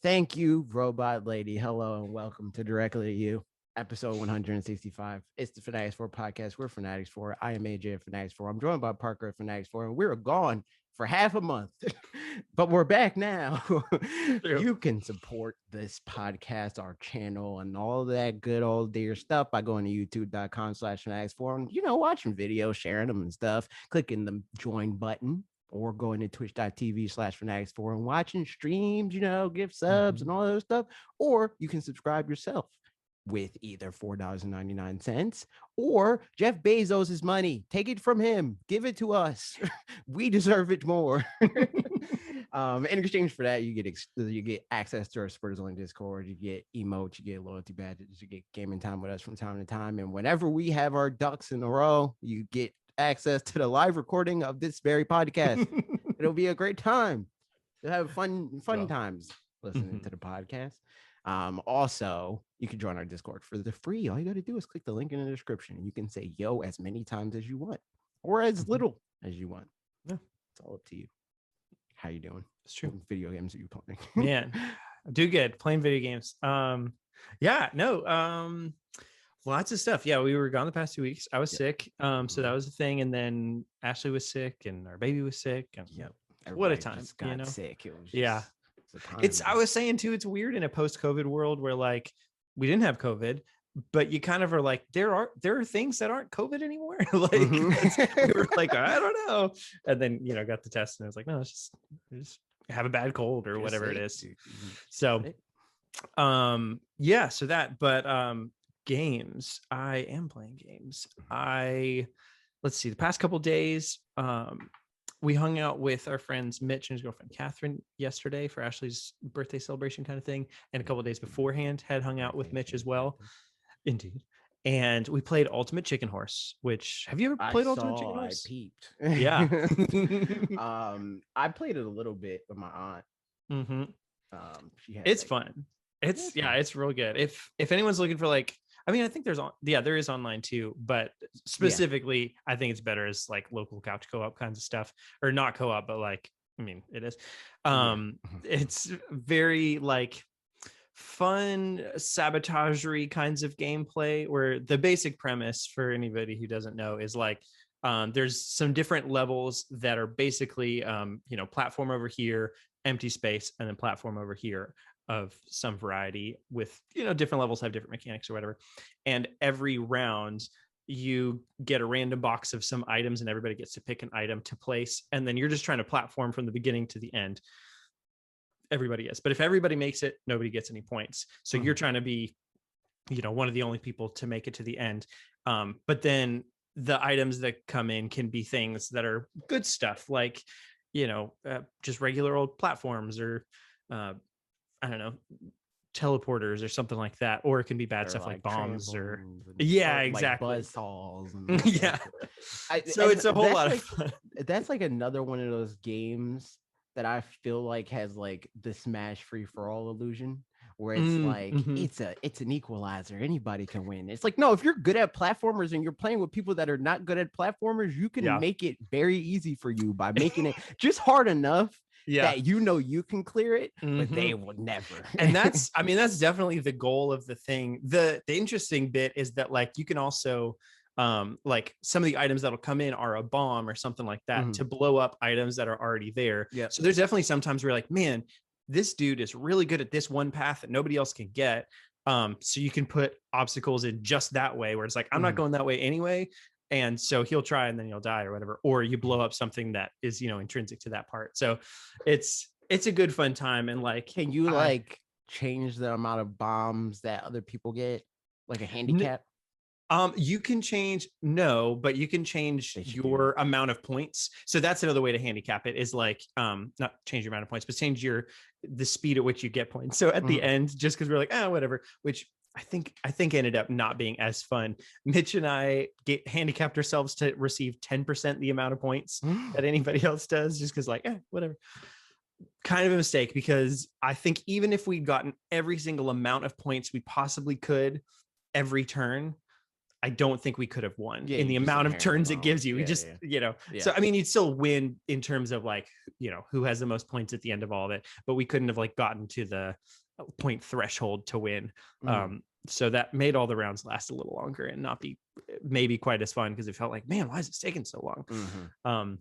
Thank you, Robot Lady. Hello and welcome to Directly to You, episode 165. It's the fanatixfour podcast. We're fanatixfour. I am AJ at fanatixfour. I'm joined by Parker at fanatixfour, and we were gone for half a month, but we're back now. You can support this podcast, our channel, and all that good old dear stuff by going to youtube.com/fanatixfour and, watching videos, sharing them and stuff, clicking the join button, or going to twitch.tv/fanatixfour and watching streams, give subs and all those stuff. Or you can subscribe yourself with either $4.99 or Jeff Bezos' money. Take it from him. Give it to us. We deserve it more. In exchange for that, you get access to our Spurs Only Discord. You get emotes. You get loyalty badges. You get gaming time with us from time to time. And whenever we have our ducks in a row, you get access to the live recording of this very podcast. It'll be a great time. You'll have fun times listening to the podcast. Also, you can join our Discord for the free. All you got to do is click the link in the description. You can say yo as many times as you want or as little as you want. Yeah, it's all up to you. How you doing? It's true. What video games are you playing? Man, do good playing video games. Lots of stuff. Yeah, we were gone the past 2 weeks. I was sick. So that was the thing. And then Ashley was sick and our baby was sick. And what a time. Just got sick. It was I was saying too, it's weird in a post-COVID world where like we didn't have COVID, but you kind of are like, there are things that aren't COVID anymore. Like we were like, I don't know. And then got the test and it was like, no, it's just have a bad cold or whatever it is. So so that, but games, I am playing games. Let's see, the past couple days we hung out with our friends Mitch and his girlfriend Catherine yesterday for Ashley's birthday celebration kind of thing, and a couple days beforehand had hung out with Mitch as well. Indeed. And we played Ultimate Chicken Horse, which have you ever played Ultimate Chicken Horse? I peeped. Yeah. I played it a little bit with my aunt. It's fun. It's real good. If anyone's looking for like, I think there is online too, but specifically I think it's better as like local couch co-op kinds of stuff, or not co-op, but like, it is. It's very like fun sabotagery kinds of gameplay, where the basic premise for anybody who doesn't know is like, there's some different levels that are basically, platform over here, empty space, and then platform over here of some variety with, different levels have different mechanics or whatever. And every round you get a random box of some items and everybody gets to pick an item to place. And then you're just trying to platform from the beginning to the end. Everybody is. But if everybody makes it, nobody gets any points. So you're trying to be, one of the only people to make it to the end. But then the items that come in can be things that are good stuff, like, just regular old platforms or, I don't know, teleporters or something like that, or it can be bad stuff like bombs or exactly, like buzzsaws. So it's a whole lot of fun. That's like another one of those games that I feel like has like the Smash free for all illusion, where it's it's an equalizer. Anybody can win. It's like, no, if you're good at platformers and you're playing with people that are not good at platformers, you can make it very easy for you by making it just hard enough that you can clear it, but they will never. And that's definitely the goal of the thing. The interesting bit is that like you can also like some of the items that'll come in are a bomb or something like that to blow up items that are already there. So there's definitely sometimes we're like, man, this dude is really good at this one path that nobody else can get. So you can put obstacles in just that way, where it's like, I'm not going that way anyway. And so he'll try and then you'll die or whatever, or you blow up something that is, intrinsic to that part. So it's a good fun time. And like, can you change the amount of bombs that other people get, like a handicap? You can change, but you can change your amount of points. So that's another way to handicap it, is like, not change your amount of points, but change the speed at which you get points. So at the end, just because we're like, whatever, which I think ended up not being as fun. Mitch and I handicapped ourselves to receive 10% the amount of points that anybody else does, just because like, whatever. Kind of a mistake, because I think even if we'd gotten every single amount of points we possibly could every turn, I don't think we could have won Yeah, in the you just amount of inherently turns it won't. gives you. We Yeah, just, yeah. so I mean, you'd still win in terms of like, who has the most points at the end of all of it, but we couldn't have like gotten to the point threshold to win. So that made all the rounds last a little longer and not be maybe quite as fun, because it felt like, man, why is it taking so long?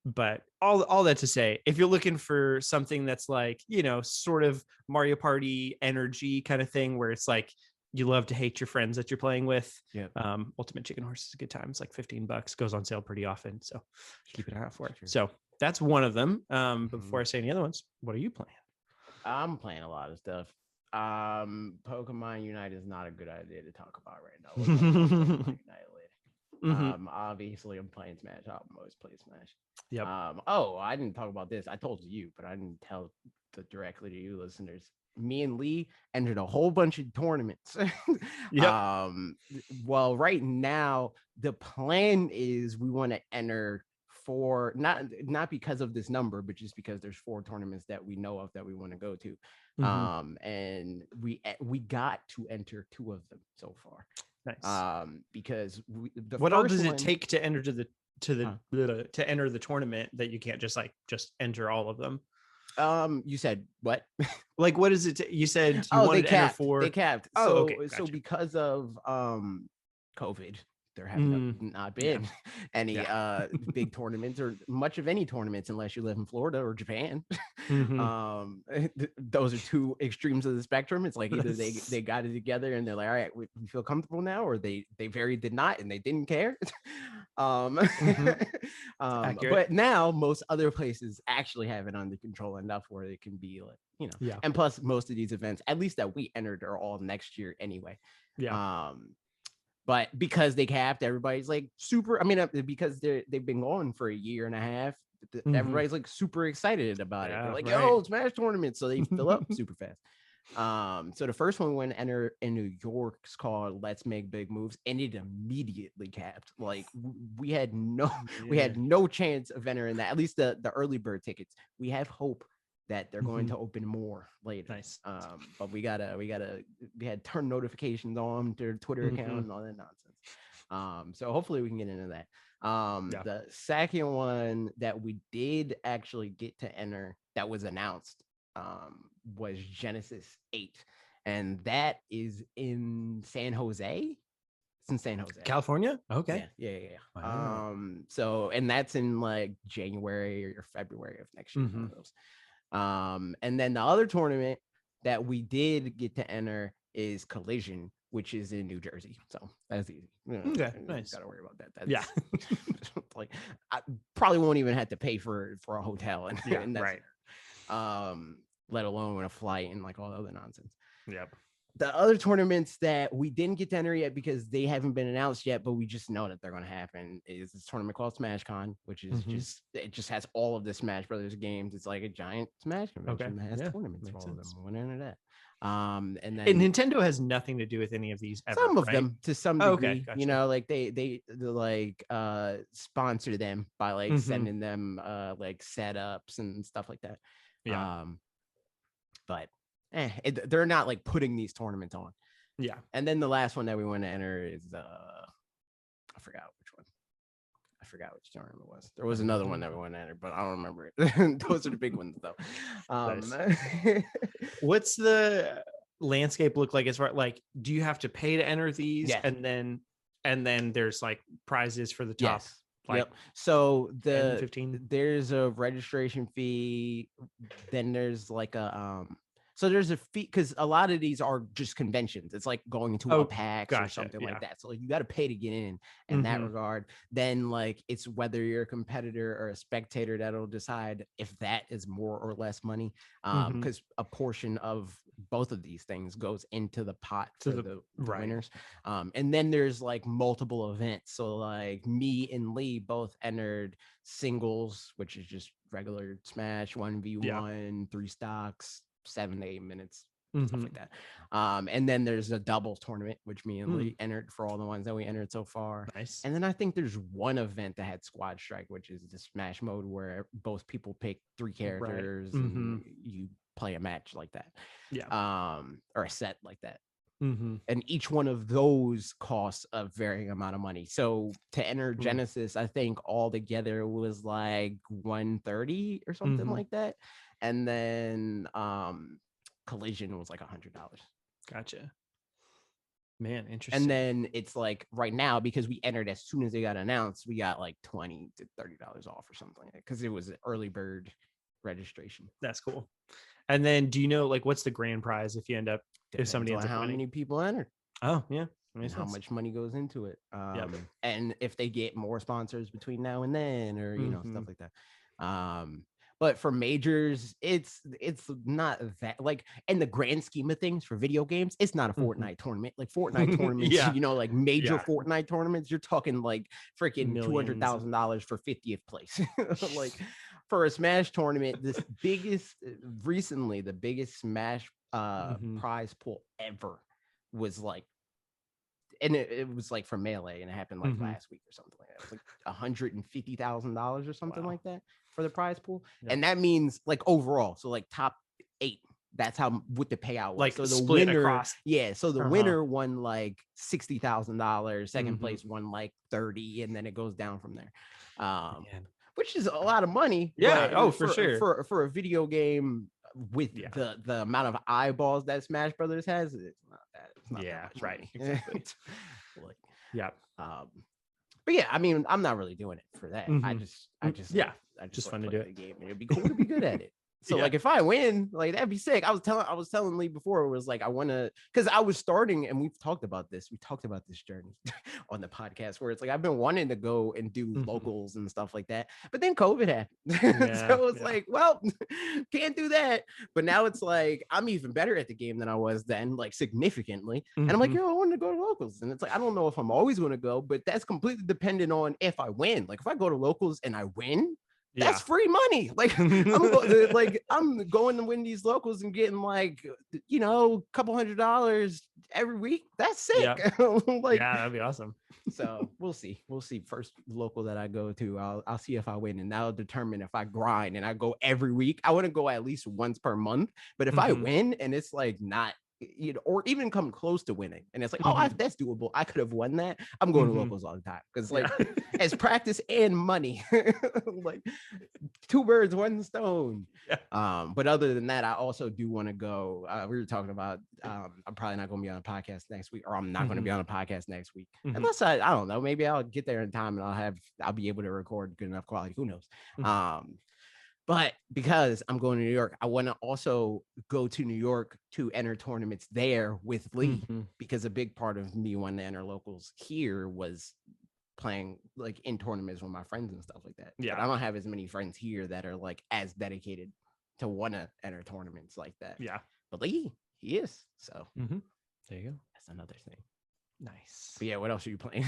But all that to say, if you're looking for something that's like, sort of Mario Party energy kind of thing, where it's like you love to hate your friends that you're playing with, Ultimate Chicken Horse is a good time. It's like $15, goes on sale pretty often, so keep an eye out for it. So that's one of them. Before I say any other ones, what are you playing? I'm playing a lot of stuff. Pokemon Unite is not a good idea to talk about right now. Obviously I'm playing Smash. I'll always play Smash. Yep. I didn't talk about this. I told you, but I didn't tell directly to you listeners. Me and Lee entered a whole bunch of tournaments. Well, right now the plan is we want to enter 4, not because of this number, but just because there's 4 tournaments that we know of that we want to go to. And we got to enter 2 of them so far. Nice. Because what all does it take to enter to enter the tournament that you can't just enter all of them? You said what? Like, what is it? You said you wanted to enter 4. They capped. Okay. Gotcha. So because of COVID, there have not been any big tournaments or much of any tournaments unless you live in Florida or Japan. Those are 2 extremes of the spectrum. It's like either they got it together and they're like, all right, we feel comfortable now, or they very did not and they didn't care. But now most other places actually have it under control enough where it can be like, and plus most of these events, at least that we entered, are all next year anyway. But because they capped, everybody's like super. I mean, because they've been going for a year and a half. Everybody's like super excited about it. They're like, "Yo, Smash tournament!" So they fill up super fast. So the first one we went to enter in New York is called Let's Make Big Moves, and it immediately capped. Like we had no chance of entering that. At least the early bird tickets. We have hope that they're going to open more later. Nice. But we had turn notifications on their Twitter account and all that nonsense. So hopefully we can get into that. The second one that we did actually get to enter that was announced was Genesis 8, and that is in San Jose. It's in San Jose, California. Okay. Yeah. Wow. So, and that's in like January or February of next year. One of those. And then the other tournament that we did get to enter is Collision, which is in New Jersey. So that's easy. Okay, nice. Gotta worry about that. Like I probably won't even have to pay for a hotel and that's right. Let alone a flight and like all the other nonsense. Yep. The other tournaments that we didn't get to enter yet because they haven't been announced yet, but we just know that they're going to happen, is this tournament called SmashCon, which is it just has all of the Smash Brothers games. It's like a giant Smash convention that has tournaments for all of them. We want to enter that. And then Nintendo has nothing to do with any of these ever, some of them to some degree. Gotcha. Like they like sponsor them by like sending them like setups and stuff like that. But they're not like putting these tournaments on. Yeah. And then the last one that we want to enter is I forgot which tournament it was. There was another one that we want to enter, but I don't remember it. Those are the big ones though. What's the landscape look like as far like, do you have to pay to enter these? Yes. And then there's like prizes for the top. Yes. Like so 10, 15. There's a registration fee, then there's like a so there's a fee because a lot of these are just conventions. It's like going to a PAX or something like that. So like you got to pay to get in that regard. Then like it's whether you're a competitor or a spectator that'll decide if that is more or less money. Because a portion of both of these things goes into the pot for the winners. And then there's like multiple events. So like me and Lee both entered singles, which is just regular Smash 1v1, 3 stocks, 7 to 8 minutes, stuff like that. And then there's a doubles tournament, which me and Lee entered for all the ones that we entered so far. Nice. And then I think there's one event that had Squad Strike, which is the Smash mode where both people pick 3 characters and you play a match like that. Or a set like that. And each one of those costs a varying amount of money. So to enter Genesis, I think all together was like 130 or something like that. And then Collision was like $100. Gotcha. Man, interesting. And then it's like right now, because we entered as soon as they got announced, we got like $20 to $30 off or something like that, because it was an early bird registration. That's cool. And then do you know like what's the grand prize if you end up if somebody ends up how winning? many people enter? Oh yeah. And how much money goes into it. And if they get more sponsors between now and then, or you know, stuff like that. But for majors, it's not that like in the grand scheme of things for video games, it's not a Fortnite tournament. Like Fortnite tournaments, you know, like major Fortnite tournaments, you're talking like freaking $200,000 for 50th place. Like for a Smash tournament, the biggest Smash prize pool ever was like, and it was like for Melee, and it happened like last week or something like that. It was like $150,000 or something like that for the prize pool. And that means like overall, so like top 8, that's how what the payout was. Like so the split winner across. So the winner won like $60,000, second place won like 30, and then it goes down from there. Which is a lot of money. For sure. For a video game with the amount of eyeballs that Smash Brothers has, it's not that. It's not that much right. money. Exactly. But yeah, I mean, I'm not really doing it for that. I just fun to do it. The game, and it'd be cool to be good at it. So like if I win, like that'd be sick. I was telling Lee before, it was like I want to, because I was starting, and we've talked about this. We talked about this journey on the podcast where it's like I've been wanting to go and do locals and stuff like that, but then COVID happened. So it's like, well, can't do that. But now it's like I'm even better at the game than I was then, like significantly. And I'm like, yo, I want to go to locals, and it's like I don't know if I'm always going to go, but that's completely dependent on if I win. Like if I go to locals and I win, that's free money. Like I'm going to win these locals and getting like, you know, a couple $100 every week. That's sick. Like, that'd be awesome. So we'll see. First local that I go to, I'll see if I win, and that'll determine if I grind and I go every week. I want to go at least once per month. But if I win and it's like not, you know, or even come close to winning, and it's like, that's doable, I could have won that, I'm going to locals all the time, because like as practice and money, like 2 birds 1 stone. But other than that, I also do want to go, we were talking about I'm probably not going to be on a podcast next week, or I'm not going to be on a podcast next week, unless I don't know, maybe I'll get there in time and I'll be able to record good enough quality, who knows. But because I'm going to New York, I want to also go to New York to enter tournaments there with Lee, because a big part of me wanting to enter locals here was playing like in tournaments with my friends and stuff like that. But I don't have as many friends here that are like as dedicated to want to enter tournaments like that. But Lee, he is. So there you go. That's another thing. Nice. But yeah, what else are you playing?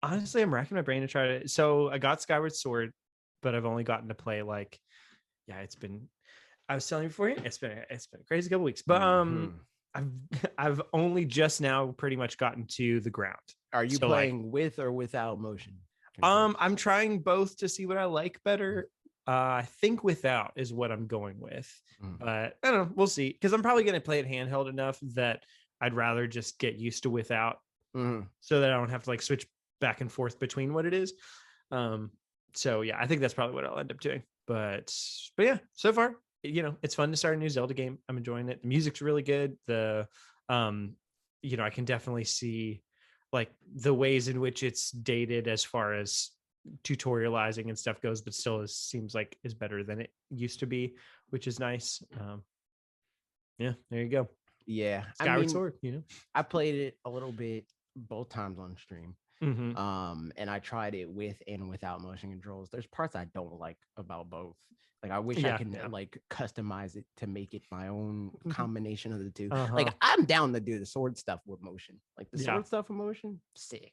Honestly, I'm racking my brain to try to. So I got Skyward Sword, but I've only gotten to play like, it's been, I was telling you before, it's been a crazy couple weeks, but I've only just now pretty much gotten to the ground. Are you playing with or without motion? I'm trying both to see what I like better. I think without is what I'm going with, but I don't know, we'll see, because I'm probably going to play it handheld enough that I'd rather just get used to without, so that I don't have to like switch back and forth between what it is. So yeah, I think that's probably what I'll end up doing. But yeah, so far, you know, it's fun to start a new Zelda game. I'm enjoying it. The music's really good. The you know, I can definitely see like the ways in which it's dated as far as tutorializing and stuff goes, but still seems like is better than it used to be, which is nice. Yeah, there you go. Yeah, Skyward Sword, you know, I played it a little bit both times on stream. And I tried it with and without motion controls. There's parts I don't like about both. Like I wish I can like customize it to make it my own combination of the two. Like I'm down to do the sword stuff with motion. Like the sword stuff with motion, sick.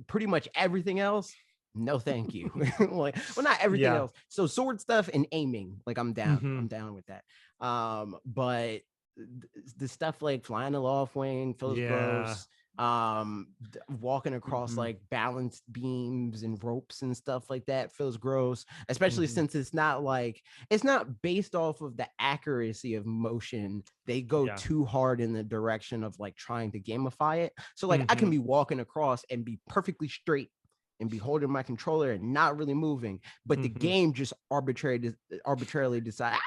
Pretty much everything else, no thank you. Like, well, not everything else. So sword stuff and aiming, like I'm down. I'm down with that. But the stuff like flying the loft wing, Phillips Bros, Walking across like balanced beams and ropes and stuff like that feels gross, especially since it's not based off of the accuracy of motion. They go too hard in the direction of like trying to gamify it. So like I can be walking across and be perfectly straight and be holding my controller and not really moving, but the game just arbitrarily decide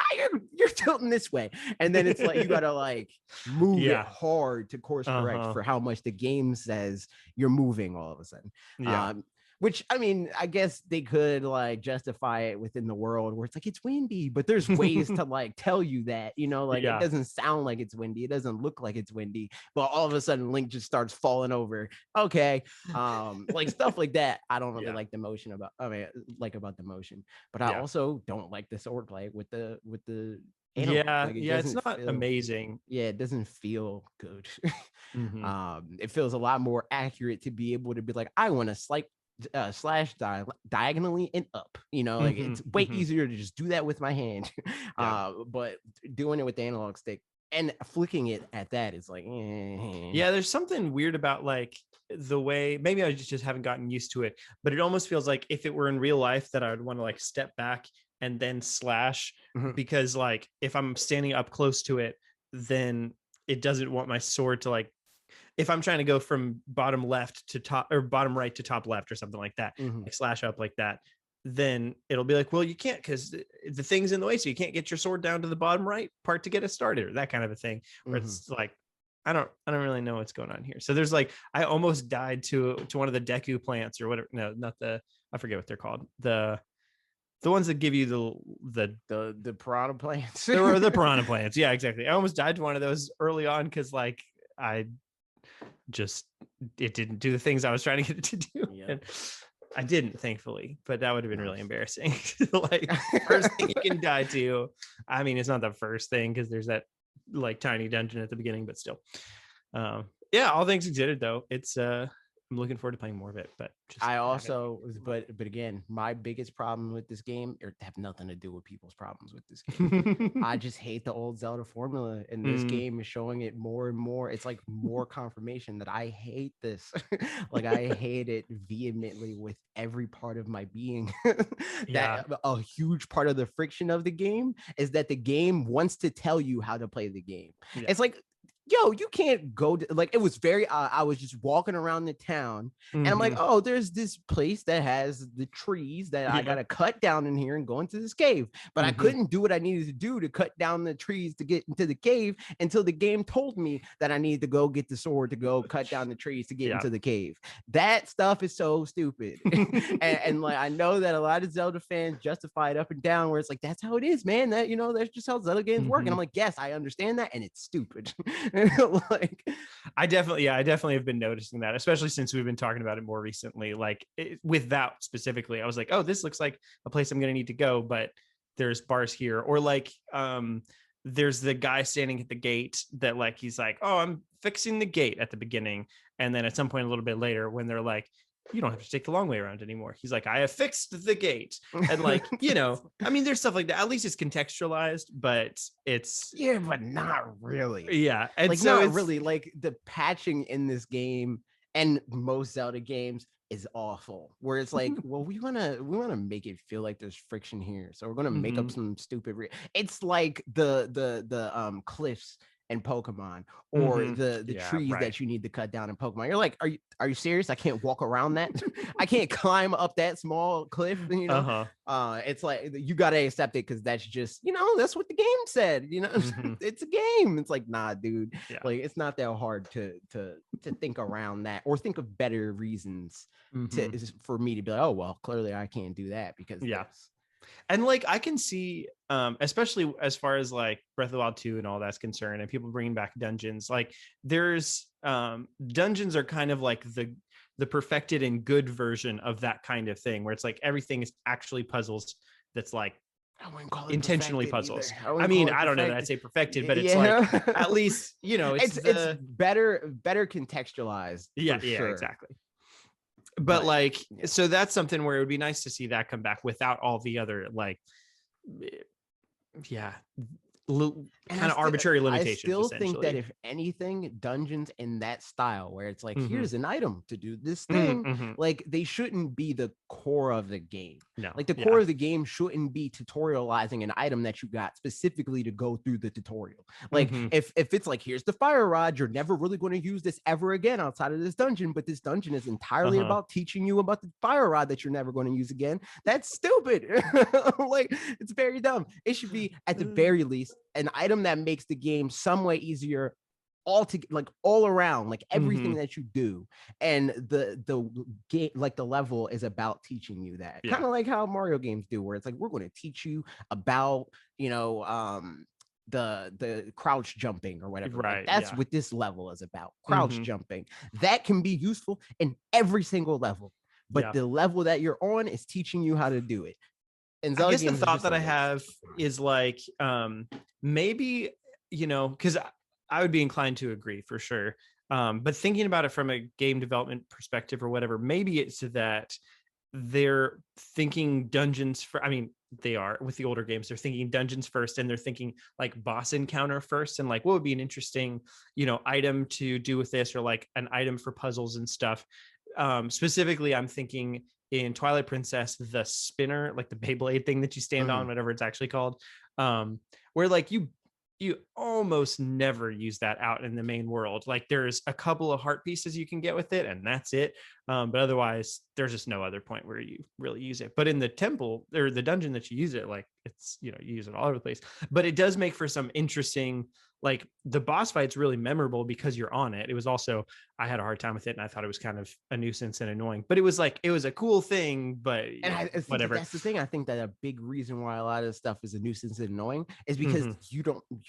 you're tilting this way, and then it's like you gotta like move it hard to course correct for how much the game says you're moving all of a sudden. Which, I mean, I guess they could like justify it within the world where it's like it's windy, but there's ways to like tell you that, you know, like it doesn't sound like it's windy, it doesn't look like it's windy, but all of a sudden Link just starts falling over. Okay, like stuff like that. I don't really like the motion about. I mean, like about the motion, but I also don't like the swordplay with the. Like it's not amazing. It doesn't feel good. It feels a lot more accurate to be able to be like, I want to slash diagonally and up, you know, like it's way easier to just do that with my hand. But doing it with the analog stick and flicking it at that is like there's something weird about like the way, maybe I just haven't gotten used to it, but it almost feels like if it were in real life that I would want to like step back and then slash, because like if I'm standing up close to it, then it doesn't want my sword to like, if I'm trying to go from bottom left to top or bottom right to top left or something like that, like slash up like that, then it'll be like, well, you can't because the thing's in the way, so you can't get your sword down to the bottom right part to get it started, or that kind of a thing. Where it's like, I don't really know what's going on here. So there's like, I almost died to one of the Deku plants or whatever. No, not I forget what they're called. The ones that give you the piranha plants. The piranha plants. Yeah, exactly. I almost died to one of those early on because like it didn't do the things I was trying to get it to do. And I didn't, thankfully, but that would have been really embarrassing. Like first thing you can die to. I mean, it's not the first thing because there's that like tiny dungeon at the beginning, but still. All things considered though, it's I'm looking forward to playing more of it, but but again, my biggest problem with this game have nothing to do with people's problems with this game. I just hate the old Zelda formula, and this game is showing it more and more. It's like more confirmation that I hate this. Like I hate it vehemently with every part of my being. A huge part of the friction of the game is that the game wants to tell you how to play the game. It's like, yo, you can't go to, like, it was very I was just walking around the town and I'm like, oh, there's this place that has the trees that I gotta cut down in here and go into this cave, but I couldn't do what I needed to do to cut down the trees to get into the cave until the game told me that I needed to go get the sword to go cut down the trees to get into the cave. That stuff is so stupid. and like I know that a lot of Zelda fans justify it up and down where it's like, that's how it is, man, that, you know, that's just how Zelda games work. And I'm like, yes, I understand that, and it's stupid. Like I definitely have been noticing that, especially since we've been talking about it more recently. Like with that specifically, I was like, oh, this looks like a place I'm gonna need to go, but there's bars here. Or like there's the guy standing at the gate that like he's like, oh, I'm fixing the gate at the beginning, and then at some point a little bit later when they're like, you don't have to take the long way around anymore, he's like, I have fixed the gate. And like, you know, I mean, there's stuff like that. At least it's contextualized, but it's but not really. And like so not really. Like the patching in this game and most Zelda games is awful, where it's like, well, we want to make it feel like there's friction here, so we're going to make up some stupid it's like the cliffs and Pokemon, or the trees that you need to cut down in Pokemon. You're like, are you serious? I can't walk around that. I can't climb up that small cliff, you know. It's like you gotta accept it because that's just, you know, that's what the game said, you know. It's a game. It's like, nah, dude, like it's not that hard to think around that, or think of better reasons for me to be like, oh well, clearly I can't do that because And like I can see, especially as far as like Breath of the Wild 2 and all that's concerned, and people bringing back dungeons, like there's dungeons are kind of like the perfected and good version of that kind of thing, where it's like everything is actually puzzles. That's like I wouldn't call it intentionally puzzles. I mean, I don't know that I'd say perfected, but it's like at least, you know, it's better contextualized. Yeah, exactly. But like, so that's something where it would be nice to see that come back without all the other like, kind of arbitrary limitations. I still think that if anything, dungeons in that style where it's like, here's an item to do this thing, like they shouldn't be the core of the game. No, like the core of the game shouldn't be tutorializing an item that you got specifically to go through the tutorial. Like if it's like, here's the fire rod, you're never really going to use this ever again outside of this dungeon, but this dungeon is entirely about teaching you about the fire rod that you're never going to use again. That's stupid. Like it's very dumb. It should be at the very least an item that makes the game some way easier all around, like everything that you do, and the game, like the level is about teaching you that, kind of like how Mario games do, where it's like, we're going to teach you about, you know, the crouch jumping or whatever, right? Like that's what this level is about, crouch jumping. That can be useful in every single level, but the level that you're on is teaching you how to do it. And Zelda, I guess the thought that I have is like, maybe, you know, because I would be inclined to agree for sure. But thinking about it from a game development perspective or whatever, maybe it's that they're thinking dungeons for, I mean, they are with the older games, they're thinking dungeons first, and they're thinking like boss encounter first, and like what would be an interesting, you know, item to do with this, or like an item for puzzles and stuff. Specifically, I'm thinking in Twilight Princess, the spinner, like the Beyblade thing that you stand on, whatever it's actually called, where like you almost never use that out in the main world. Like there's a couple of heart pieces you can get with it, and that's it. But otherwise, there's just no other point where you really use it. But in the temple or the dungeon that you use it, like it's, you know, you use it all over the place. But it does make for some interesting, like the boss fight's really memorable because you're on it. It was also, I had a hard time with it, and I thought it was kind of a nuisance and annoying, but it was like, it was a cool thing, but and I think whatever. That's the thing. I think that a big reason why a lot of stuff is a nuisance and annoying is because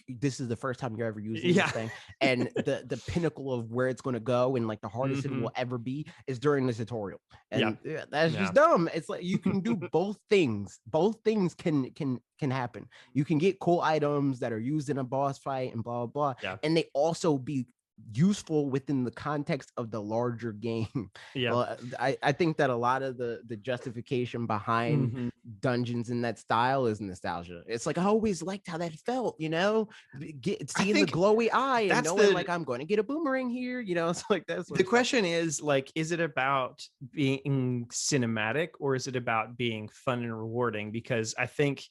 this is the first time you're ever using this thing. And the pinnacle of where it's going to go and like the hardest it will ever be is during the tutorial. And that's just dumb. It's like, you can do both things. Both things can happen. You can get cool items that are used in a boss fight and blah, blah, blah. And they also be useful within the context of the larger game. Well, I think that a lot of the justification behind dungeons in that style is nostalgia. It's like, I always liked how that felt, you know, seeing the glowy eye and knowing like I'm going to get a boomerang here, you know. It's like, that's the question is like, is it about being cinematic or is it about being fun and rewarding? Because I think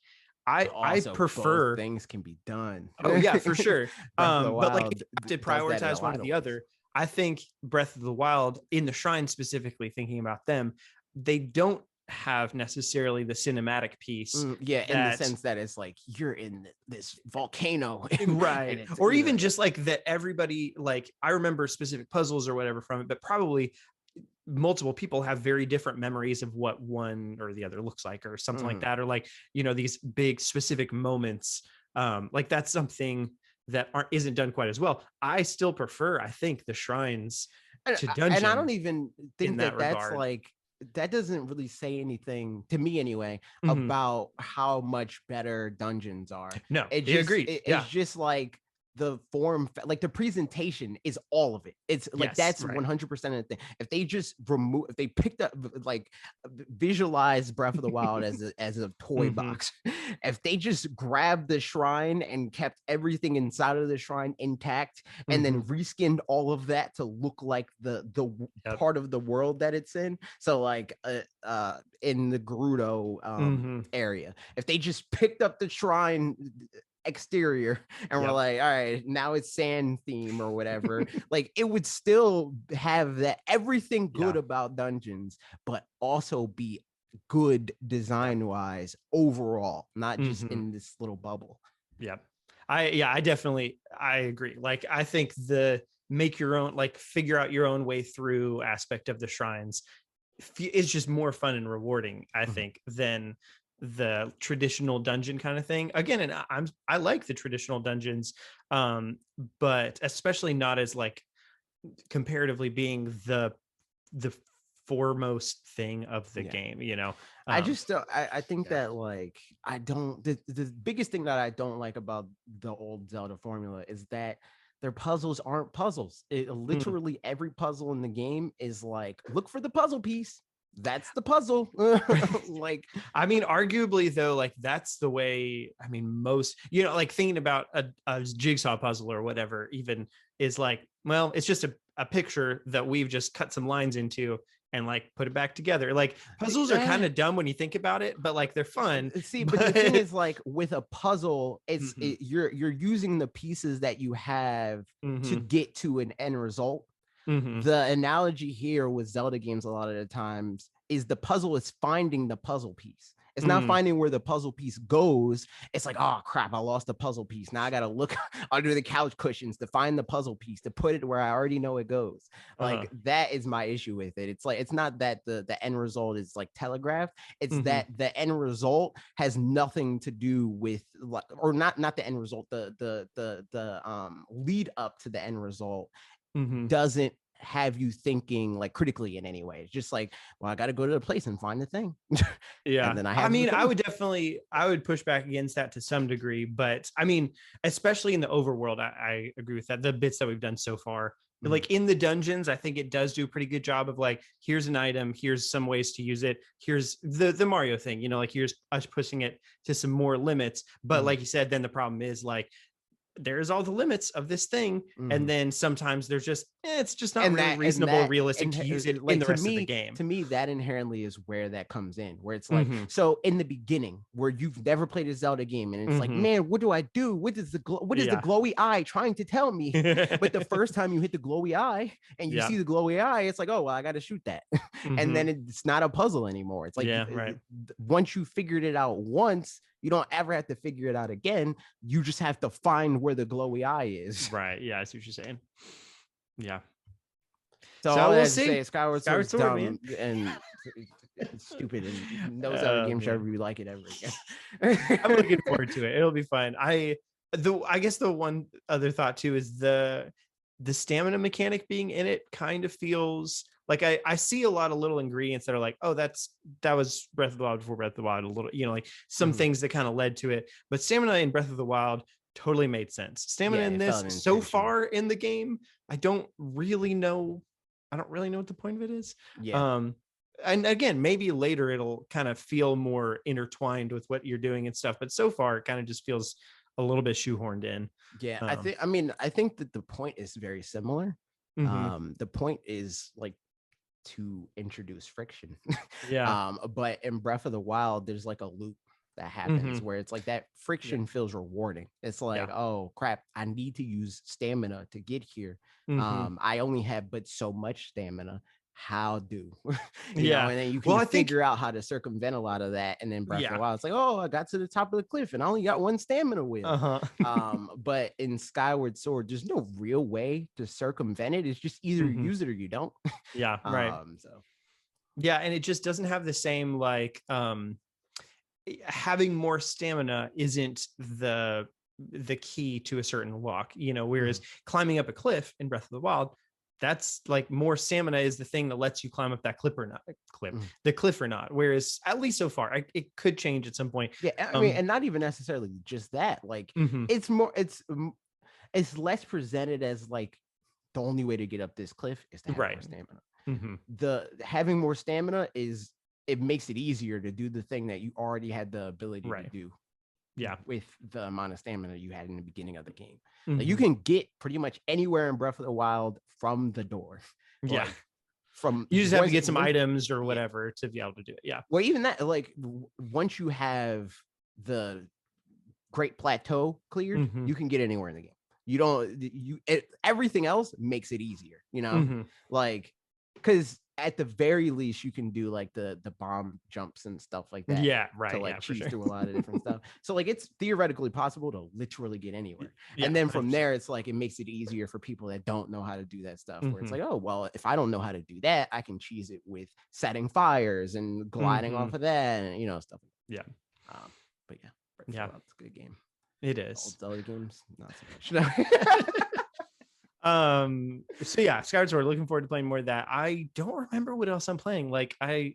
I prefer both things can be done. Oh yeah, for sure. But like, if you have to prioritize one or the other, I think Breath of the Wild, in the shrine specifically, thinking about them, they don't have necessarily the cinematic piece. In the sense that it's like you're in this volcano, right? Or even just like that everybody, like I remember specific puzzles or whatever from it, but probably multiple people have very different memories of what one or the other looks like or something like that, or like, you know, these big specific moments, like that's something that isn't done quite as well. I still prefer, I think, the shrines to dungeons, and I don't even think that's regard. Like, that doesn't really say anything to me anyway about how much better dungeons are. No, it just, agreed. It's just like the form, like the presentation is all of it. It's like, that's 100% of the thing. If they just if they picked up, like, visualize Breath of the Wild as a toy box, if they just grabbed the shrine and kept everything inside of the shrine intact and then reskinned all of that to look like the part of the world that it's in. So like in the Gerudo area, if they just picked up the shrine exterior and we're like, all right, now it's sand theme or whatever, like it would still have that everything good about dungeons, but also be good design wise overall, not just in this little bubble. I definitely, I agree. Like, I think the make your own, like figure out your own way through aspect of the shrines is just more fun and rewarding, I think, than the traditional dungeon kind of thing. Again, and I like the traditional dungeons, but especially not as like comparatively being the foremost thing of the game, you know. I just I think that like the biggest thing that I don't like about the old Zelda formula is that their puzzles aren't puzzles. Literally every puzzle in the game is like, look for the puzzle piece. That's the puzzle. Like, I mean, arguably though, like that's the way, I mean, most, you know, like thinking about a jigsaw puzzle or whatever even is like, well, it's just a picture that we've just cut some lines into and like put it back together. Like puzzles are kind of dumb when you think about it, but like they're fun. See, but the thing is, like with a puzzle, it's Mhm. you're using the pieces that you have to Mhm. get to an end result. Mhm. The analogy here with Zelda games a lot of the times is the puzzle is finding the puzzle piece. It's not finding where the puzzle piece goes. It's like, oh crap, I lost the puzzle piece. Now I gotta look under the couch cushions to find the puzzle piece to put it where I already know it goes. Like that is my issue with it. It's like, it's not that the end result is like telegraphed. It's that the end result has nothing to do with, or not the end result, the lead up to the end result doesn't have you thinking like critically in any way. It's just like, well, I got to go to the place and find the thing. Yeah. And then I mean, I would push back against that to some degree, but I mean, especially in the overworld, I agree with that. The bits that we've done so far, like in the dungeons, I think it does do a pretty good job of like, here's an item, here's some ways to use it. Here's the Mario thing, you know, like here's us pushing it to some more limits. But like you said, then the problem is like, there's all the limits of this thing, and then sometimes there's just it's just not really reasonable or realistic to use it in the rest of the game. To me, that inherently is where that comes in, where it's like, so in the beginning where you've never played a Zelda game and it's like, man, what do I do? What is the glowy eye trying to tell me? But the first time you hit the glowy eye and you see the glowy eye, it's like, oh well, I got to shoot that. And then it's not a puzzle anymore. It's like, once you figured it out once, you don't ever have to figure it out again. You just have to find where the glowy eye is. Right. Yeah, I see what you're saying. Yeah. So all we'll see. Skyward Sword, dumb, man. And stupid, and no Zelda game should ever be like it ever again. I'm looking forward to it. It'll be fun. I guess the one other thought too is the stamina mechanic being in it kind of feels like I see a lot of little ingredients that are like, oh, that was Breath of the Wild before Breath of the Wild, a little, you know, like some things that kind of led to it. But stamina in Breath of the Wild totally made sense. Stamina in this so far in the game, I don't really know what the point of it is. And again, maybe later it'll kind of feel more intertwined with what you're doing and stuff. But so far, it kind of just feels a little bit shoehorned in. Yeah, I think that the point is very similar. The point is like to introduce friction. But in Breath of the Wild, there's like a loop that happens where it's like that friction feels rewarding. It's like, oh crap, I need to use stamina to get here. I only have but so much stamina. How do you know? And then you can figure out how to circumvent a lot of that. And then Breath of the Wild, it's like, oh, I got to the top of the cliff and I only got one stamina wheel. But in Skyward Sword, there's no real way to circumvent it. It's just either you use it or you don't. So and it just doesn't have the same like having more stamina isn't the key to a certain walk, you know, whereas climbing up a cliff in Breath of the Wild, that's like more stamina is the thing that lets you climb up that cliff or not. Whereas at least so far, it could change at some point. Yeah, I mean, and not even necessarily just that. Like it's more, it's less presented as like the only way to get up this cliff is to have more stamina. The having more stamina it makes it easier to do the thing that you already had the ability to do. With the amount of stamina you had in the beginning of the game. Like you can get pretty much anywhere in Breath of the Wild from the door. Like, from you just have to get some items or whatever to be able to do it. Well, even that, like once you have the Great Plateau cleared, you can get anywhere in the game. Everything else makes it easier, you know, like, because at the very least you can do like the bomb jumps and stuff like that. To like cheese through a lot of different stuff. So like it's theoretically possible to literally get anywhere. And then from there, it's like it makes it easier for people that don't know how to do that stuff. Where it's like, oh well, if I don't know how to do that, I can cheese it with setting fires and gliding off of that, and you know, stuff. But it's a good game. It is. Old Zelda games, not so much. So Skyward Sword, looking forward to playing more of that. I don't remember what else I'm playing. Like I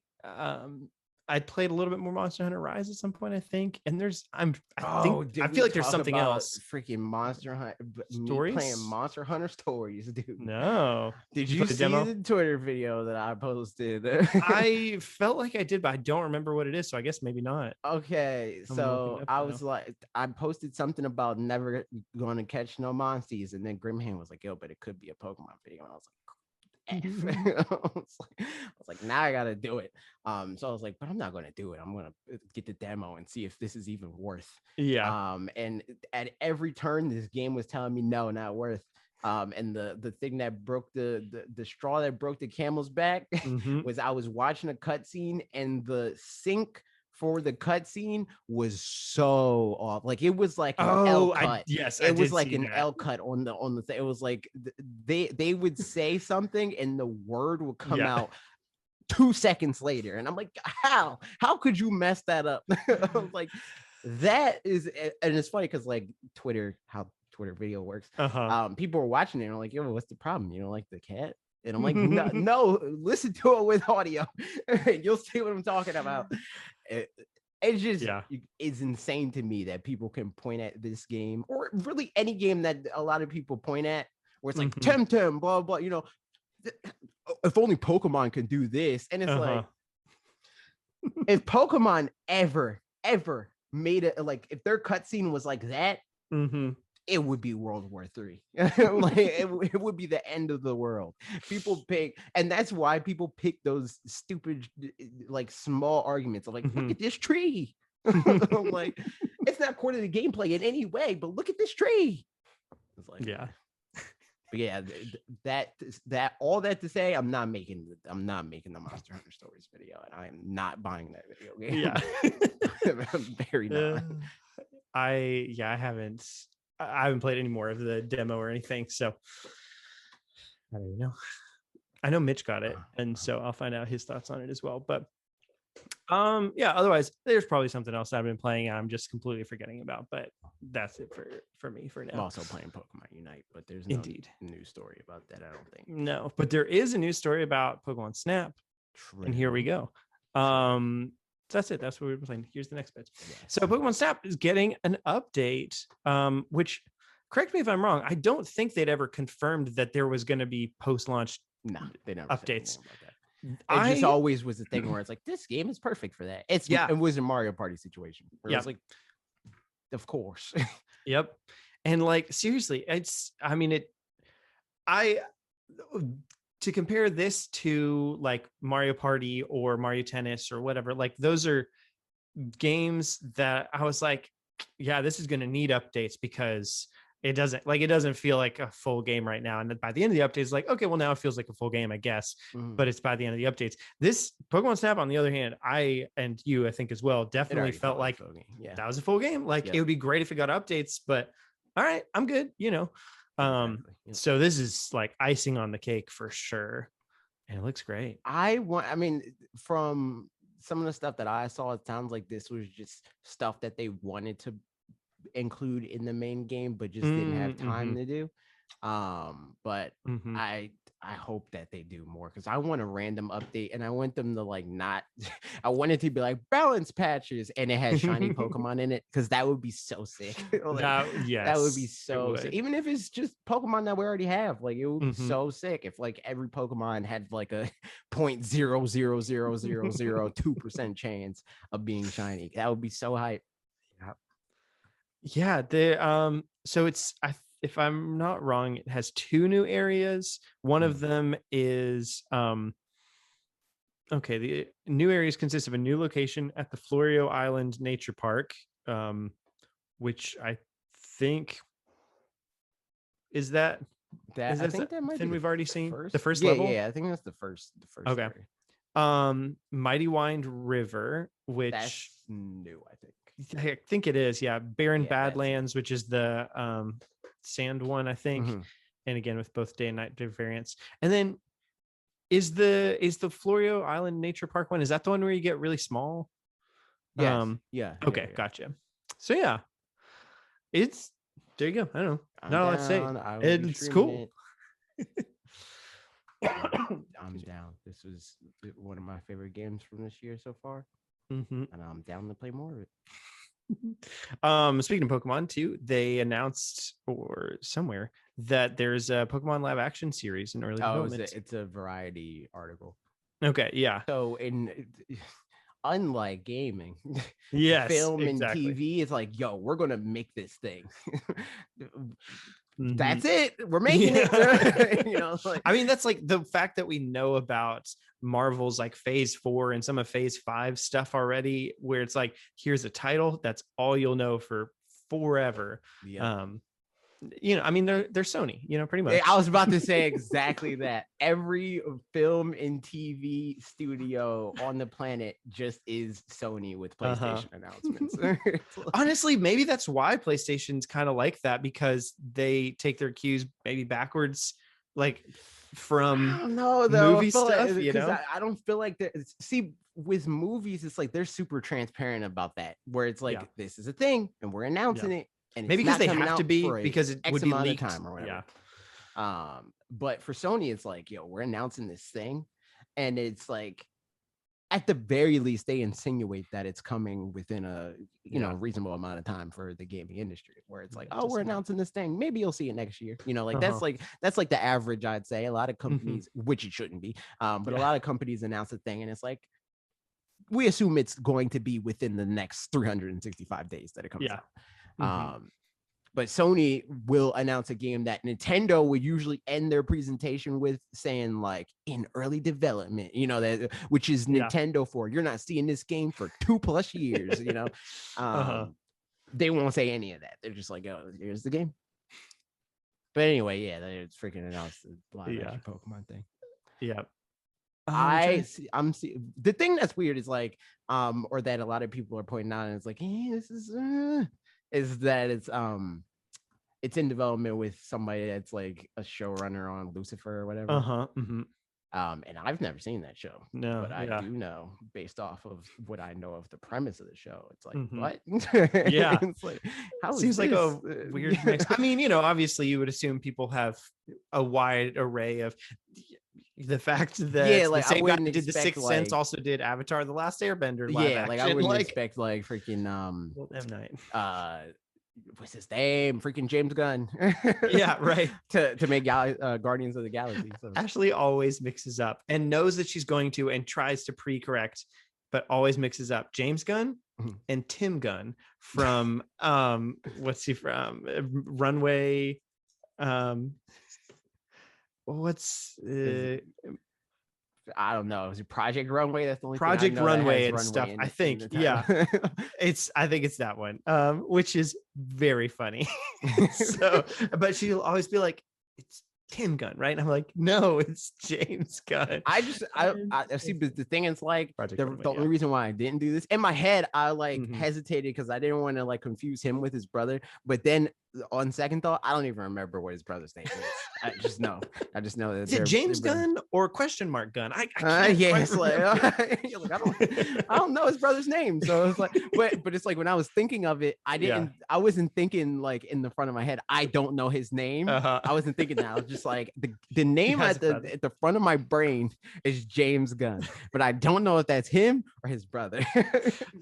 I played a little bit more Monster Hunter Rise at some point, I think. And I did feel like there's something else. Freaking Monster Hunter Stories? playing Monster Hunter stories, dude. No. Did you see the Twitter video that I posted? I felt like I did, but I don't remember what it is. So I guess maybe not. Okay, so I was like, I posted something about never going to catch no monsters, and then Grimhand was like, "Yo, but it could be a Pokemon video." And I was like, I was like, now I gotta do it. So I was like, but I'm not gonna do it. I'm gonna get the demo and see if this is even worth. And at every turn, this game was telling me no, not worth. And the thing that broke the straw that broke the camel's back was I was watching a cutscene and the sync for the cutscene was so off. Like it was like an L cut. It was like an L cut on the thing. It was like they would say something and the word would come out 2 seconds later. And I'm like, how could you mess that up? I was like, that is, and it's funny because like how Twitter video works. People were watching it and like, yo, what's the problem? You don't like the cat? And I'm like, no, listen to it with audio. You'll see what I'm talking about. It's just it's insane to me that people can point at this game or really any game that a lot of people point at where it's like Temtem, blah, blah, you know, if only Pokemon can do this. And it's like, if Pokemon ever made it, like if their cutscene was like that, it would be World War III. Like it would be the end of the world. People pick, and that's why people pick those stupid, like small arguments of like, look at this tree. Like it's not core to the gameplay in any way, but look at this tree. It's like, but yeah, that all that to say, I'm not making the Monster Hunter Stories video, and I am not buying that video game. I'm very not. I haven't played any more of the demo or anything, so I don't even know. I know Mitch got it, and so I'll find out his thoughts on it as well. But otherwise, there's probably something else I've been playing and I'm just completely forgetting about. But that's it for me for now. I'm also playing Pokemon Unite, but there's no news story about that, I don't think. No, but there is a news story about Pokemon Snap. True. And here we go. That's it. That's what we've been playing. Here's the next bit. Yes. So Pokemon Snap is getting an update, which, correct me if I'm wrong, I don't think they'd ever confirmed that there was going to be post-launch they never updates. It just always was a thing where it's like, this game is perfect for that. It was a Mario Party situation. Where it was like, of course. Yep. And like, seriously, to compare this to like Mario Party or Mario Tennis or whatever, like those are games that I was like, yeah, this is going to need updates because it doesn't feel like a full game right now. And then by the end of the updates, like, okay, well now it feels like a full game, I guess, but it's by the end of the updates. This Pokemon Snap, on the other hand, I think as well, definitely felt like that was a full game. Like it would be great if it got updates, but all right, I'm good, you know? So this is like icing on the cake for sure, and it looks great. From some of the stuff that I saw, it sounds like this was just stuff that they wanted to include in the main game but just didn't have time to do. But I hope that they do more because I want a random update and I want them to like not I want it to be like balance patches and it has shiny Pokemon in it because that would be so sick. That would be so sick. Even if it's just Pokemon that we already have, like it would be so sick if like every Pokemon had like a 0.00002% chance of being shiny. That would be so hype. So it's if I'm not wrong, it has 2 new areas. One of them is the new areas consist of a new location at the Florio Island Nature Park, which I think is that I think that might be we've already seen the first level. Yeah, I think that's the first okay area. Mighty Wind River, which that's new, I think. I think it is, Barren Badlands, which is the sand one, I think, and again with both day and night variants. And then is the Florio Island Nature Park one? Is that the one where you get really small? Yes. Okay, gotcha. So it's there. You go. I don't know. Not a lot to say. It's cool. I'm down. This was one of my favorite games from this year so far. and I'm down to play more of it. Speaking of Pokemon too, they announced or somewhere that there's a Pokemon live action series in early development. It's a Variety article. Okay, yeah. So unlike gaming, yes, film exactly. and TV, it's like, yo, we're gonna make this thing. That's it. We're making it. You know, like, I mean, that's like the fact that we know about Marvel's like phase 4 and some of phase 5 stuff already, where it's like, here's a title, that's all you'll know for forever. Yeah. You know, I mean, they're Sony, you know, pretty much. I was about to say exactly that. Every film and TV studio on the planet just is Sony with PlayStation announcements. Honestly, maybe that's why PlayStation's kind of like that, because they take their cues maybe backwards, like from I don't know, though. movie stuff, like, you know? I don't feel like that. See, with movies, it's like they're super transparent about that, where it's like, this is a thing and we're announcing it. And maybe because they have to be, because it would be leaked time or whatever. Yeah. But for Sony, it's like, yo, we're announcing this thing, and it's like, at the very least, they insinuate that it's coming within a reasonable amount of time for the gaming industry, where it's like, oh, we're announcing this thing. Maybe you'll see it next year. You know, like that's like the average, I'd say. A lot of companies, which it shouldn't be, but a lot of companies announce a thing, and it's like, we assume it's going to be within the next 365 days that it comes out. But Sony will announce a game that Nintendo would usually end their presentation with saying, like, in early development, you know, that, which is Nintendo for, you're not seeing this game for 2+ years, you know. They won't say any of that. They're just like, oh, here's the game. But anyway, they freaking announced the live action Pokemon thing. I'm the thing that's weird is like, or that a lot of people are pointing out, and it's like, this is that it's in development with somebody that's like a showrunner on Lucifer or whatever. And I've never seen that show. No, but I do know, based off of what I know of the premise of the show, it's like, what? It's like, how seems like a weird mix. I mean, you know, obviously you would assume people have a wide array of the fact that like, the same guy who did The Sixth Sense also did Avatar: The Last Airbender. Like I wouldn't expect like freaking M. Night. What's his name? Freaking James Gunn. Right. to make Guardians of the Galaxy. So. Ashley always mixes up and knows that she's going to, and tries to pre-correct, but always mixes up James Gunn and Tim Gunn from what's he from? Runway. What's I don't know. Is it Project Runway? That's the only Project Runway and stuff. I think, I think it's that one, which is very funny. So, but she'll always be like, "It's Tim Gunn, right?" And I'm like, "No, it's James Gunn." I see. But the thing is, like, the only reason why I didn't do this in my head, I like hesitated because I didn't want to like confuse him with his brother. But then on second thought, I don't even remember what his brother's name is. I just know that. Is it James Gunn or question mark Gunn? I don't know his brother's name. So it's like, but it's like when I was thinking of it, I wasn't thinking like in the front of my head, I don't know his name. I wasn't thinking that. I was just like, the name at the front of my brain is James Gunn, but I don't know if that's him or his brother.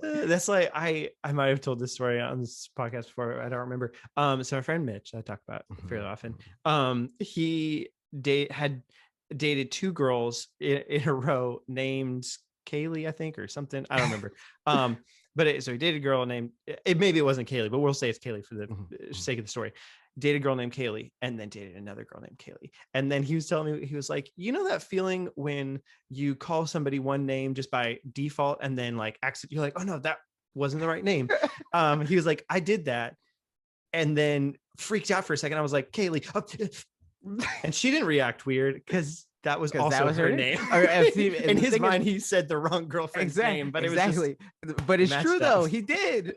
That's like, I might have told this story on this podcast before. I don't remember. So my friend Mitch, I talk about fairly often. He had dated 2 girls in a row named Kaylee, I think, or something. I don't remember. So he dated a girl named, maybe it wasn't Kaylee, but we'll say it's Kaylee for the sake of the story. Dated a girl named Kaylee, and then dated another girl named Kaylee. And then he was telling me, he was like, you know that feeling when you call somebody one name just by default, and then like you're like, oh no, that wasn't the right name. He was like, I did that, and then freaked out for a second. I was like, Kaylee, and she didn't react weird because that was also her name. In his mind, he said the wrong girlfriend's name, but it was but it's true though. He did.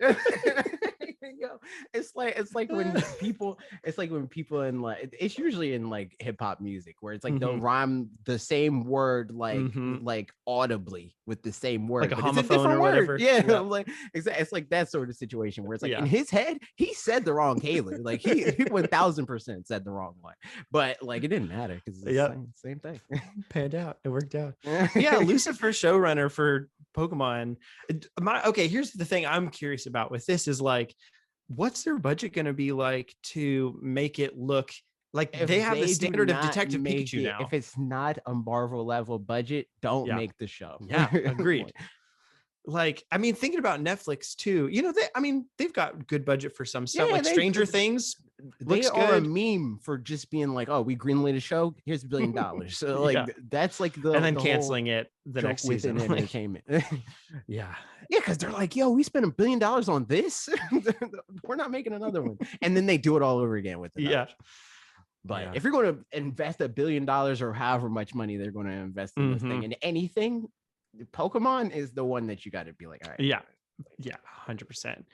Yo, it's like when people in like it's usually in like hip hop music where it's like they'll rhyme the same word like audibly with the same word, like a but it's a homophone different or word. whatever. Yeah, like it's like that sort of situation where it's like in his head he said the wrong Halo, like he 1000% said the wrong one, but like it didn't matter because it's the same thing. Panned out, it worked out. Yeah, Lucifer showrunner for Pokemon. Okay, here's the thing I'm curious about with this is like, what's their budget going to be like to make it look like they have the standard of Detective Pikachu now? If it's not a Marvel level budget, don't make the show. Yeah, agreed. Like, I mean, thinking about Netflix too, you know, they've got good budget for some stuff. Like Stranger Things they are a meme for just being like, oh, we greenlit a show, here's $1 billion. So like that's like and then canceling it the next season. Within entertainment. Yeah, because they're like, yo, we spent $1 billion on this. We're not making another one. And then they do it all over again with it. But if you're going to invest $1 billion or however much money they're going to invest in this thing, in anything, Pokemon is the one that you got to be like, all right. Yeah, 100%.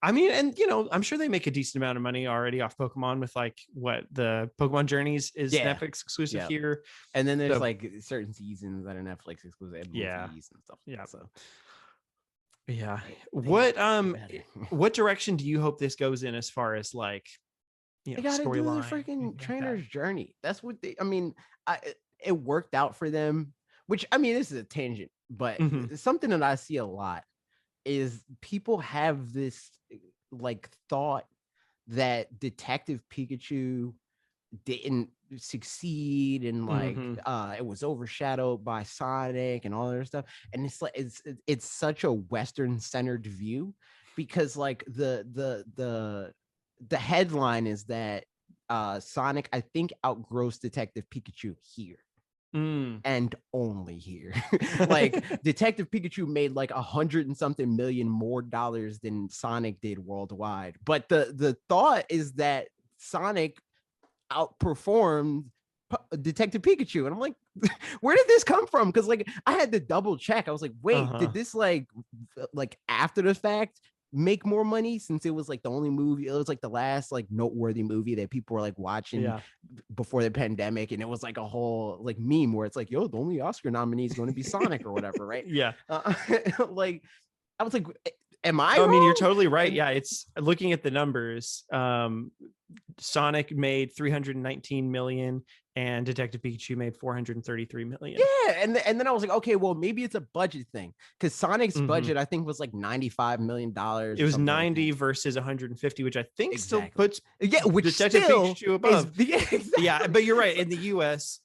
I mean, and you know, I'm sure they make a decent amount of money already off Pokemon with like what the Pokemon Journeys is Netflix exclusive here. And then there's like certain seasons that are Netflix exclusive, and stuff. So what direction do you hope this goes in as far as like, you know, they gotta do the freaking trainer's journey? That's what it worked out for them, which I mean, this is a tangent, but something that I see a lot is people have this like thought that Detective Pikachu didn't succeed and like it was overshadowed by Sonic and all that stuff, and it's like it's such a Western centered view, because like the headline is that Sonic, I think, outgrows Detective Pikachu here. And only here. Like Detective Pikachu made like 100 and something million more dollars than Sonic did worldwide, but the thought is that Sonic outperformed Detective Pikachu, and I'm like, where did this come from? Because like I had to double check. I was like, wait, did this like after the fact make more money, since it was like the only movie, it was like the last like noteworthy movie that people were like watching before the pandemic, and it was like a whole like meme where it's like, yo, the only Oscar nominee is going to be Sonic or whatever, right? Like I was like, am I wrong? I mean, you're totally right. Yeah, it's looking at the numbers. Sonic made 319 million and Detective Pikachu made 433 million. Yeah, and then I was like, okay, well, maybe it's a budget thing, because Sonic's budget I think was like $95 million. It was 90 versus 150, which I think still puts which Detective still Pikachu above. Exactly. Yeah, but you're right. In the US,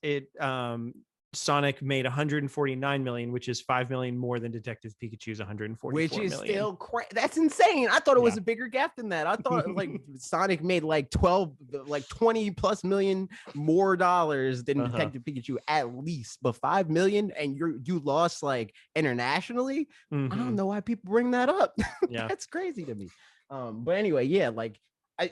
Sonic made 149 million, which is 5 million more than Detective Pikachu's 144 which is million. Still that's insane. I thought it was a bigger gap than that. I thought like Sonic made like 20 plus million more dollars than Detective Pikachu at least, but 5 million, and you lost like internationally. I don't know why people bring that up. That's crazy to me. But anyway, like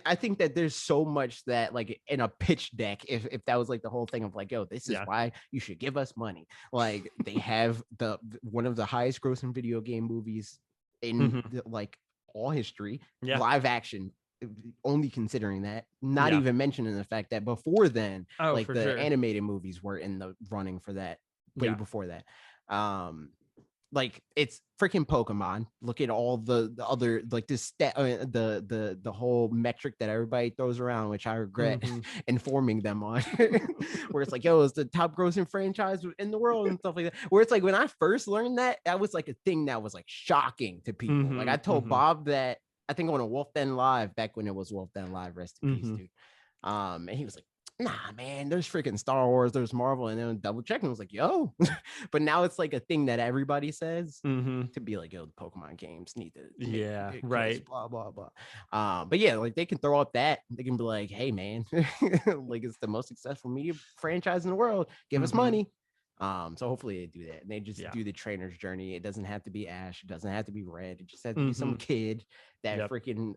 I think that there's so much that like in a pitch deck, if that was like the whole thing of like, yo, this is why you should give us money. Like they have one of the highest grossing video game movies in like all history, live action, only considering that, not even mentioning the fact that before then, like the animated movies were in the running for that way before that. Like it's freaking Pokemon. Look at all the other like this the whole metric that everybody throws around, which I regret informing them on, where it's like, yo, it's the top grossing franchise in the world and stuff like that. Where it's like when I first learned that was like a thing that was like shocking to people. Like I told Bob that, I think on a Wolf Den Live, back when it was Wolf Den Live, rest in peace, dude. And he was like, nah, man, there's freaking Star Wars, there's Marvel, and then double checking, I was like, yo. But now it's like a thing that everybody says to be like, yo, the Pokemon games need to blah blah blah. But yeah, like they can throw up that, they can be like, hey man, like it's the most successful media franchise in the world, give us money. So hopefully they do that, and they just do the trainer's journey. It doesn't have to be Ash, it doesn't have to be Red, it just has to be some kid that freaking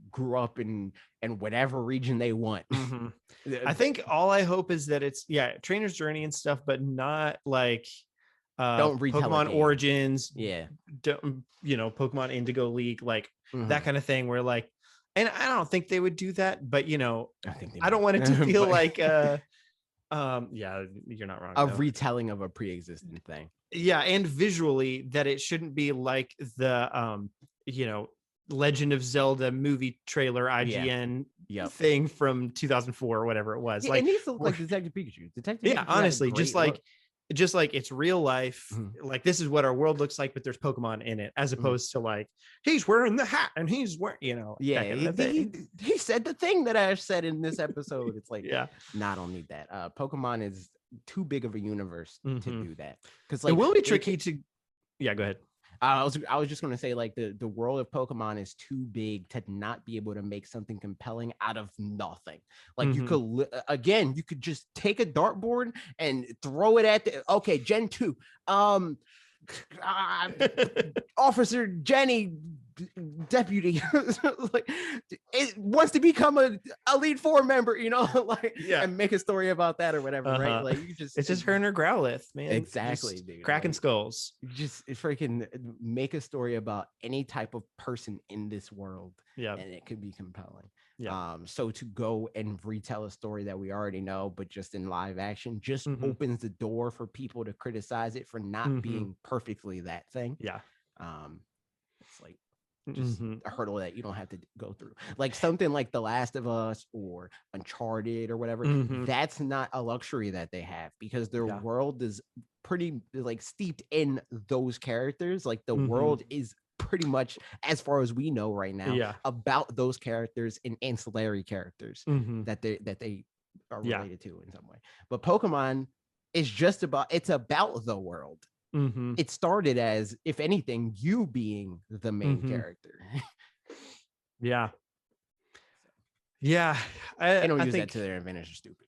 grew up in whatever region they want. I think all I hope is that it's trainer's journey and stuff, but not like don't retell Pokemon Origins, don't, Pokemon Indigo League, like that kind of thing, where like And I don't think they would do that, but I don't want it to feel like yeah, you're not wrong. A retelling of a pre-existing thing. Yeah, and visually that it shouldn't be like the Legend of Zelda movie trailer IGN thing from 2004 or whatever it was. Yeah, it needs to look like Detective Pikachu. Yeah, honestly, just like it's real life. Like this is what our world looks like, but there's Pokemon in it, as opposed to like he's wearing the hat and he's wearing, yeah, he said the thing that Ash said in this episode. It's like, yeah, I don't need that. Pokemon is too big of a universe to do that, because it will be tricky to. Yeah, go ahead. I was just going to say, like, the world of Pokemon is too big to not be able to make something compelling out of nothing. Like you could just take a dartboard and throw it at Gen 2. Officer Jenny, deputy, like it wants to become a Elite Four member, and make a story about that or whatever, right? Like it's just her and her Growlithe, man. Exactly, dude. Cracking skulls. Just freaking make a story about any type of person in this world, and it could be compelling. So to go and retell a story that we already know, but just in live action, just opens the door for people to criticize it for not being perfectly that thing. It's like just a hurdle that you don't have to go through, like something like The Last of Us or Uncharted or whatever. That's not a luxury that they have, because their world is pretty like steeped in those characters. Like the world is pretty much, as far as we know right now, about those characters and ancillary characters that they are related to in some way. But Pokemon is just about the world. It started as, if anything, you being the main character. I don't use that to their advantage. Are stupid.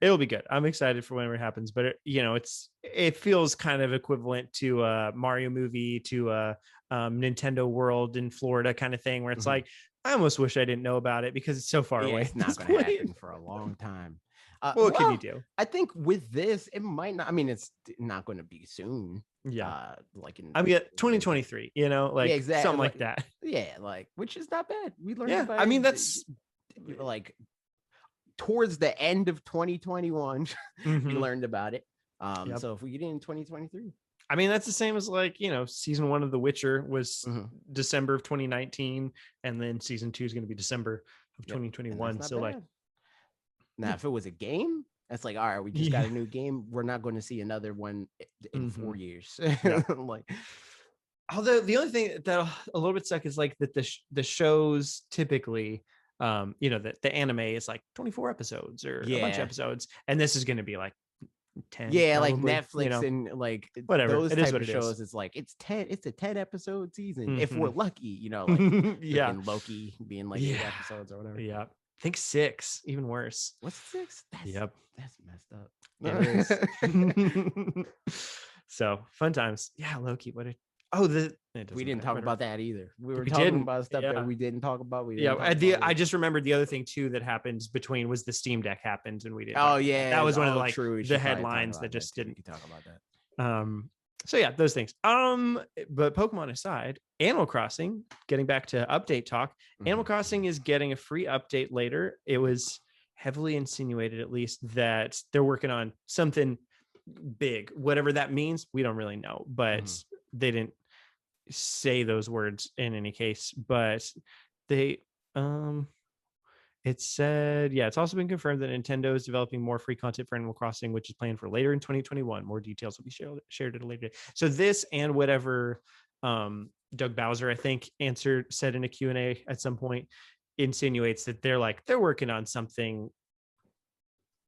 It'll be good. I'm excited for whenever it happens, but it feels kind of equivalent to a Mario movie, to a Nintendo World in Florida kind of thing, where it's like, I almost wish I didn't know about it because it's so far away. It's not going to happen for a long time. What can you do? I think with this, it might not. I mean, it's not going to be soon. Like in 2023. Exactly, something like that. Yeah, like, which is not bad. We learned. Yeah, I mean, that's like towards the end of 2021, we learned about it. So if we get in 2023, I mean, that's the same as like, season 1 of The Witcher was December of 2019, and then season 2 is going to be December of 2021. So bad. Now, if it was a game, that's like, all right, we just got a new game. We're not going to see another one in 4 years. Like, although the only thing that a little bit suck is like that the shows typically, that the anime is like 24 episodes or a bunch of episodes, and this is going to like 10. Yeah, probably, like Netflix and like whatever. Those it type is what of it shows. Is. It's like it's a 10 episode season if we're lucky, like Loki being like 8 episodes or whatever. Yeah. I think 6, even worse. What's 6? That's messed up. It is. So fun times. Yeah, Loki. We didn't talk about that either. We were talking about stuff that we didn't talk about. I just remembered the other thing too that happened between was the Steam Deck happened, and we didn't. That was one of the headlines that just didn't. We can talk about that. So yeah, those things. But Pokemon aside, Animal Crossing, getting back to update talk, Animal Crossing is getting a free update later. It was heavily insinuated, at least, that they're working on something big. Whatever that means, we don't really know, but they didn't say those words in any case. But they it said, it's also been confirmed that Nintendo is developing more free content for Animal Crossing, which is planned for later in 2021. More details will be shared at a later date. So this and whatever Doug Bowser, I think, said in a Q&A at some point, insinuates that they're working on something,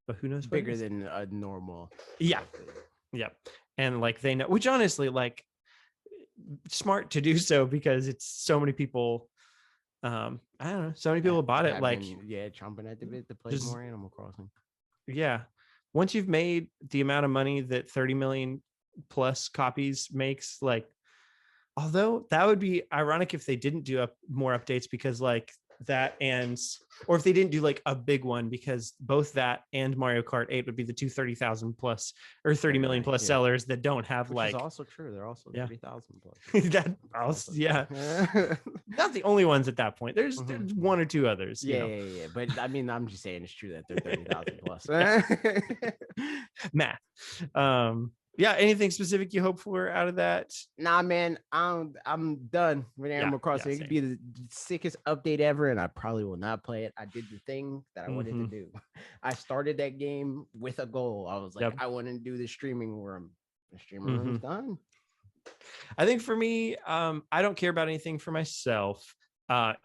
but who knows, bigger than a normal. Yeah. And like they know, which honestly, like, smart to do so, because it's so many people. I don't know. So many people bought it, chomping at the bit to play more Animal Crossing. Yeah. Once you've made the amount of money that 30 million plus copies makes, like, although that would be ironic if they didn't do more updates, because like that and or if they didn't do like a big one, because both that and Mario Kart 8 would be the two 30,000 plus or 30 million plus sellers that don't have which like is also true. They're also 30,000 plus. That also, not the only ones at that point. There's one or two others. Yeah. But I mean, I'm just saying it's true that they're 30,000 plus. Math. Anything specific you hope for out of that? Nah, man, I'm done with Animal Crossing. It could be the sickest update ever, and I probably will not play it. I did the thing that I wanted to do. I started that game with a goal. I was like, I want to do the streaming room. The streaming room's done. I think for me, I don't care about anything for myself.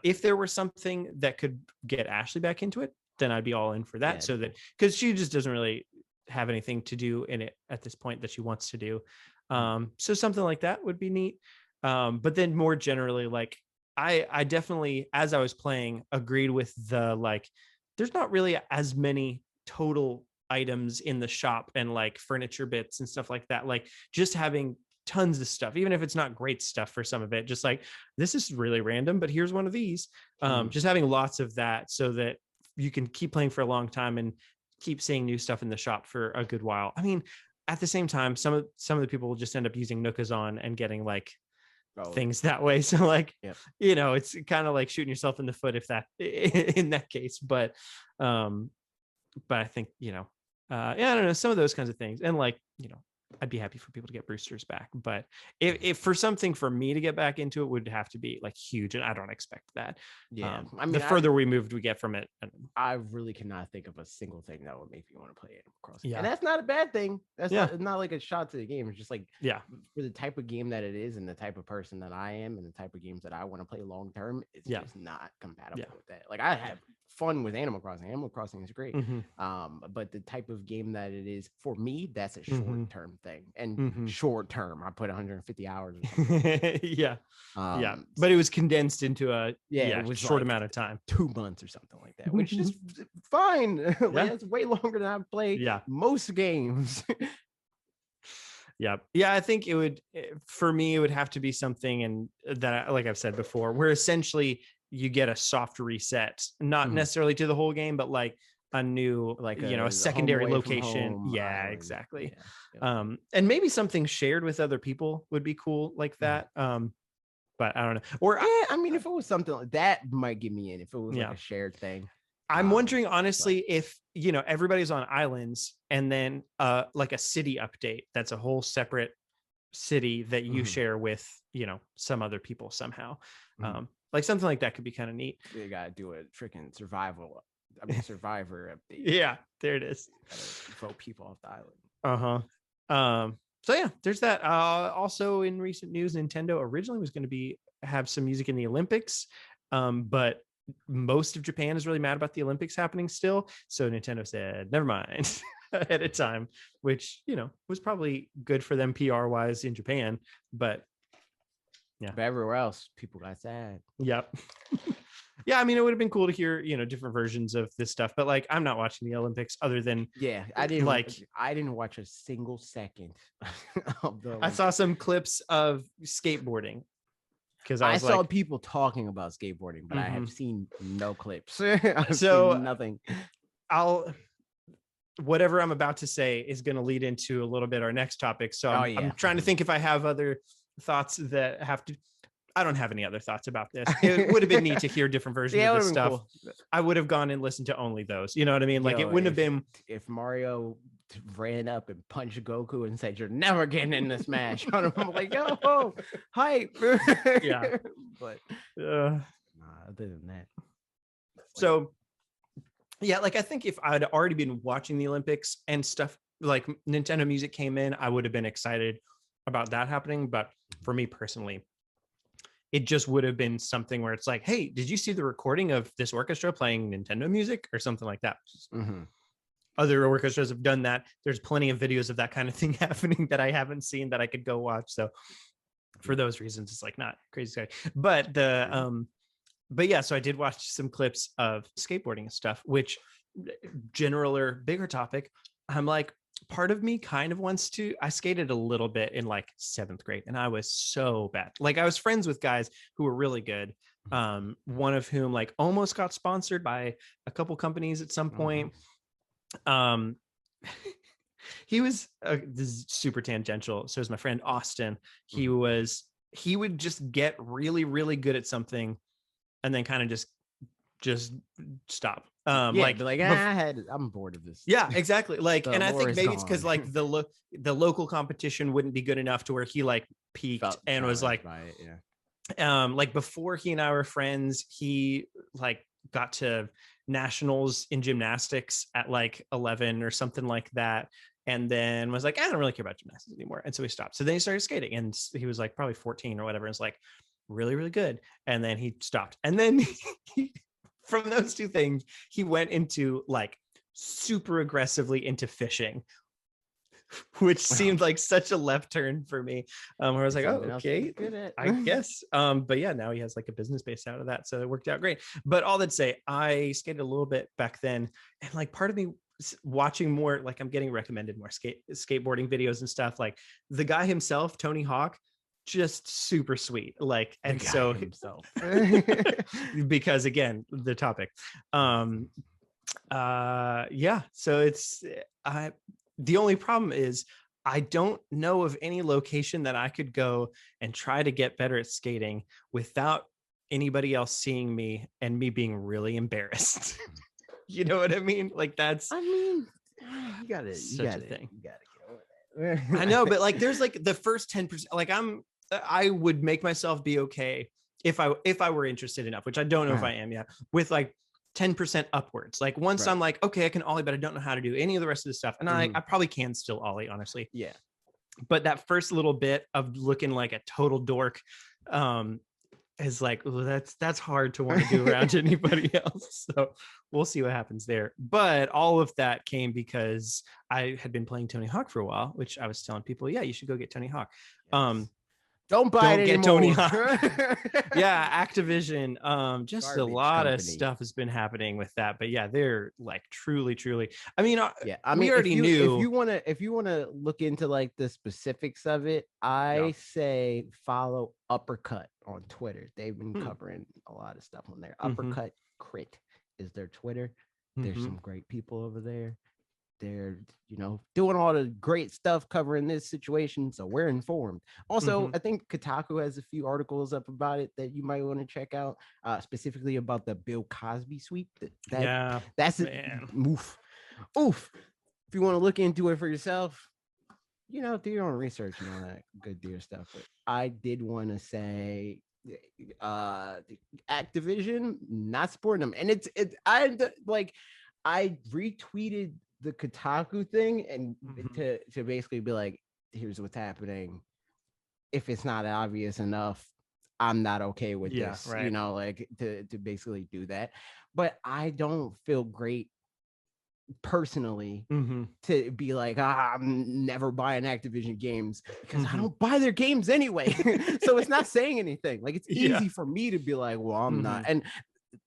If there were something that could get Ashley back into it, then I'd be all in for that. Yeah, so that because she just doesn't really have anything to do in it at this point that she wants to do. So something like that would be neat. But then more generally, like I definitely, as I was playing, agreed with the like, there's not really as many total items in the shop and like furniture bits and stuff like that. Like just having tons of stuff, even if it's not great stuff for some of it, just like this is really random, but here's one of these. Just having lots of that so that you can keep playing for a long time and keep seeing new stuff in the shop for a good while. I mean, at the same time, some of the people will just end up using Nookazon and getting like things that way. So like, you know, it's kind of like shooting yourself in the foot if that in that case. But I think, you know, I don't know, some of those kinds of things. And like, you know, I'd be happy for people to get boosters back, but if for something for me to get back into it would have to be like huge, and I don't expect that. I mean, the further we get from it, I really cannot think of a single thing that would make me want to play Animal Crossing. And that's not a bad thing. That's not like a shot to the game. It's just like for the type of game that it is and the type of person that I am and the type of games that I want to play long term, it's just not compatible with that. Like I have fun with Animal Crossing. Animal Crossing is great. But the type of game that it is for me, that's a short term thing. And short term, I put 150 hours. But it was condensed into a it was short amount of time, 2 months or something like that, which is fine. Like, that's way longer than I've played most games. I think it would, for me, it would have to be something, and that, like I've said before, where essentially you get a soft reset, not necessarily to the whole game, but like a new, like a secondary location. Exactly. And maybe something shared with other people would be cool like that. But I don't know. Or I mean, if it was something like that, might get me in. If it was like a shared thing. I'm wondering honestly if, you know, everybody's on islands and then like a city update that's a whole separate city that you share with, you know, some other people somehow. Like something like that could be kind of neat. You gotta do a freaking survivor update. Yeah, there it is. Vote people off the island. So yeah, there's that. Also in recent news, Nintendo originally was going to have some music in the Olympics, but most of Japan is really mad about the Olympics happening still. So Nintendo said, never mind, ahead of time, which, you know, was probably good for them PR wise in Japan, but but everywhere else, people got sad. I mean, it would have been cool to hear, you know, different versions of this stuff, but like, I'm not watching the Olympics other than I didn't watch a single second of the Olympics. I saw some clips of skateboarding because I saw people talking about skateboarding, but I have seen no clips. So seen nothing. Whatever I'm about to say is going to lead into a little bit our next topic. So I'm trying to think if I have other thoughts that have to. I don't have any other thoughts about this. It would have been neat to hear different versions of this stuff. Cool. I would have gone and listened to only those. You know what I mean? Like it wouldn't have been if Mario ran up and punched Goku and said, "You're never getting in this match." I'm like, "Oh, hype!" But other than that, so like I think if I'd already been watching the Olympics and stuff like Nintendo music came in, I would have been excited about that happening. But for me personally, it just would have been something where it's like, hey, did you see the recording of this orchestra playing Nintendo music or something like that? Other orchestras have done that. There's plenty of videos of that kind of thing happening that I haven't seen that I could go watch. So for those reasons, it's like not crazy. But so I did watch some clips of skateboarding and stuff, which bigger topic. I'm like, part of me kind of wants to. I skated a little bit in like 7th grade and I was so bad. Like I was friends with guys who were really good, one of whom like almost got sponsored by a couple companies at some point. He was this is super tangential. So is my friend Austin. He would just get really, really good at something and then kind of just stop. I'm bored of this. Yeah, exactly. Like, and I think maybe it's because like the local competition wouldn't be good enough to where he like peaked and was like, like before he and I were friends, he like got to nationals in gymnastics at like 11 or something like that. And then was like, I don't really care about gymnastics anymore. And so he stopped. So then he started skating and he was like probably 14 or whatever. And it's like really, really good. And then he stopped. And then from those two things, he went into like super aggressively into fishing, which seemed like such a left turn for me. Where I was like, oh, okay, I guess. But yeah, now he has like a business based out of that. So it worked out great. But all that say, I skated a little bit back then. And like part of me watching more, like I'm getting recommended more skateboarding videos and stuff. Like the guy himself, Tony Hawk, just super sweet. Like, and so himself because again, the topic. Yeah. So it's the only problem is I don't know of any location that I could go and try to get better at skating without anybody else seeing me and me being really embarrassed. You know what I mean? Like that's, you gotta get over it. I know, but like, there's like the first 10%, like I would make myself be okay if I were interested enough, which I don't know if I am yet, with like 10% upwards. Like once I'm like, okay, I can ollie, but I don't know how to do any of the rest of the stuff. And I probably can still ollie, honestly. Yeah. But that first little bit of looking like a total dork, is like, oh, that's hard to want to do around anybody else. So we'll see what happens there. But all of that came because I had been playing Tony Hawk for a while, which I was telling people, yeah, you should go get Tony Hawk. Yes. Don't get Tony Hawk. Yeah, Activision. Just garbage a lot of stuff has been happening with that. But yeah, they're like truly. I mean, we already knew. If you wanna look into like the specifics of it, I say follow Uppercut on Twitter. They've been covering a lot of stuff on there. Uppercut Crit is their Twitter. There's some great people over there. They're, doing all the great stuff covering this situation. So we're informed. Also, I think Kotaku has a few articles up about it that you might want to check out, specifically about the Bill Cosby sweep. That's it. Oof. If you want to look into it for yourself, do your own research and all that good dear stuff. But I did want to say, Activision not supporting them. And I retweeted the Kotaku thing and to basically be like, here's what's happening. If it's not obvious enough, I'm not okay with this, right. To basically do that. But I don't feel great personally to be like, I'm never buying Activision games because I don't buy their games anyway. So it's not saying anything. Like it's easy for me to be like, well, I'm not. And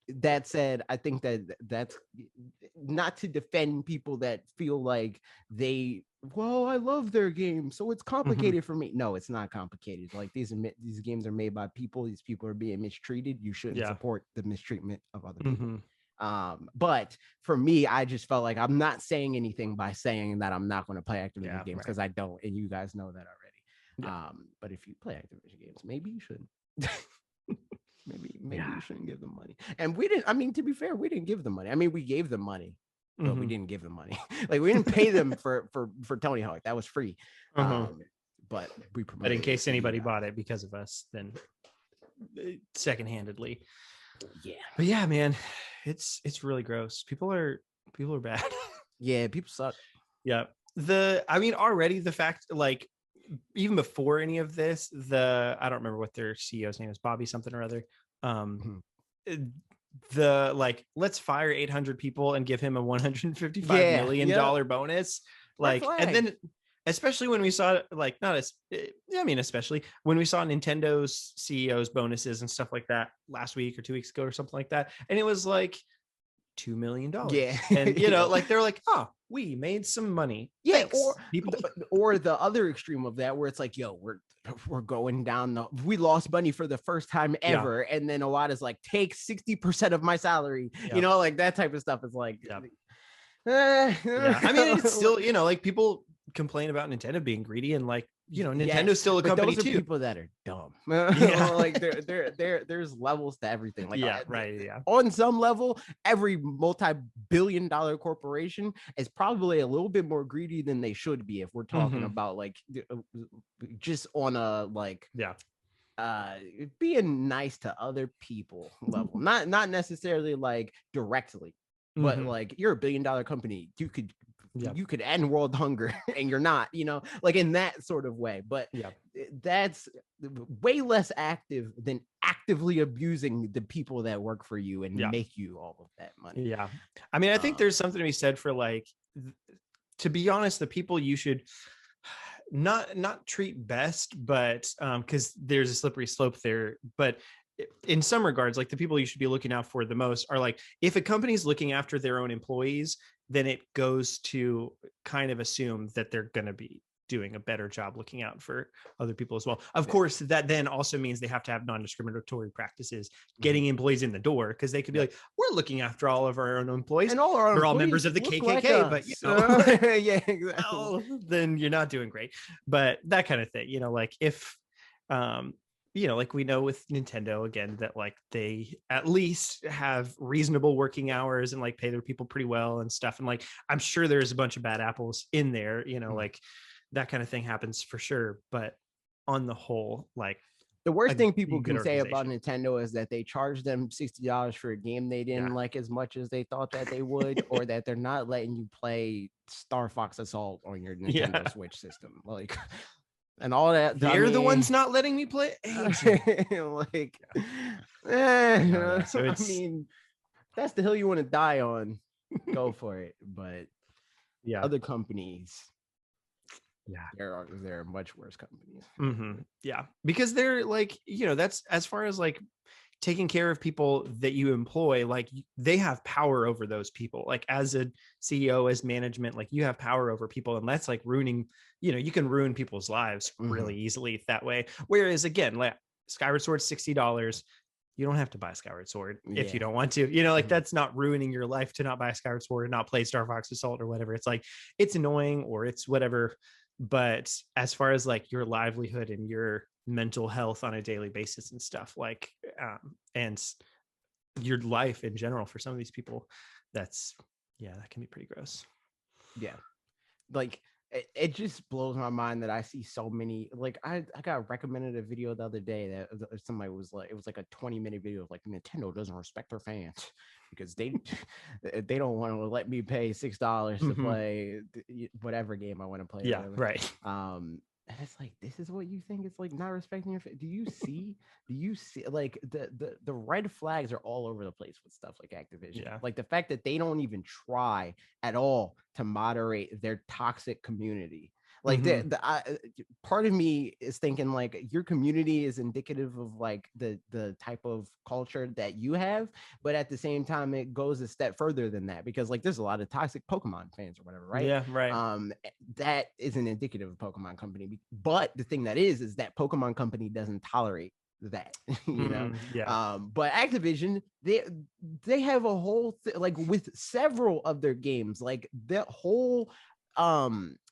that said, I think that's not to defend people that feel like I love their game, so it's complicated for me. No, it's not complicated. Like these games are made by people. These people are being mistreated. You shouldn't support the mistreatment of other people. But for me, I just felt like I'm not saying anything by saying that I'm not going to play Activision games because I don't, and you guys know that already. But if you play Activision games, maybe you should. Maybe you shouldn't give them money. And we didn't. I mean, to be fair, we didn't give them money. I mean, we gave them money, but we didn't give them money. Like we didn't pay them for Tony Hawk. That was free. But we promoted. But in case anybody bought it because of us, then secondhandedly. Yeah. But yeah, man, it's really gross. People are bad. Yeah, people suck. Yeah. Already the fact, like, even before any of this, I don't remember what their CEO's name is, Bobby something or other. Let's fire 800 people and give him a $155 million bonus. Like, and then especially when we saw especially when we saw Nintendo's CEO's bonuses and stuff like that last week or 2 weeks ago or something like that. And it was like $2 million. Yeah. And like, they're like, oh, we made some money. Yeah, Thanks, people. or the other extreme of that, where it's like, yo, we're going down we lost money for the first time ever, and then Iwata's like, take 60% of my salary, like that type of stuff is like, I mean, it's still, like people complain about Nintendo being greedy, and like, Nintendo's still a company those are too. People that are dumb. Like there's levels to everything. Like on some level, every multi-billion-dollar corporation is probably a little bit more greedy than they should be if we're talking about like just on a like being nice to other people level, not necessarily like directly, but like you're a billion-dollar company, you could end world hunger and you're not, like in that sort of way. But that's way less active than actively abusing the people that work for you and make you all of that money. Yeah. I mean, I think there's something to be said for like, to be honest, the people you should not treat best, but because there's a slippery slope there, but in some regards, like the people you should be looking out for the most are like, if a company's looking after their own employees, then it goes to kind of assume that they're going to be doing a better job looking out for other people as well. Of course, that then also means they have to have non-discriminatory practices getting employees in the door, because they could be like, we're looking after all of our own employees, and we're all members of the KKK, but exactly. Well, then you're not doing great. But that kind of thing, like if like we know with Nintendo again that like they at least have reasonable working hours and like pay their people pretty well and stuff, and like I'm sure there's a bunch of bad apples in there, like that kind of thing happens for sure. But on the whole, like the worst thing people can say about Nintendo is that they charge them $60 for a game they didn't like as much as they thought that they would, or that they're not letting you play Star Fox Assault on your Nintendo Switch system, like. And all that. They're the ones not letting me play. Like, I mean, that's the hill you want to die on. Go for it. But other companies, there are much worse companies. Yeah, because they're like, that's as far as like taking care of people that you employ, like they have power over those people. Like as a CEO, as management, like you have power over people, and that's like ruining, you can ruin people's lives really easily that way. Whereas again, like Skyward Sword, $60, you don't have to buy Skyward Sword if you don't want to, like that's not ruining your life to not buy Skyward Sword or not play Star Fox Assault or whatever. It's like, it's annoying or it's whatever. But as far as like your livelihood and your mental health on a daily basis and stuff, like and your life in general, for some of these people, that can be pretty gross. Like it just blows my mind that I see so many, like I got recommended a video the other day that somebody was like, it was like a 20-minute video of like, Nintendo doesn't respect their fans because they don't want to let me pay $6 to play whatever game I want to play. Right. And it's like, this is what you think it's like not respecting your do you see like the red flags are all over the place with stuff like Activision. Like the fact that they don't even try at all to moderate their toxic community. Like part of me is thinking like your community is indicative of like the type of culture that you have, but at the same time it goes a step further than that, because like there's a lot of toxic Pokemon fans or whatever, right? That isn't indicative of Pokemon Company, but the thing that is that Pokemon Company doesn't tolerate that, but Activision, they have a whole like with several of their games, like that whole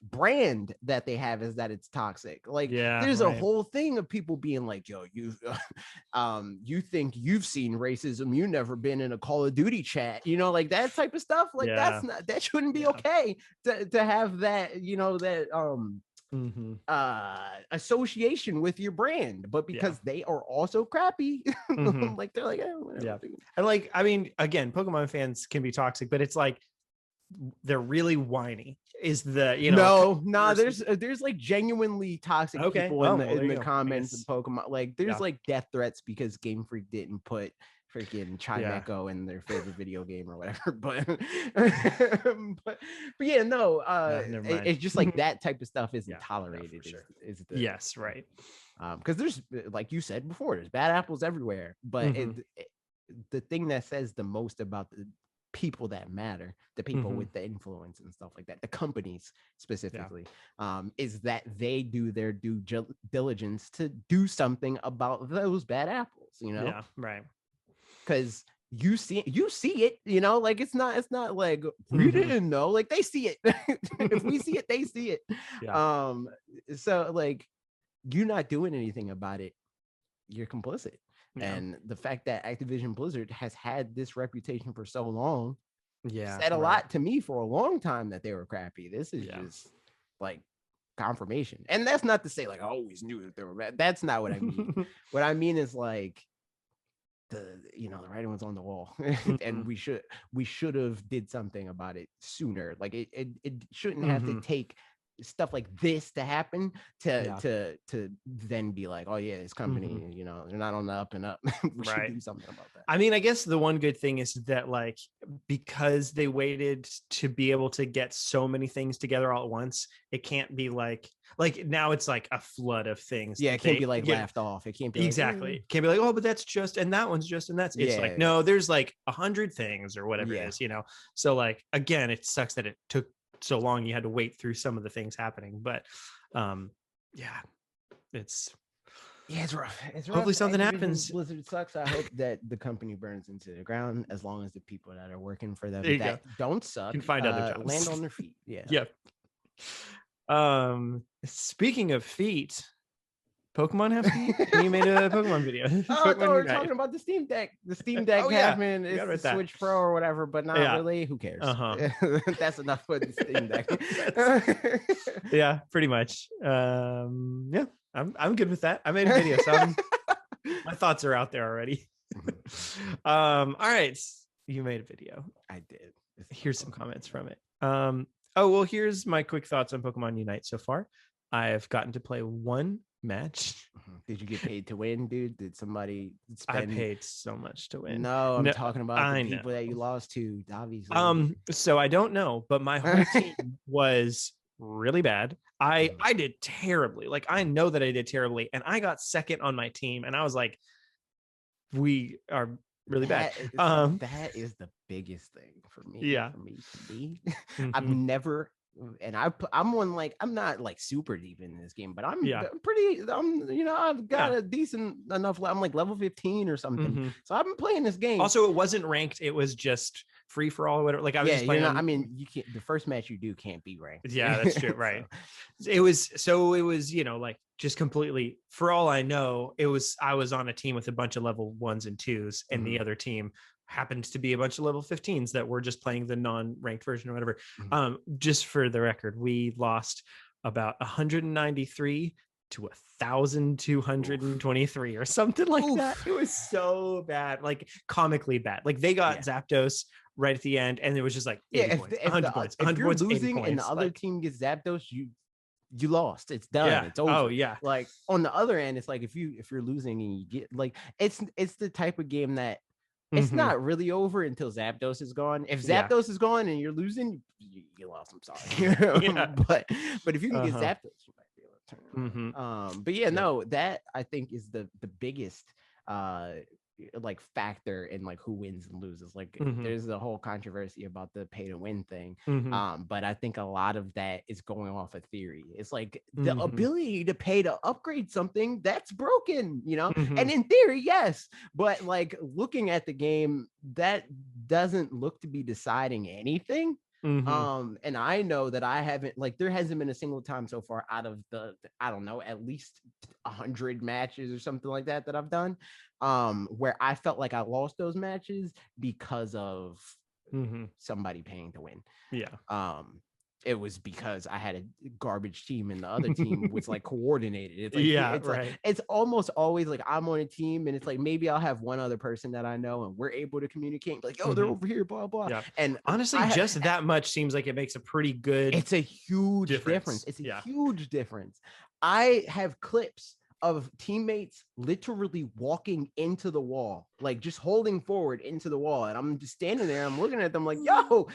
brand that they have is that it's toxic. Like there's a whole thing of people being like, yo, you think you've seen racism, you never been in a Call of Duty chat, like that type of stuff. Like that shouldn't be okay to have that, association with your brand, but because they are also crappy, like they're like, and like, I mean, again, Pokemon fans can be toxic, but it's like they're really whiny is the there's like genuinely toxic people in the comments of Pokemon. Like there's like death threats because Game Freak didn't put freaking Chimecho in their favorite video game or whatever, but it's just like that type of stuff isn't tolerated. Sure. Is right. Because there's, like you said before, there's bad apples everywhere, but the thing that says the most about people that matter, the people with the influence and stuff like that, the companies specifically, is that they do their due diligence to do something about those bad apples, Yeah, right. Because you see it, like it's not like we didn't know, like they see it. If we see it, they see it. Yeah. So like you're not doing anything about it, you're complicit. Yeah. And the fact that Activision Blizzard has had this reputation for so long said a right. lot to me for a long time that they were crappy. This is just like confirmation. And that's not to say like I always knew that they were bad. That's not what I mean. What I mean is like the writing was on the wall. And we should have did something about it sooner. Like it shouldn't have to take stuff like this to happen to then be like, oh yeah, this company, they're not on the up and up. We should do something about that. I mean, I guess the one good thing is that like because they waited to be able to get so many things together all at once, it can't be like now it's like a flood of things. Yeah, it can't be like laughed off. It can't be exactly. Like, can't be like, oh, but that's just, and that one's just, and that's. It's like no, there's like 100 things or whatever it is, So like again, it sucks that it took so long. You had to wait through some of the things happening, but it's rough. It's rough. Hopefully something happens. Blizzard sucks. I hope that the company burns into the ground, as long as the people that are working for them don't suck can find other jobs, land on their feet. Speaking of feet, Pokemon have feet. You made a Pokemon video. I thought we were talking about the Steam Deck. The Steam Deck having it's the Switch Pro or whatever, but not really. Who cares? That's enough for the Steam Deck. Yeah, pretty much. I'm good with that. I made a video, so my thoughts are out there already. All right, you made a video. I did. Here's some comments from it. Well, here's my quick thoughts on Pokemon Unite so far. I have gotten to play one match. Did you get paid to win, dude? Did somebody spend... I paid so much to win. No, I'm talking about the people that you lost to, obviously. So I don't know, but my whole team was really bad. I did terribly. Like I know that I did terribly, and I got second on my team, and I was like, we are really bad. That is the biggest thing for me. Yeah. For me to be. I've never, and I'm on like, I'm not like super deep in this game, but I'm pretty, I've got a decent enough. I'm like level 15 or something. So I've been playing this game. Also, it wasn't ranked. It was just free for all or whatever. Like I was just playing. I mean, you can't, the first match you do can't be ranked. Yeah, that's true. Right. It was, like just completely, for all I know, I was on a team with a bunch of level 1s and 2s, and the other team happened to be a bunch of level 15s that were just playing the non-ranked version or whatever. Just for the record, we lost about 193 to 1,223 or something like that. It was so bad, like comically bad. Like they got Zapdos right at the end, and it was just like 80 points, 100 points, 100 if you're points, losing points, and the other team gets Zapdos, you lost. It's done. It's over. Oh yeah. Like on the other end, it's like if you're losing and you get like it's the type of game that it's not really over until Zapdos is gone. If Zapdos is gone and you're losing, you lost. I'm sorry. But if you can get Zapdos, you might be able to turn around. But no, that I think is the biggest like factor in like who wins and loses. Like there's the whole controversy about the pay to win thing. But I think a lot of that is going off a theory. It's like the ability to pay to upgrade something that's broken, and in theory, yes, but like looking at the game, that doesn't look to be deciding anything. And I know that I haven't, like, there hasn't been a single time so far out of the I don't know, at least 100 matches or something like that I've done, where I felt like I lost those matches because of somebody paying to win. It was because I had a garbage team and the other team was like coordinated. It's like, like, it's almost always like I'm on a team and it's like maybe I'll have one other person that I know and we're able to communicate like, oh, they're over here, blah blah. And honestly, just that much seems like it makes a pretty good. It's a huge difference. It's a huge difference. I have clips of teammates literally walking into the wall, like just holding forward into the wall, and I'm just standing there, I'm looking at them like, yo,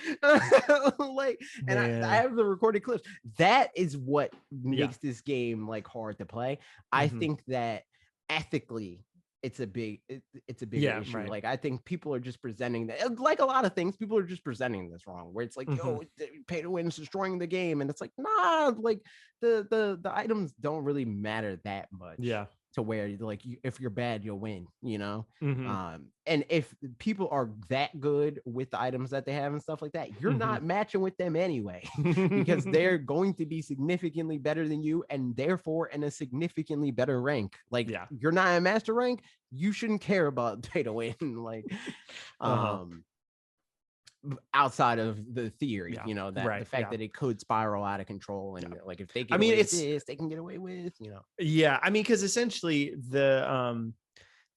like, and I have the recorded clips. That is what makes this game like hard to play. I think that ethically it's a big issue. Right. Like I think people are just presenting that, like a lot of things, people are just presenting this wrong, where it's like, yo, pay to win is destroying the game, and it's like, nah, like the items don't really matter that much. Yeah. To where like if you're bad, you'll win, you know. Mm-hmm. And if people are that good with the items that they have and stuff like that, you're not matching with them anyway, because they're going to be significantly better than you, and therefore in a significantly better rank. Like you're not a master rank, you shouldn't care about pay to win. Like outside of the theory, you know, that the fact that it could spiral out of control, and like if they get away with this, they can get away with, you know. Yeah, I mean, because essentially the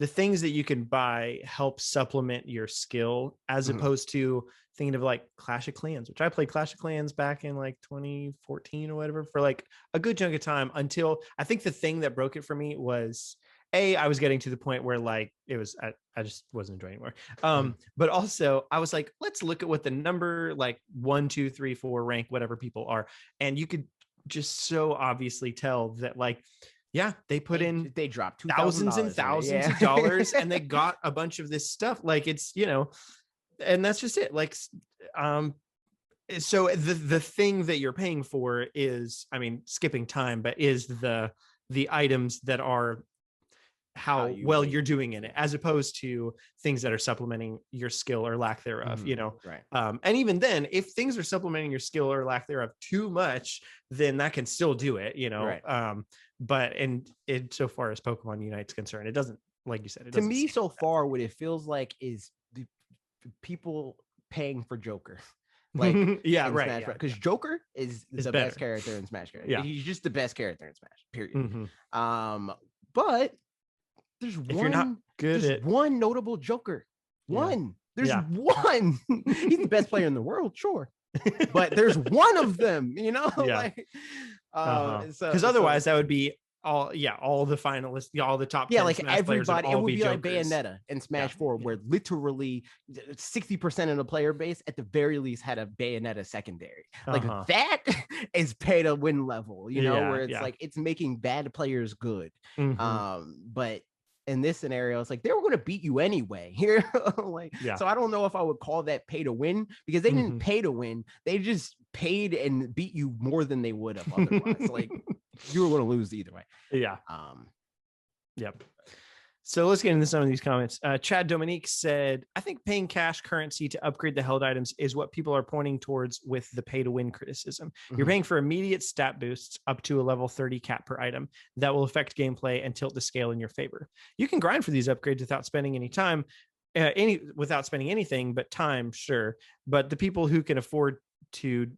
things that you can buy help supplement your skill, as opposed to thinking of like Clash of Clans, which I played Clash of Clans back in like 2014 or whatever for like a good chunk of time, until I think the thing that broke it for me was I was getting to the point where like it was I just wasn't enjoying it anymore. But also I was like, let's look at what the number like 1, 2, 3, 4 rank, whatever people are, and you could just so obviously tell that like they put in, they dropped thousands and thousands of dollars, and they got a bunch of this stuff. Like it's, you know, and that's just it. Like so the thing that you're paying for is, I mean, skipping time, but is the items that are how well you're doing in it, as opposed to things that are supplementing your skill or lack thereof, you know. And even then, if things are supplementing your skill or lack thereof too much, then that can still do it, you know. But so far as Pokemon Unite's concerned, it doesn't, like you said, it to me so far what it feels like is the people paying for Joker. Like because Joker is the best character in Smash. He's just the best character in Smash, period. But there's one notable Joker. There's one. He's the best player in the world, sure. But there's one of them, you know. Because otherwise that would be all the finalists, all the top 10 like Smash everybody, it would be like Jokers. Bayonetta and Smash 4, where literally 60% of the player base at the very least had a Bayonetta secondary. Like that is pay to win level, you know, where it's like it's making bad players good. But in this scenario, it's like they were going to beat you anyway here. So I don't know if I would call that pay to win, because they didn't pay to win. They just paid and beat you more than they would have otherwise. Like you were going to lose either way. So let's get into some of these comments. Chad Dominique said, I think paying cash currency to upgrade the held items is what people are pointing towards with the pay to win criticism. You're paying for immediate stat boosts up to a level 30 cap per item that will affect gameplay and tilt the scale in your favor. You can grind for these upgrades without spending any time, without spending anything but time, sure. But the people who can afford to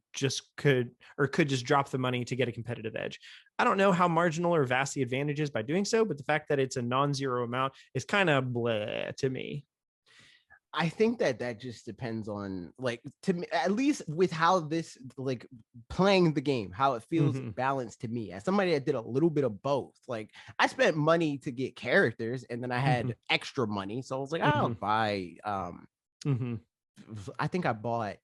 could just drop the money to get a competitive edge. I don't know how marginal or vast the advantage is by doing so, but the fact that it's a non-zero amount is kind of bleh to me. I think that just depends on, like, to me, at least with how this, like, playing the game, how it feels balanced to me as somebody that did a little bit of both. Like, I spent money to get characters, and then I had extra money, so I was like, I'll buy. I think I bought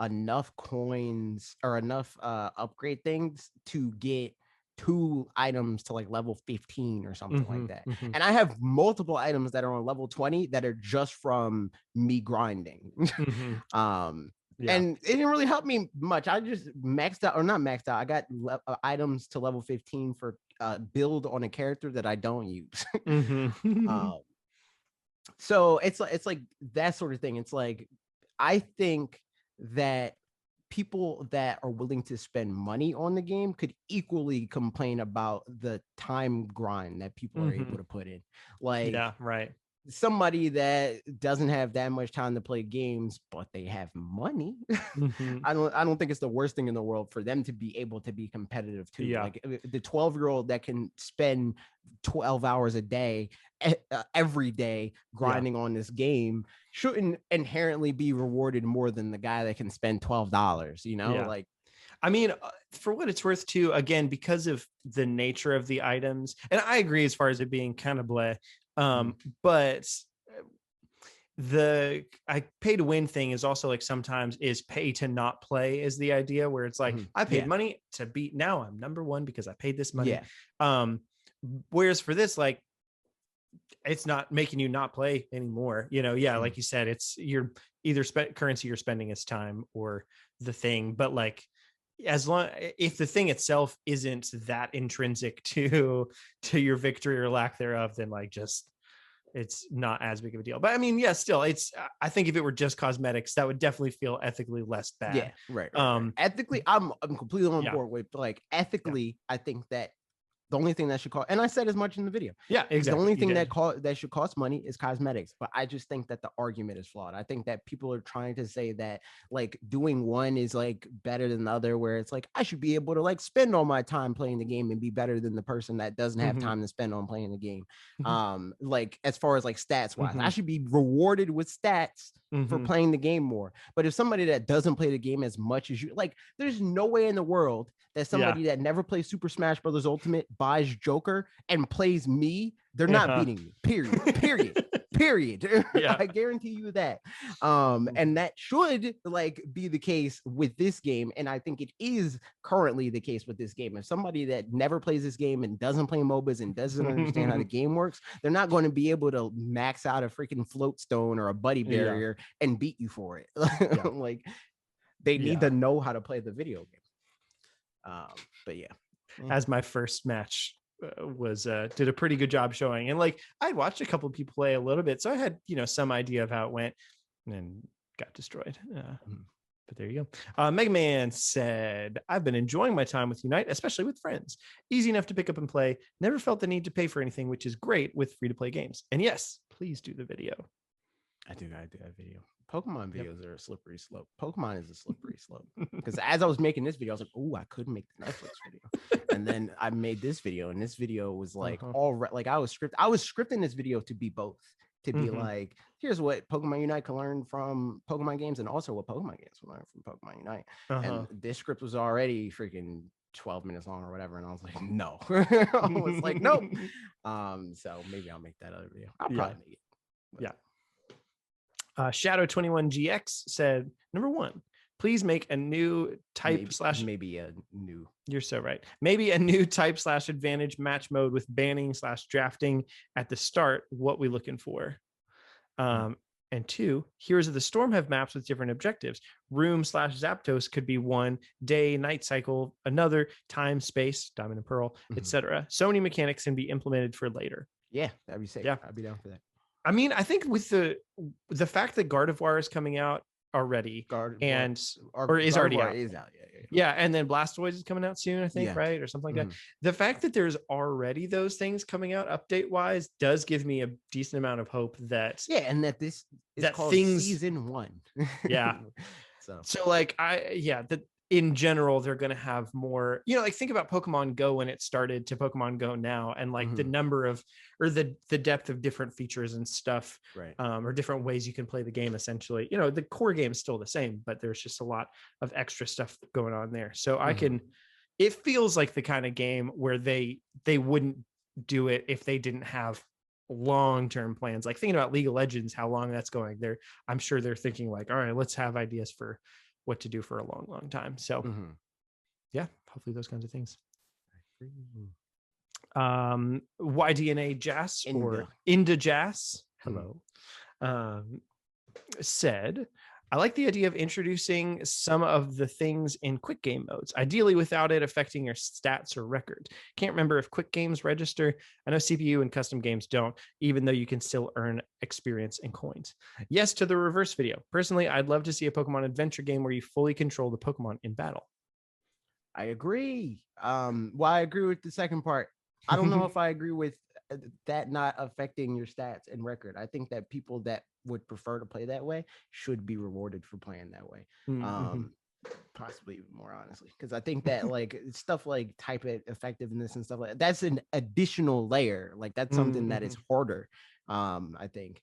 enough coins or enough upgrade things to get 2 items to like level 15 or something like that. And I have multiple items that are on level 20 that are just from me grinding. And it didn't really help me much. I just maxed out, or not maxed out, I got items to level 15 for build on a character that I don't use. So it's like that sort of thing. It's like, I think that people that are willing to spend money on the game could equally complain about the time grind that people are able to put in. Like, somebody that doesn't have that much time to play games, but they have money. I don't think it's the worst thing in the world for them to be able to be competitive too. Like the 12-year-old that can spend 12 hours a day every day grinding on this game shouldn't inherently be rewarded more than the guy that can spend $12, you know. Like, I mean, for what it's worth too, again, because of the nature of the items, and I agree as far as it being kind of bleh, but the pay to win thing is also like sometimes is pay to not play is the idea, where it's like I paid money to beat, now I'm number one because I paid this money. Whereas for this, like, it's not making you not play anymore. Like you said, it's you're either currency you're spending is time or the thing. But like, as long if the thing itself isn't that intrinsic to your victory or lack thereof, then like just it's not as big of a deal. But I mean, yeah, still, I think if it were just cosmetics, that would definitely feel ethically less bad. Yeah, right. Ethically, I'm completely on board with, like, ethically, I think that the only thing that should cost, and I said as much in the video. Yeah, exactly. The only thing that should cost money is cosmetics. But I just think that the argument is flawed. I think that people are trying to say that like doing one is like better than the other, where it's like I should be able to like spend all my time playing the game and be better than the person that doesn't have time to spend on playing the game. Like as far as like stats wise, I should be rewarded with stats for playing the game more. But if somebody that doesn't play the game as much as you, like, there's no way in the world that somebody that never plays Super Smash Brothers Ultimate buys Joker and plays me, they're not beating you. Period. Yeah. I guarantee you that. And that should like be the case with this game. And I think it is currently the case with this game. If somebody that never plays this game and doesn't play MOBAs and doesn't understand how the game works, they're not going to be able to max out a freaking float stone or a buddy barrier and beat you for it. Like they need to know how to play the video game. But yeah, as my first match was did a pretty good job showing, and like I'd watched a couple of people play a little bit, so I had some idea of how it went, and then got destroyed. But there you go. Mega Man said, I've been enjoying my time with Unite, especially with friends. Easy enough to pick up and play. Never felt the need to pay for anything, which is great with free-to-play games. And yes, please do the video. I do that video. Pokemon videos are a slippery slope. Pokemon is a slippery slope. Because as I was making this video, I was like, oh, I could make the Netflix video. And then I made this video, and this video was like all right. Like I was scripting this video to be both. To be like, here's what Pokemon Unite can learn from Pokemon games, and also what Pokemon games can learn from Pokemon Unite. And this script was already freaking 12 minutes long or whatever, and I was like, no. I was like, nope. So maybe I'll make that other video. I'll probably make it. But. Shadow 21GX said, number 1, please make a new type maybe a new. You're so right. Maybe a new type / advantage match mode with banning / drafting at the start. What we looking for? And 2, Heroes of the Storm have maps with different objectives. Room / Zapdos could be one, day, night cycle, another, time, space, diamond and pearl, etc. So many mechanics can be implemented for later. Yeah, that'd be safe. Yeah, I'd be down for that. I mean, I think with the fact that Gardevoir is coming out already is already out. Yeah, and then Blastoise is coming out soon, I think, right? Or something like that. The fact that there's already those things coming out update-wise does give me a decent amount of hope that... Yeah, and that this is called Season 1. Yeah. So like, in general, they're going to have more, like think about Pokemon Go when it started to Pokemon Go now, and like the number of, or the depth of different features and stuff, right? Or different ways you can play the game. Essentially, the core game is still the same, but there's just a lot of extra stuff going on there. So it feels like the kind of game where they wouldn't do it if they didn't have long-term plans. Like thinking about League of Legends, how long that's going there. I'm sure they're thinking like, all right, let's have ideas for what to do for a long time. So yeah, hopefully those kinds of things. YDNA Jazz or Inda Jazz, hello, said, I like the idea of introducing some of the things in quick game modes, ideally without it affecting your stats or records. Can't remember if quick games register. I know CPU and custom games don't, even though you can still earn experience and coins. Yes to the reverse video. Personally, I'd love to see a Pokemon adventure game where you fully control the Pokemon in battle. I agree. Well, I agree with the second part. I don't know if I agree with that not affecting your stats and record. I think that people that would prefer to play that way should be rewarded for playing that way. Possibly even more honestly, because I think that like stuff like type effectiveness and stuff like that's an additional layer. Like that's something that is harder. I think.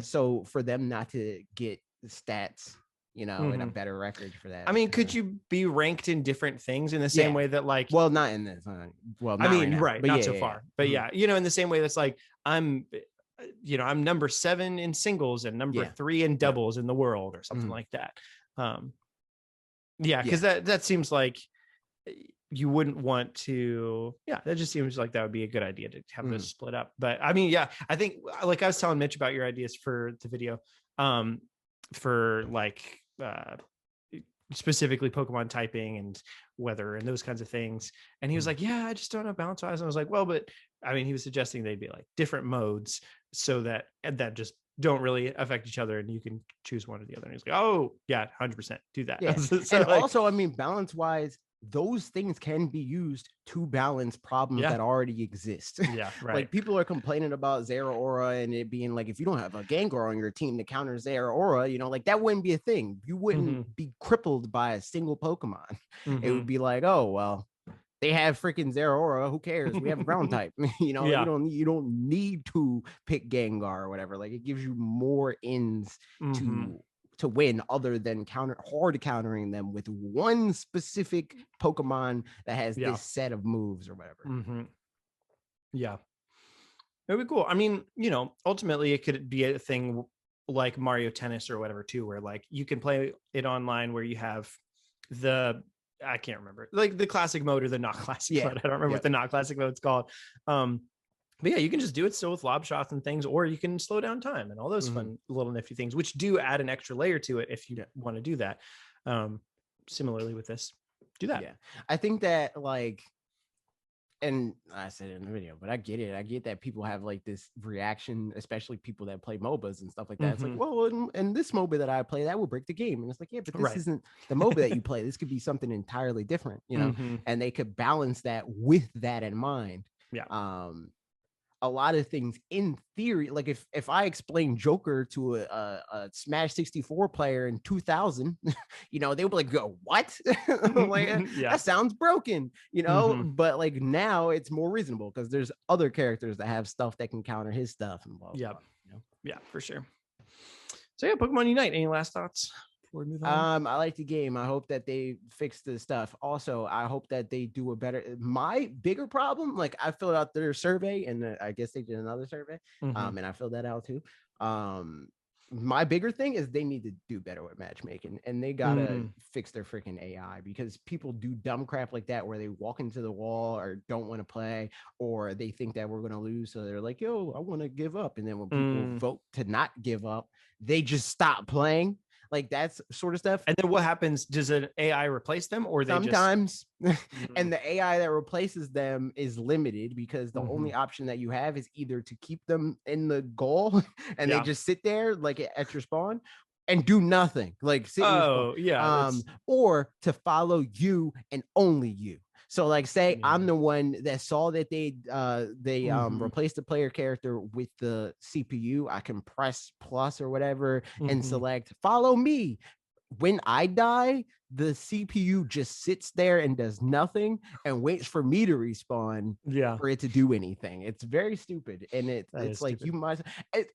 So for them not to get the stats, and a better record for that. I mean, could you be ranked in different things in the same way that like, well, not in this, well, not right, not so far, but in the same way that's like, I'm number 7 in singles and number 3 in doubles in the world or something like that. Because that seems like you wouldn't want to, that just seems like that would be a good idea to have those split up. But I mean, I think like I was telling Mitch about your ideas for the video, for like specifically Pokemon typing and weather and those kinds of things. And he was like, I just don't know balance wise. And I was like, well, but I mean, he was suggesting they'd be like different modes so that just don't really affect each other and you can choose one or the other. And he's like, oh yeah, 100% do that. Yeah. So and like, also, I mean, balance wise, those things can be used to balance problems that already exist. Yeah, right. Like people are complaining about Zeraora and it being like, if you don't have a Gengar on your team to counter Zeraora, you know, like that wouldn't be a thing. You wouldn't be crippled by a single Pokemon. It would be like, oh, well, they have freaking Zeraora. Who cares? We have a ground type. You know, you don't need to pick Gengar or whatever. Like it gives you more ins to win other than hard countering them with one specific Pokemon that has this set of moves or whatever. Yeah. It'd be cool. I mean, you know, ultimately it could be a thing like Mario Tennis or whatever too, where like you can play it online where you have I can't remember, like the classic mode or the not classic mode. I don't remember what the not classic mode's called. But yeah, you can just do it still with lob shots and things, or you can slow down time and all those fun little nifty things, which do add an extra layer to it if you want to do that. Similarly with this, do that. Yeah, I think that like, and I said it in the video, but I get it. I get that people have like this reaction, especially people that play MOBAs and stuff like that. It's like, well, and this MOBA that I play, that will break the game. And it's like, yeah, but this isn't the MOBA that you play. This could be something entirely different, you know, and they could balance that with that in mind. Yeah. A lot of things in theory, like if I explain Joker to a Smash 64 player in 2000, you know, they would be like, go, what? Like, that sounds broken, you know, but like now it's more reasonable because there's other characters that have stuff that can counter his stuff. And blah, blah, blah, you know? Yeah, for sure. So yeah, Pokemon Unite, any last thoughts? I like the game. I hope that they fix the stuff. Also, I hope that they do a better. My bigger problem, like I filled out their survey, and I guess they did another survey, and I filled that out too. My bigger thing is they need to do better with matchmaking, and they gotta fix their freaking AI because people do dumb crap like that where they walk into the wall or don't want to play, or they think that we're gonna lose, so they're like, "Yo, I want to give up," and then when people vote to not give up, they just stop playing. Like that's sort of stuff. And then what happens? Does an AI replace them, or they sometimes and the AI that replaces them is limited because the only option that you have is either to keep them in the goal and they just sit there like at your spawn and do nothing, like sit or to follow you and only you. So like say I'm the one that saw that they replaced the player character with the CPU. I can press plus or whatever and select follow me. When I die, the CPU just sits there and does nothing and waits for me to respawn for it to do anything. It's very stupid. And it's like stupid. You might,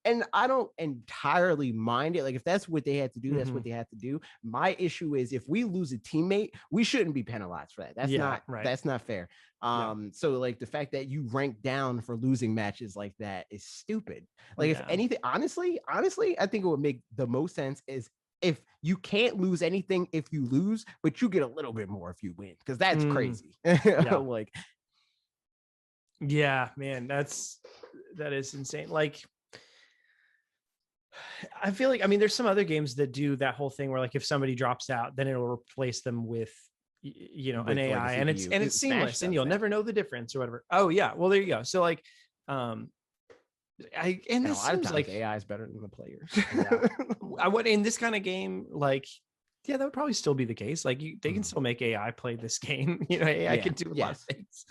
and I don't entirely mind it. Like if that's what they had to do, that's what they had to do. My issue is if we lose a teammate, we shouldn't be penalized for that. That's not fair. So like the fact that you rank down for losing matches like that is stupid. Like if anything, honestly, I think it would make the most sense is if you can't lose anything if you lose, but you get a little bit more if you win, because that's crazy. Like, yeah, man, that is insane. Like, I feel like, I mean, there's some other games that do that whole thing where like if somebody drops out, then it'll replace them with, you know, an AI, and it's seamless, and you'll never know the difference or whatever. Oh yeah, well there you go. So like, this seems like AI is better than the players. I would in this kind of game, like, that would probably still be the case. Like they can still make AI play this game. You know, AI can do a lot of things.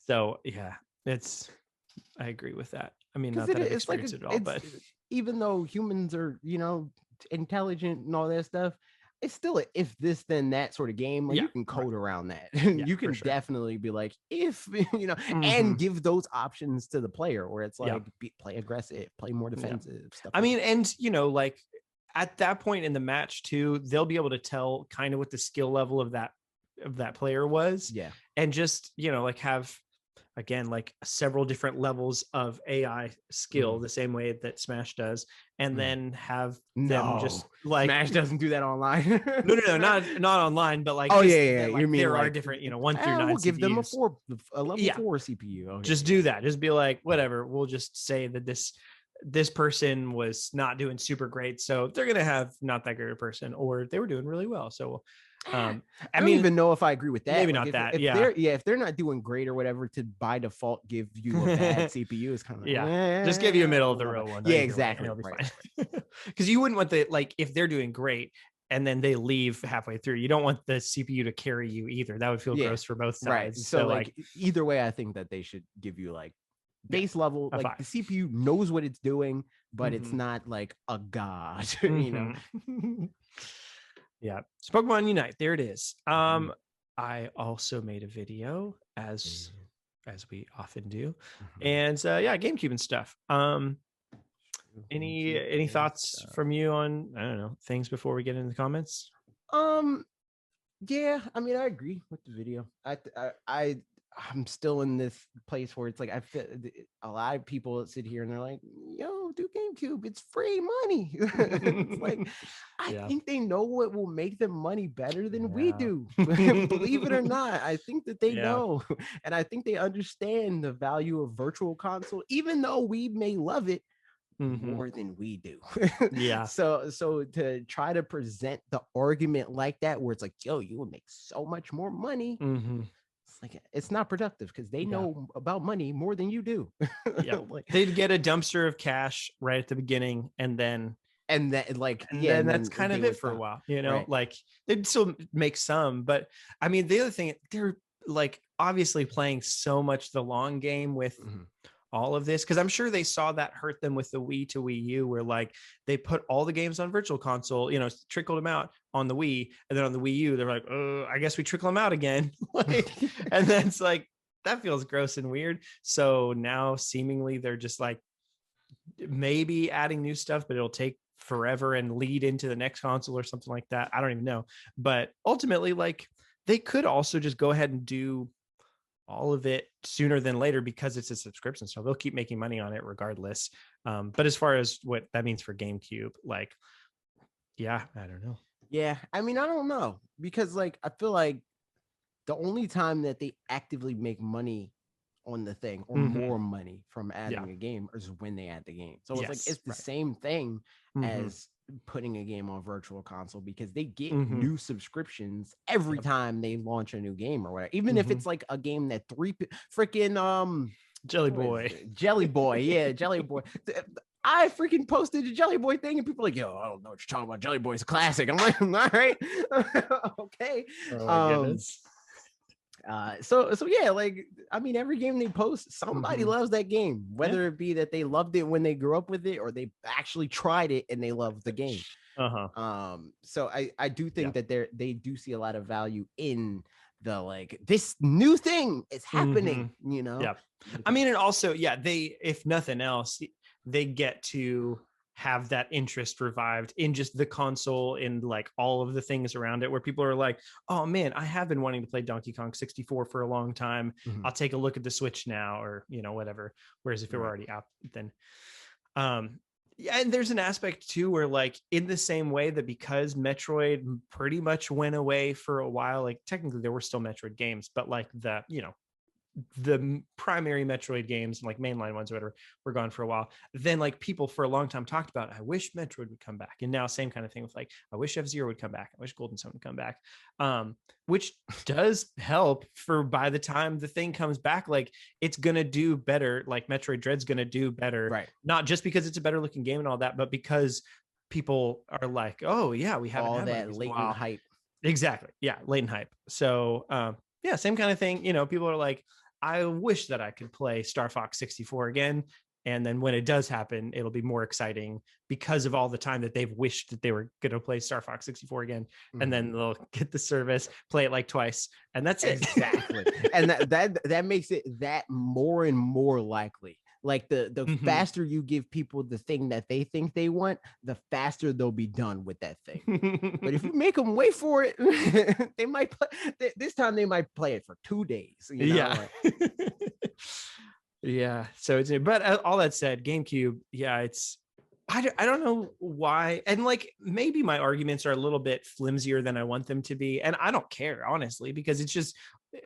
So yeah, I agree with that. I mean, not that I've experienced it at all, but even though humans are, you know, intelligent and all that stuff, it's still a if this then that sort of game. Like you can code around that. You can definitely be like if you know and give those options to the player where it's like play aggressive, play more defensive stuff. I mean, and you know, like at that point in the match too, they'll be able to tell kind of what the skill level of that player was. And just, you know, like have again, like several different levels of AI skill, the same way that Smash does, and then have them just like Smash doesn't do that online. no, not online, but like oh just yeah, like, you mean there like, are different 1 through 9 we'll give them CPUs. a level 4 CPU. Okay, just do that. Just be like, whatever. We'll just say that this person was not doing super great, so they're gonna have not that great a person, or they were doing really well. So I don't even know if I agree with that. Maybe like not that. If they're not doing great or whatever, to by default give you a bad CPU is kind of just give you a middle of the road one. Yeah, exactly. It'll be fine. Because you wouldn't want if they're doing great and then they leave halfway through, you don't want the CPU to carry you either. That would feel gross for both sides. Right. So like either way, I think that they should give you like base level, like 5. The CPU knows what it's doing, but it's not like a god, Yeah. So Pokemon Unite, there it is. I also made a video as we often do. And GameCube and stuff. Any thoughts from you on, I don't know, things before we get into the comments? Yeah, I mean, I agree with the video. I'm still in this place where it's like I feel a lot of people sit here and they're like, "Yo, do GameCube, it's free money." It's like I think they know what will make them money better than we do. Believe it or not, I think that they know, and I think they understand the value of virtual console, even though we may love it more than we do. So to try to present the argument like that, where it's like, "Yo, you would make so much more money." Like it's not productive because they know about money more than you do. They'd get a dumpster of cash right at the beginning, and then that's kind of it for a while, like they'd still make some, but I mean, the other thing, they're like obviously playing so much the long game with all of this, because I'm sure they saw that hurt them with the Wii to Wii U, where like they put all the games on Virtual Console, trickled them out on the Wii, and then on the Wii U they're like, oh, I guess we trickle them out again. And then it's like, that feels gross and weird. So now seemingly they're just like maybe adding new stuff, but it'll take forever and lead into the next console or something like that. I don't even know. But ultimately, like, they could also just go ahead and do all of it sooner than later, because it's a subscription, so they'll keep making money on it regardless. But as far as what that means for GameCube, like, I don't know. I mean, I don't know, because like I feel like the only time that they actively make money on the thing, or more money from adding a game, is when they add the game. So it's like it's the same thing as putting a game on Virtual Console, because they get new subscriptions every time they launch a new game or whatever, even if it's like a game that Jelly Boy, Jelly Boy. I freaking posted a Jelly Boy thing and people are like, "Yo, I don't know what you're talking about. Jelly Boy's a classic." I'm like, all right. Okay. Oh my goodness. So like, I mean, every game they post, somebody loves that game, whether it be that they loved it when they grew up with it, or they actually tried it and they love the game. So I do think that they do see a lot of value in the, like, this new thing is happening, I mean, and also, they, if nothing else, they get to have that interest revived in just the console, and like all of the things around it, where people are like, "Oh man, I have been wanting to play Donkey Kong 64 for a long time. I'll take a look at the Switch now," or whatever. Whereas if it were already out, then and there's an aspect too where, like, in the same way that because Metroid pretty much went away for a while, like technically there were still Metroid games, but like the primary Metroid games, like mainline ones or whatever, were gone for a while. Then like people for a long time talked about, I wish Metroid would come back. And now same kind of thing with like, I wish F-Zero would come back. I wish Golden Sun would come back. Which does help for, by the time the thing comes back, like it's going to do better. Like Metroid Dread's going to do better. Right. Not just because it's a better looking game and all that, but because people are like, oh yeah, we haven't all had that latent hype. Exactly. Yeah. Latent hype. So same kind of thing. People are like, I wish that I could play Star Fox 64 again. And then when it does happen, it'll be more exciting because of all the time that they've wished that they were going to play Star Fox 64 again. And then they'll get the service, play it like twice, and that's it. Exactly. And that makes it that more and more likely. Like the faster you give people the thing that they think they want, the faster they'll be done with that thing. But if you make them wait for it, they might play this time. They might play it for 2 days. Yeah. So it's, but all that said, GameCube, yeah, it's, I don't know why. And like, maybe my arguments are a little bit flimsier than I want them to be. And I don't care, honestly, because it's just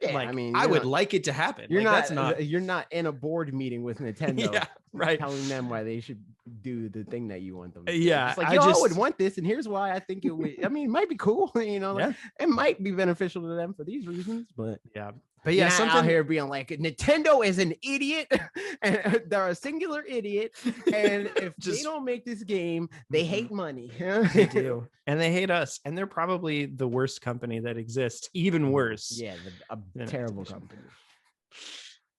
like, I mean, I would like it to happen. You're like, not, that's not, you're not in a board meeting with Nintendo. Yeah, right. Telling them why they should do the thing that you want them to. Yeah. It's like, I would want this. And here's why I think it would, I mean, it might be cool, you know, like, it might be beneficial to them for these reasons, but yeah. But yeah, something out here being like, Nintendo is an idiot and they're a singular idiot. And if they don't make this game, they hate money. They do. And they hate us. And they're probably the worst company that exists. Even worse. Yeah, a terrible company.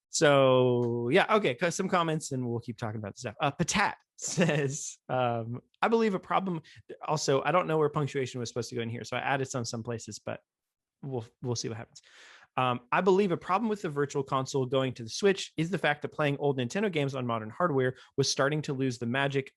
So yeah, okay. Some comments and we'll keep talking about this stuff. Patat says, I believe a problem. Also, I don't know where punctuation was supposed to go in here. So I added some places, but we'll see what happens. I believe a problem with the virtual console going to the Switch is the fact that playing old Nintendo games on modern hardware was starting to lose the magic.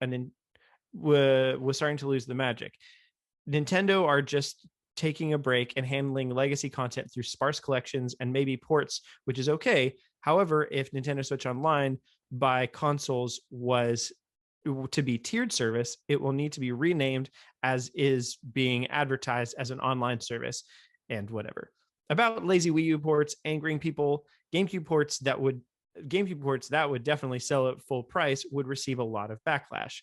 Nintendo are just taking a break and handling legacy content through sparse collections and maybe ports, which is okay. However, if Nintendo Switch Online by consoles was to be tiered service, it will need to be renamed as is being advertised as an online service and whatever. About lazy Wii U ports angering people, GameCube ports that would definitely sell at full price would receive a lot of backlash.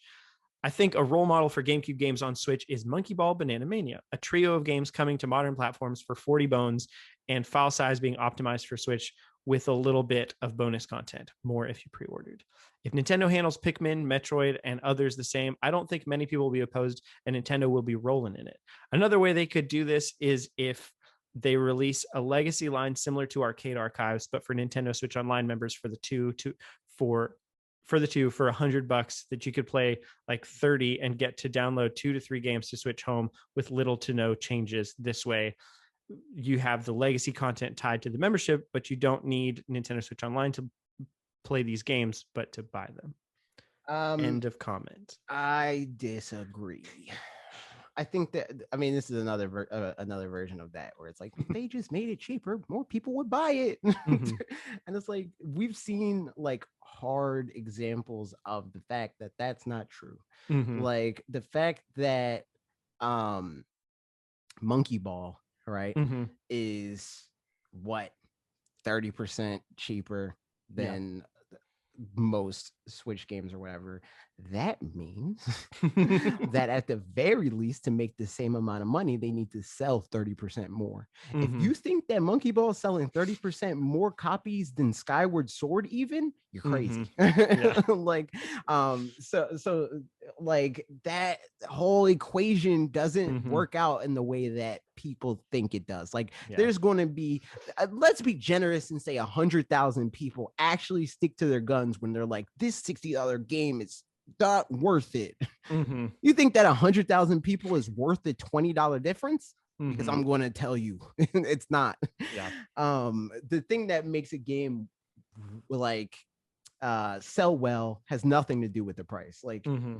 I think a role model for GameCube games on Switch is Monkey Ball Banana Mania, a trio of games coming to modern platforms for 40 bones and file size being optimized for Switch with a little bit of bonus content, more if you pre-ordered. If Nintendo handles Pikmin, Metroid, and others the same, I don't think many people will be opposed and Nintendo will be rolling in it. Another way they could do this is if they release a legacy line similar to Arcade Archives, but for Nintendo Switch Online members for for $100 that you could play like 30 and get to download 2 to 3 games to Switch home with little to no changes. This way, you have the legacy content tied to the membership, but you don't need Nintendo Switch Online to play these games, but to buy them. End of comment. I disagree. I think that, I mean, this is another version of that where it's like, if they just made it cheaper, more people would buy it. Mm-hmm. And it's like, we've seen like hard examples of the fact that that's not true. Mm-hmm. Like the fact that Monkey Ball, right, mm-hmm. is what, 30% cheaper than most Switch games or whatever. That means that at the very least, to make the same amount of money, they need to sell 30% more. Mm-hmm. If you think that Monkey Ball is selling 30% more copies than Skyward Sword, even, you're crazy. Mm-hmm. Like, so like that whole equation doesn't mm-hmm. work out in the way that people think it does. Like, there's going to be, let's be generous and say 100,000 people actually stick to their guns when they're like, this $60 game is not worth it. Mm-hmm. You think that 100,000 people is worth the $20 difference? Mm-hmm. Because I'm going to tell you, it's not. Yeah. The thing that makes a game like sell well has nothing to do with the price. Like mm-hmm.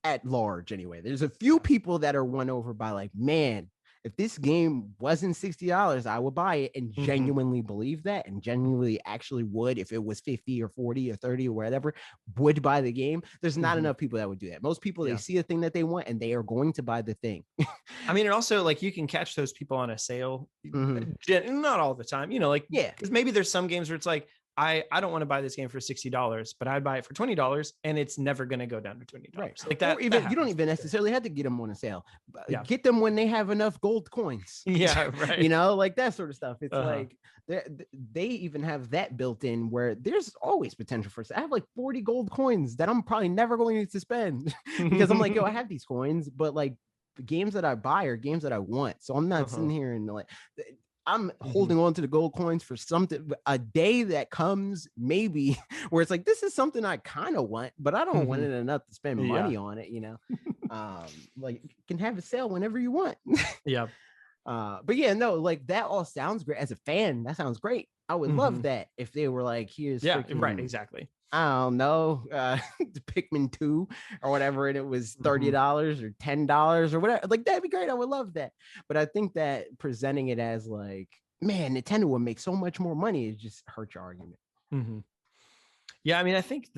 at large, anyway. There's a few people that are won over by like, man, if this game wasn't $60, I would buy it, and mm-hmm. genuinely believe that, and genuinely actually would, if it was 50 or 40 or 30 or whatever, would buy the game. There's not mm-hmm. enough people that would do that. Most people, they see a thing that they want and they are going to buy the thing. I mean, and also like you can catch those people on a sale, mm-hmm. not all the time, you know, like, because maybe there's some games where it's like, I don't want to buy this game for $60, but I'd buy it for $20 and it's never going to go down to $20. Right. Like that, even that you don't even necessarily have to get them on a sale. Get them when they have enough gold coins. Yeah, right. You know, like that sort of stuff. It's like they even have that built in where there's always potential for. I have like 40 gold coins that I'm probably never going to spend because I'm like, yo, I have these coins, but like the games that I buy are games that I want. So I'm not sitting here and like, I'm holding on to the gold coins for something, a day that comes maybe where it's like, this is something I kind of want, but I don't want it enough to spend money on it, you know? Like you can have a sale whenever you want. Yeah. But yeah, no, like that all sounds great. As a fan, that sounds great. I would love that if they were like, here's right, exactly. I don't know, Pikmin 2 or whatever, and it was $30 or $10 or whatever. Like, that'd be great. I would love that. But I think that presenting it as like, man, Nintendo would make so much more money. It just hurts your argument. Mm-hmm. Yeah, I mean, I think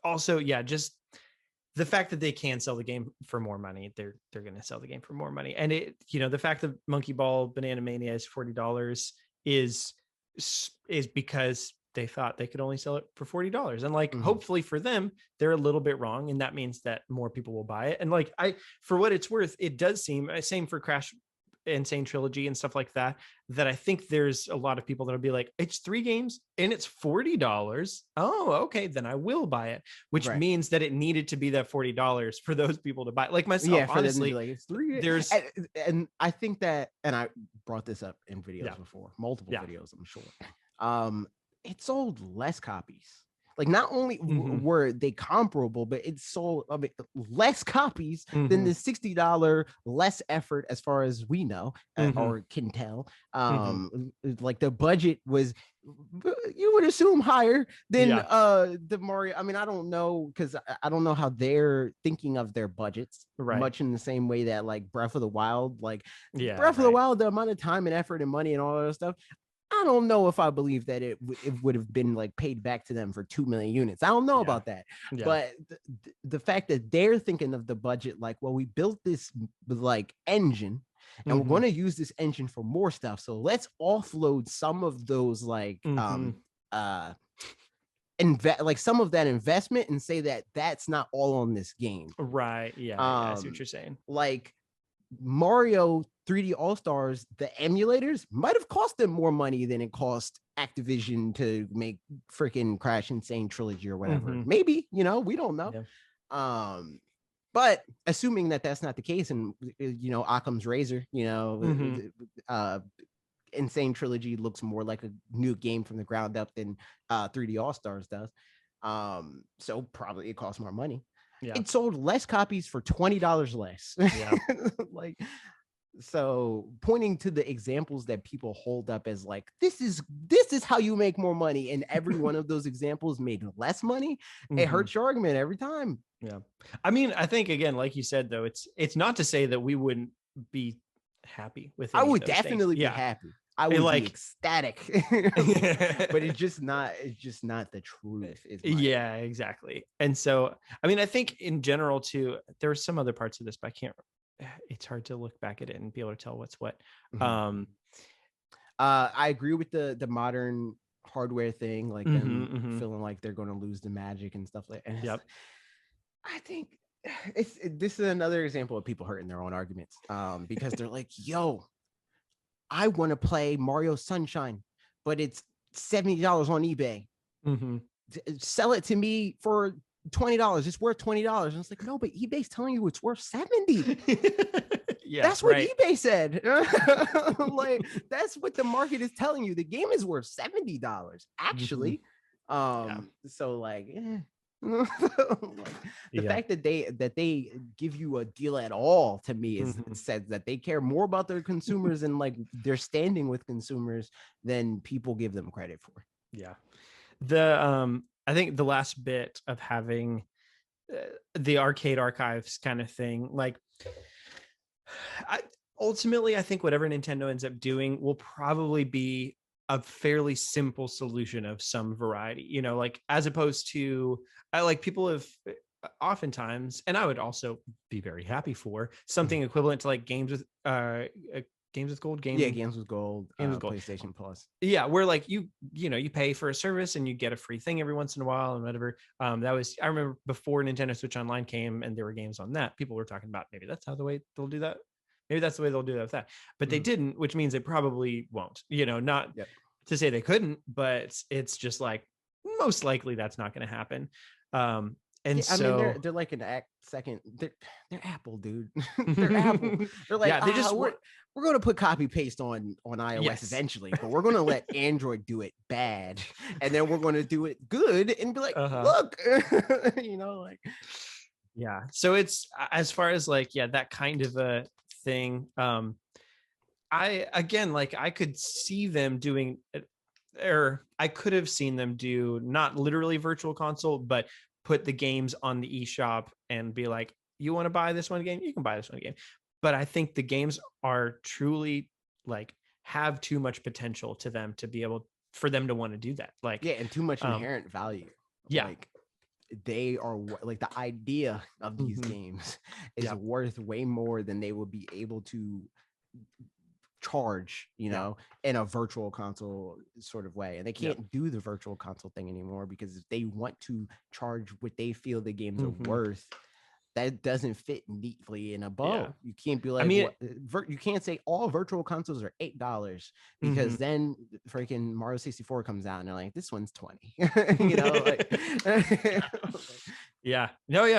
also, yeah, just the fact that they can sell the game for more money, they're going to sell the game for more money. And it, the fact that Monkey Ball Banana Mania is $40 is because they thought they could only sell it for $40. And like, hopefully for them, they're a little bit wrong. And that means that more people will buy it. And like, for what it's worth, it does seem, same for Crash Insane Trilogy and stuff like that, that I think there's a lot of people that'll be like, it's 3 games and it's $40. Oh, okay, then I will buy it, which means that it needed to be that $40 for those people to buy. Like myself, yeah, honestly, like, it's 3. There's and I think that, and I brought this up in videos before, multiple videos, I'm sure. It sold less copies. Like, not only were they comparable, but it sold less copies than the $60 less effort, as far as we know or can tell. Like, the budget was, you would assume, higher than the Mario. I mean, I don't know, because I don't know how they're thinking of their budgets, much in the same way that like Breath of the Wild, Breath of the Wild, the amount of time and effort and money and all that stuff, I don't know if I believe that it would have been like paid back to them for 2 million units. I don't know about that. But the fact that they're thinking of the budget, like, well, we built this like engine and we're going to use this engine for more stuff. So let's offload some of those like like some of that investment and say that that's not all on this game. Right. Yeah. I see what you're saying. Like, Mario 3D All-Stars, the emulators might have cost them more money than it cost Activision to make freaking Crash Insane Trilogy or whatever. Maybe, we don't know. But assuming that that's not the case, and Occam's razor, Insane Trilogy looks more like a new game from the ground up than 3D All-Stars does. So probably it costs more money. It sold less copies for $20 less. Like, so pointing to the examples that people hold up as like, this is how you make more money, and every one of those examples made less money, it hurts your argument every time. I mean, I think, again, like you said, though, it's not to say that we wouldn't be happy with I would definitely be happy. I would be ecstatic. But it's just not the truth. Exactly. And so, I mean, I think in general too, there are some other parts of this, but it's hard to look back at it and be able to tell what's what. I agree with the modern hardware thing, like them feeling like they're going to lose the magic and stuff like that. I think this is another example of people hurting their own arguments, because they're like, yo, I want to play Mario Sunshine, but it's $70 on eBay. Sell it to me for $20. It's worth $20. And it's like, no, but eBay's telling you it's worth $70. That's what eBay said. Like, that's what the market is telling you. The game is worth $70, actually. So like, the fact that they give you a deal at all, to me, is says that they care more about their consumers and like their standing with consumers than people give them credit for. I think the last bit of having the arcade archives kind of thing, like, ultimately I think whatever Nintendo ends up doing will probably be a fairly simple solution of some variety, like, as opposed to, like, people have oftentimes, and I would also be very happy for something equivalent to like Games with Gold, Games with Gold, PlayStation Plus. Where like you pay for a service and you get a free thing every once in a while and whatever. I remember before Nintendo Switch Online came and there were games on that, people were talking about maybe that's the way they'll do that with that, but they didn't, which means they probably won't. Not to say they couldn't, but it's just like most likely that's not going to happen. So they're like an second. They're Apple, dude. They're Apple. They're like, we're going to put copy paste on iOS eventually, but we're going to let Android do it bad, and then we're going to do it good and be like, look, like. So it's, as far as like, that kind of a thing. I could see them doing, or I could have seen them do, not literally virtual console, but put the games on the eShop and be like, you want to buy this one game? You can buy this one game. But I think the games are truly like have too much potential to them to be able for them to want to do that. Like, yeah, and too much inherent value. Yeah. Like they are like the idea of these games is worth way more than they will be able to charge, you know, in a virtual console sort of way. And they can't do the virtual console thing anymore, because if they want to charge what they feel the games are worth, that doesn't fit neatly in a bow. You can't be like, you can't say all virtual consoles are $8, because then freaking Mario 64 comes out and they're like, this one's 20. You know, like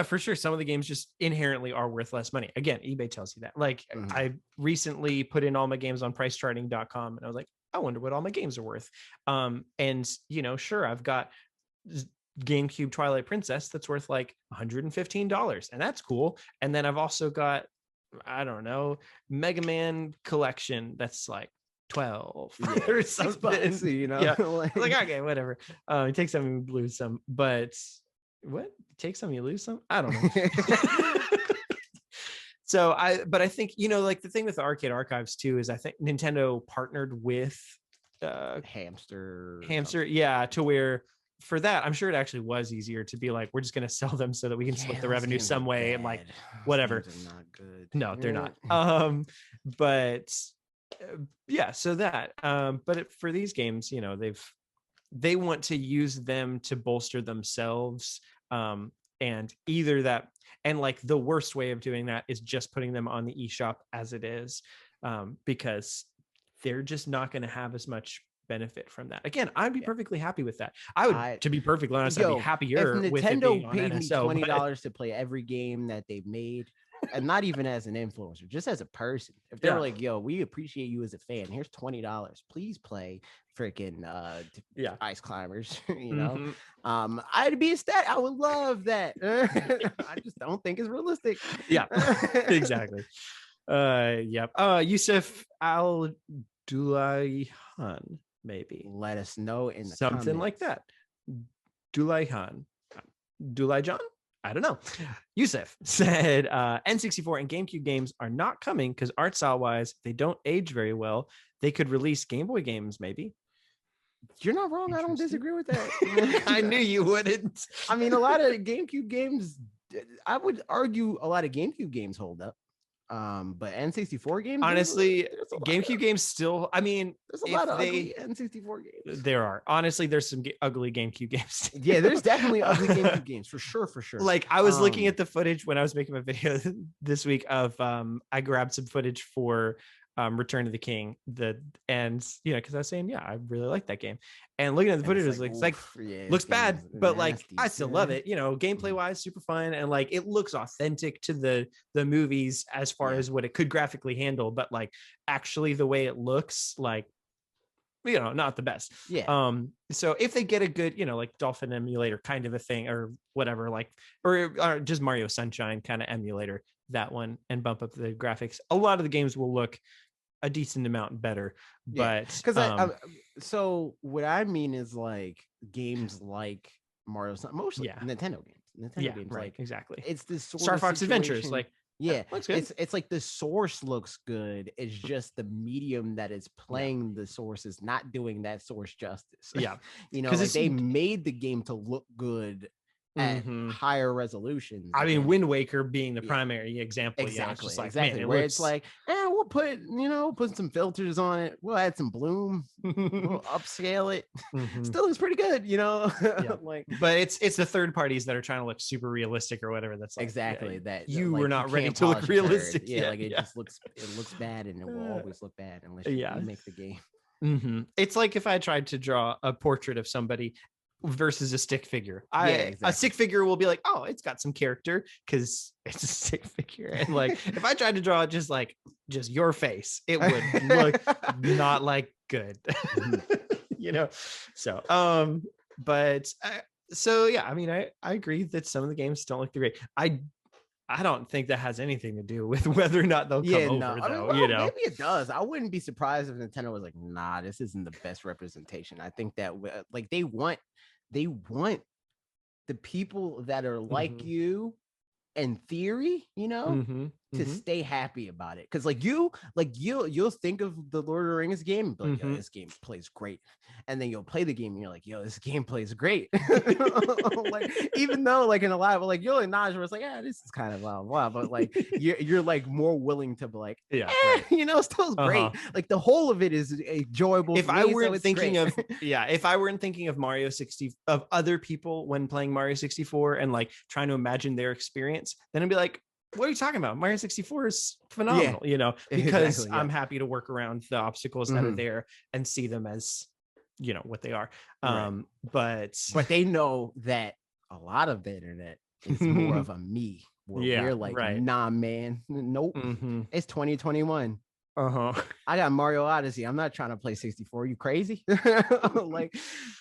for sure. Some of the games just inherently are worth less money. Again, eBay tells you that. Like, I recently put in all my games on pricecharting.com, and I was like, I wonder what all my games are worth. And you know, sure, I've got GameCube Twilight Princess that's worth like $115, and that's cool. And then I've also got, I don't know, Mega Man Collection that's like 12 or something, you know. Like okay, whatever. It takes some, you lose some, but what? Take some, you lose some? I don't know. So I think, you know, like the thing with the arcade archives too is I think Nintendo partnered with Hamster, to where for that, I'm sure it actually was easier to be like, we're just going to sell them so that we can split the revenue some way, and like whatever. Those are not good. No, they're not. But so that, but for these games, you know, they want to use them to bolster themselves. And either that, and like the worst way of doing that is just putting them on the eShop as it is, because they're just not going to have as much benefit from that. Again, I'd be perfectly happy with that. I would, to be perfectly honest, I'd be happier with it being on paid NSO, me $20 to play every game that they've made, and not even as an influencer, just as a person. If they were like, yo, we appreciate you as a fan, here's $20, please play freaking Ice Climbers, you know. I'd be ecstatic. I would love that. I just don't think it's realistic. Exactly. Yusuf Al Dulayhan, maybe let us know in the something comments. Like that. Dulayhan, Dulayjan, I don't know. Yusuf said N64 and GameCube games are not coming because art style wise they don't age very well. They could release Game Boy games, maybe. You're not wrong. I don't disagree with that. I knew you wouldn't. I mean, a lot of GameCube games, I would argue a lot of GameCube games hold up. But N64 games, honestly, GameCube games still, I mean, there's a lot of ugly N64 games. There are. Honestly, there's some ugly GameCube games. Yeah, there's definitely ugly GameCube games for sure. Like I was looking at the footage when I was making my video this week of I grabbed some footage for Return of the King, because I was saying, I really like that game, and looking at the footage, looks bad, but like I still love it, you know, gameplay wise, super fun, and like it looks authentic to the movies as far as what it could graphically handle, but like actually the way it looks, like, you know, not the best. So if they get a good, you know, like Dolphin emulator kind of a thing or whatever, like or just Mario Sunshine kind of emulator, that one, and bump up the graphics, a lot of the games will look a decent amount better. But because so what I mean is like games like Mario, mostly Nintendo games, games, right, like exactly. It's this sort Star of Fox situation. Adventures, like it's like the source looks good. It's just the medium that is playing the source is not doing that source justice. You know, like they made the game to look good at higher resolutions. I mean, Wind Waker being the primary example. Exactly. It's like, man, where it's like, we'll put some filters on it. We'll add some bloom. We'll upscale it. Still looks pretty good, you know. Like, but it's the third parties that are trying to look super realistic or whatever. That's like, that you were not ready to look realistic. It just looks bad, and it will always look bad unless you make the game. It's like if I tried to draw a portrait of somebody versus a stick figure. A stick figure will be like, oh, it's got some character because it's a stick figure. And like if I tried to draw just your face, it would look not like good. You know? So but I mean I agree that some of the games don't look great. I don't think that has anything to do with whether or not they'll come over, though. You know, maybe it does. I wouldn't be surprised if Nintendo was like, nah, this isn't the best representation. I think that like they want the people that are like you in theory, you know, to stay happy about it, because you'll think of the Lord of the Rings game and be like, yo, this game plays great, and then you'll play the game and you're like, yo, this game plays great. Like, even though like in a lot of like you'll acknowledge where it's like, this is kind of blah, but like you're like more willing to be like, still great. Like the whole of it is enjoyable. If I weren't thinking of if I weren't thinking of Mario 60 of other people when playing Mario 64 and like trying to imagine their experience, then I'd be like, what are you talking about? Mario 64 is phenomenal, because exactly, I'm happy to work around the obstacles that are there and see them as, what they are. But they know that a lot of the internet is more of a me. We're like, nah, man, nope. It's 2021. I got Mario Odyssey. I'm not trying to play 64. You crazy? Like,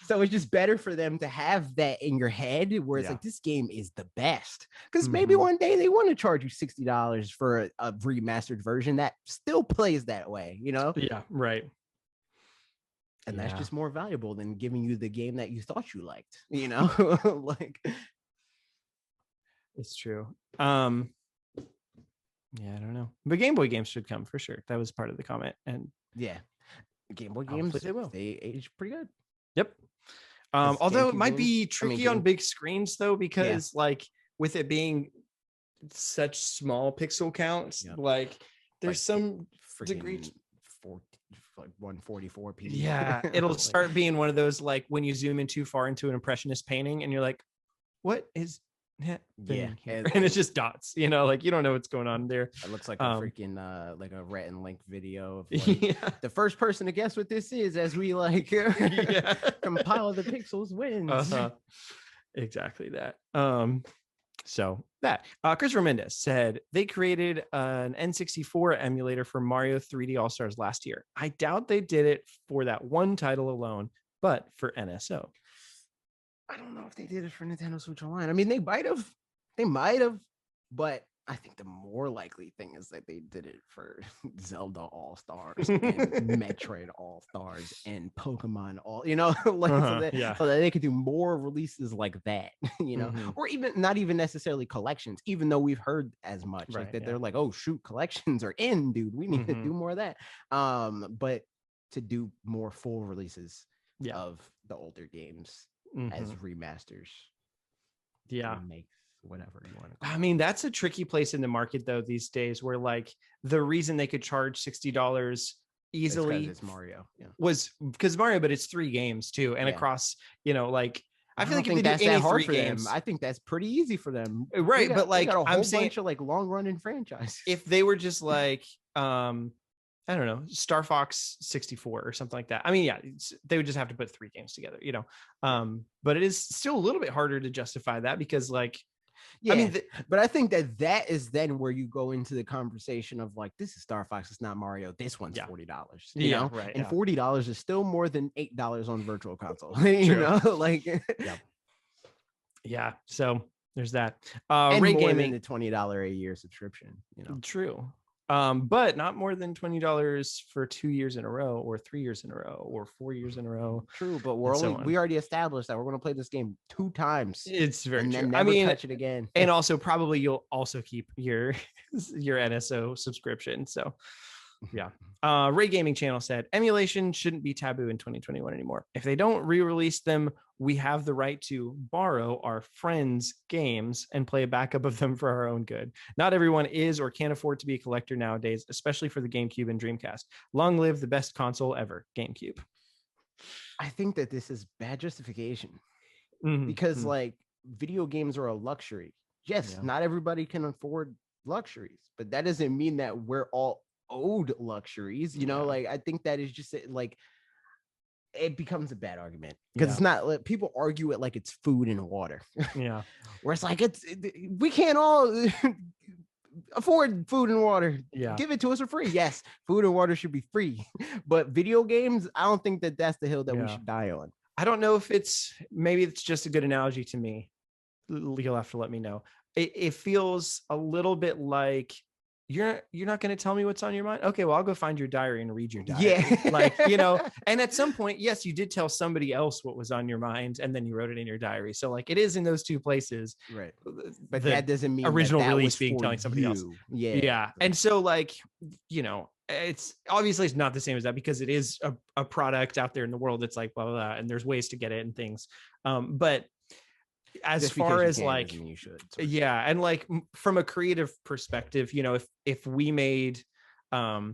so it's just better for them to have that in your head where it's like, this game is the best, because maybe one day they want to charge you $60 for a remastered version that still plays that way, and that's just more valuable than giving you the game that you thought you liked, like, it's true. Yeah, I don't know. But Game Boy games should come for sure. That was part of the comment. And Game Boy games, they age pretty good. Yep. Although it might be tricky on big screens though, because like with it being such small pixel counts, like there's some degree 144p. Yeah, it'll start being one of those like when you zoom in too far into an impressionist painting and you're like, what is and it's just dots, like you don't know what's going on there. It looks like a freaking like a Rhett and Link video of like, the first person to guess what this is as we like compile the pixels wins. Exactly that. So that Christopher Mendez said they created an N64 emulator for Mario 3D All-Stars last year. I doubt they did it for that one title alone, but for NSO. I don't know if they did it for Nintendo Switch Online. I mean, they might have, but I think the more likely thing is that they did it for Zelda All-Stars and Metroid All-Stars and Pokemon so that they could do more releases like that, or even not even necessarily collections, even though we've heard as much they're like, oh shoot, collections are in, dude, we need to do more of that. But to do more full releases of the older games as remasters, make whatever you want to call it. I mean, that's a tricky place in the market though these days, where like the reason they could charge $60 easily it's Mario was because Mario, but it's 3 games too, and across like I feel like if they that's do any that hard 3 for games, them. I think that's pretty easy for them, but like got a whole I'm saying bunch of like long running franchises. If they were just like I don't know, Star Fox 64 or something like that. I mean, they would just have to put 3 games together, but it is still a little bit harder to justify that because like, I mean, but I think that is then where you go into the conversation of like, this is Star Fox, it's not Mario. This one's $40, you know, right? And $40 is still more than $8 on Virtual Console, you know, like, So there's that. And Ray more Gaming, than the $20 a year subscription, True. But not more than $20 for 2 years in a row, or 3 years in a row, or 4 years in a row. True, but we already established that we're going to play this game 2 times. It's very true. Then never touch it again. And also probably you'll also keep your NSO subscription. So Ray Gaming Channel said emulation shouldn't be taboo in 2021 anymore. If they don't re-release them, we have the right to borrow our friends' games and play a backup of them for our own good. Not everyone is or can afford to be a collector nowadays, especially for the GameCube and Dreamcast. Long live the best console ever, GameCube. I think that this is bad justification because like video games are a luxury. Yes, not everybody can afford luxuries, but that doesn't mean that we're all owed luxuries, like I think that is just like it becomes a bad argument because it's not like people argue it like it's food and water, where it's like we can't all afford food and water, give it to us for free. Yes, food and water should be free, but video games, I don't think that that's the hill that we should die on. I don't know if maybe it's just a good analogy to me. You'll have to let me know. It feels a little bit like you're not going to tell me what's on your mind. Okay, well, I'll go find your diary and read your diary. Yeah. Like, and at some point, yes, you did tell somebody else what was on your mind, and then you wrote it in your diary. So like, it is in those two places. Right. But that doesn't mean original that release was being for telling somebody else. Yeah. Yeah. And so like, it's obviously it's not the same as that, because it is a product out there in the world. It's like blah, blah, blah, and there's ways to get it and things. But as far as like, you should, yeah. And like from a creative perspective, if we made, I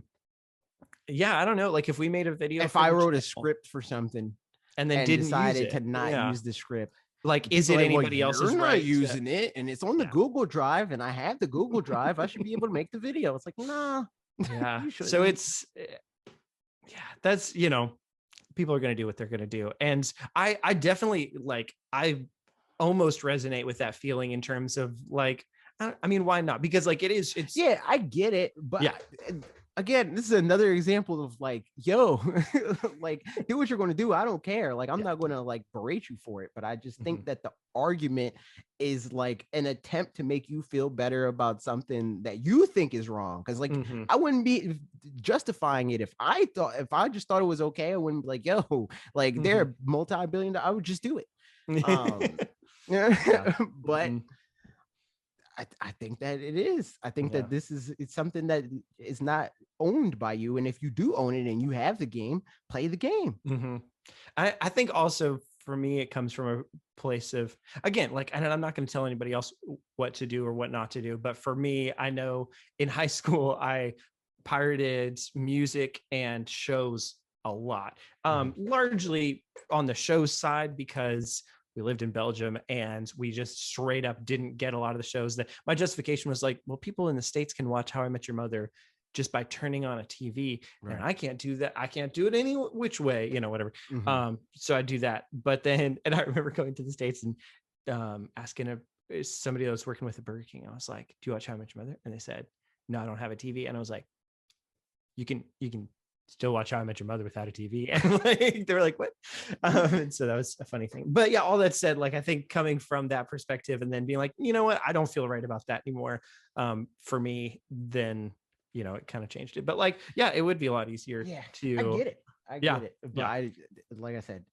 don't know, like if we made a video, if I wrote a script for something and then didn't decided to not use the script, like, is it anybody else's right? Not using it, and it's on the Google Drive, and I have the Google Drive. I should be able to make the video. It's like, nah. Yeah. So it's, that's, people are going to do what they're going to do. And I definitely like, I almost resonate with that feeling in terms of like, I mean, why not? Because like it's yeah, I get it. But again, this is another example of like, yo, like, do what you're going to do. I don't care. Like, I'm not going to like berate you for it. But I just think that the argument is like an attempt to make you feel better about something that you think is wrong. Because like, I wouldn't be justifying it if I just thought it was okay. I wouldn't be like, yo, like they're multi-billion. I would just do it. But I think that it is. I think that it's something that is not owned by you. And if you do own it and you have the game, play the game. I think also for me, it comes from a place of, again, like, and I'm not going to tell anybody else what to do or what not to do. But for me, I know in high school, I pirated music and shows a lot, largely on the shows side, because we lived in Belgium and we just straight up didn't get a lot of the shows. That my justification was like, well, people in the States can watch How I Met Your Mother just by turning on a TV, and I can't do that. I can't do it any which way, whatever. So I do that. But then, and I remember going to the States and asking somebody that was working with a Burger King. I was like, do you watch How I Met Your Mother? And they said, no, I don't have a TV. And I was like, you can still watch How I Met Your Mother without a TV. And like, they were like, what? And so that was a funny thing. But yeah, all that said, like, I think coming from that perspective and then being like, you know what, I don't feel right about that anymore. For me, then, it kind of changed it. But like, yeah, it would be a lot easier to. I get it. I get it. But like I said,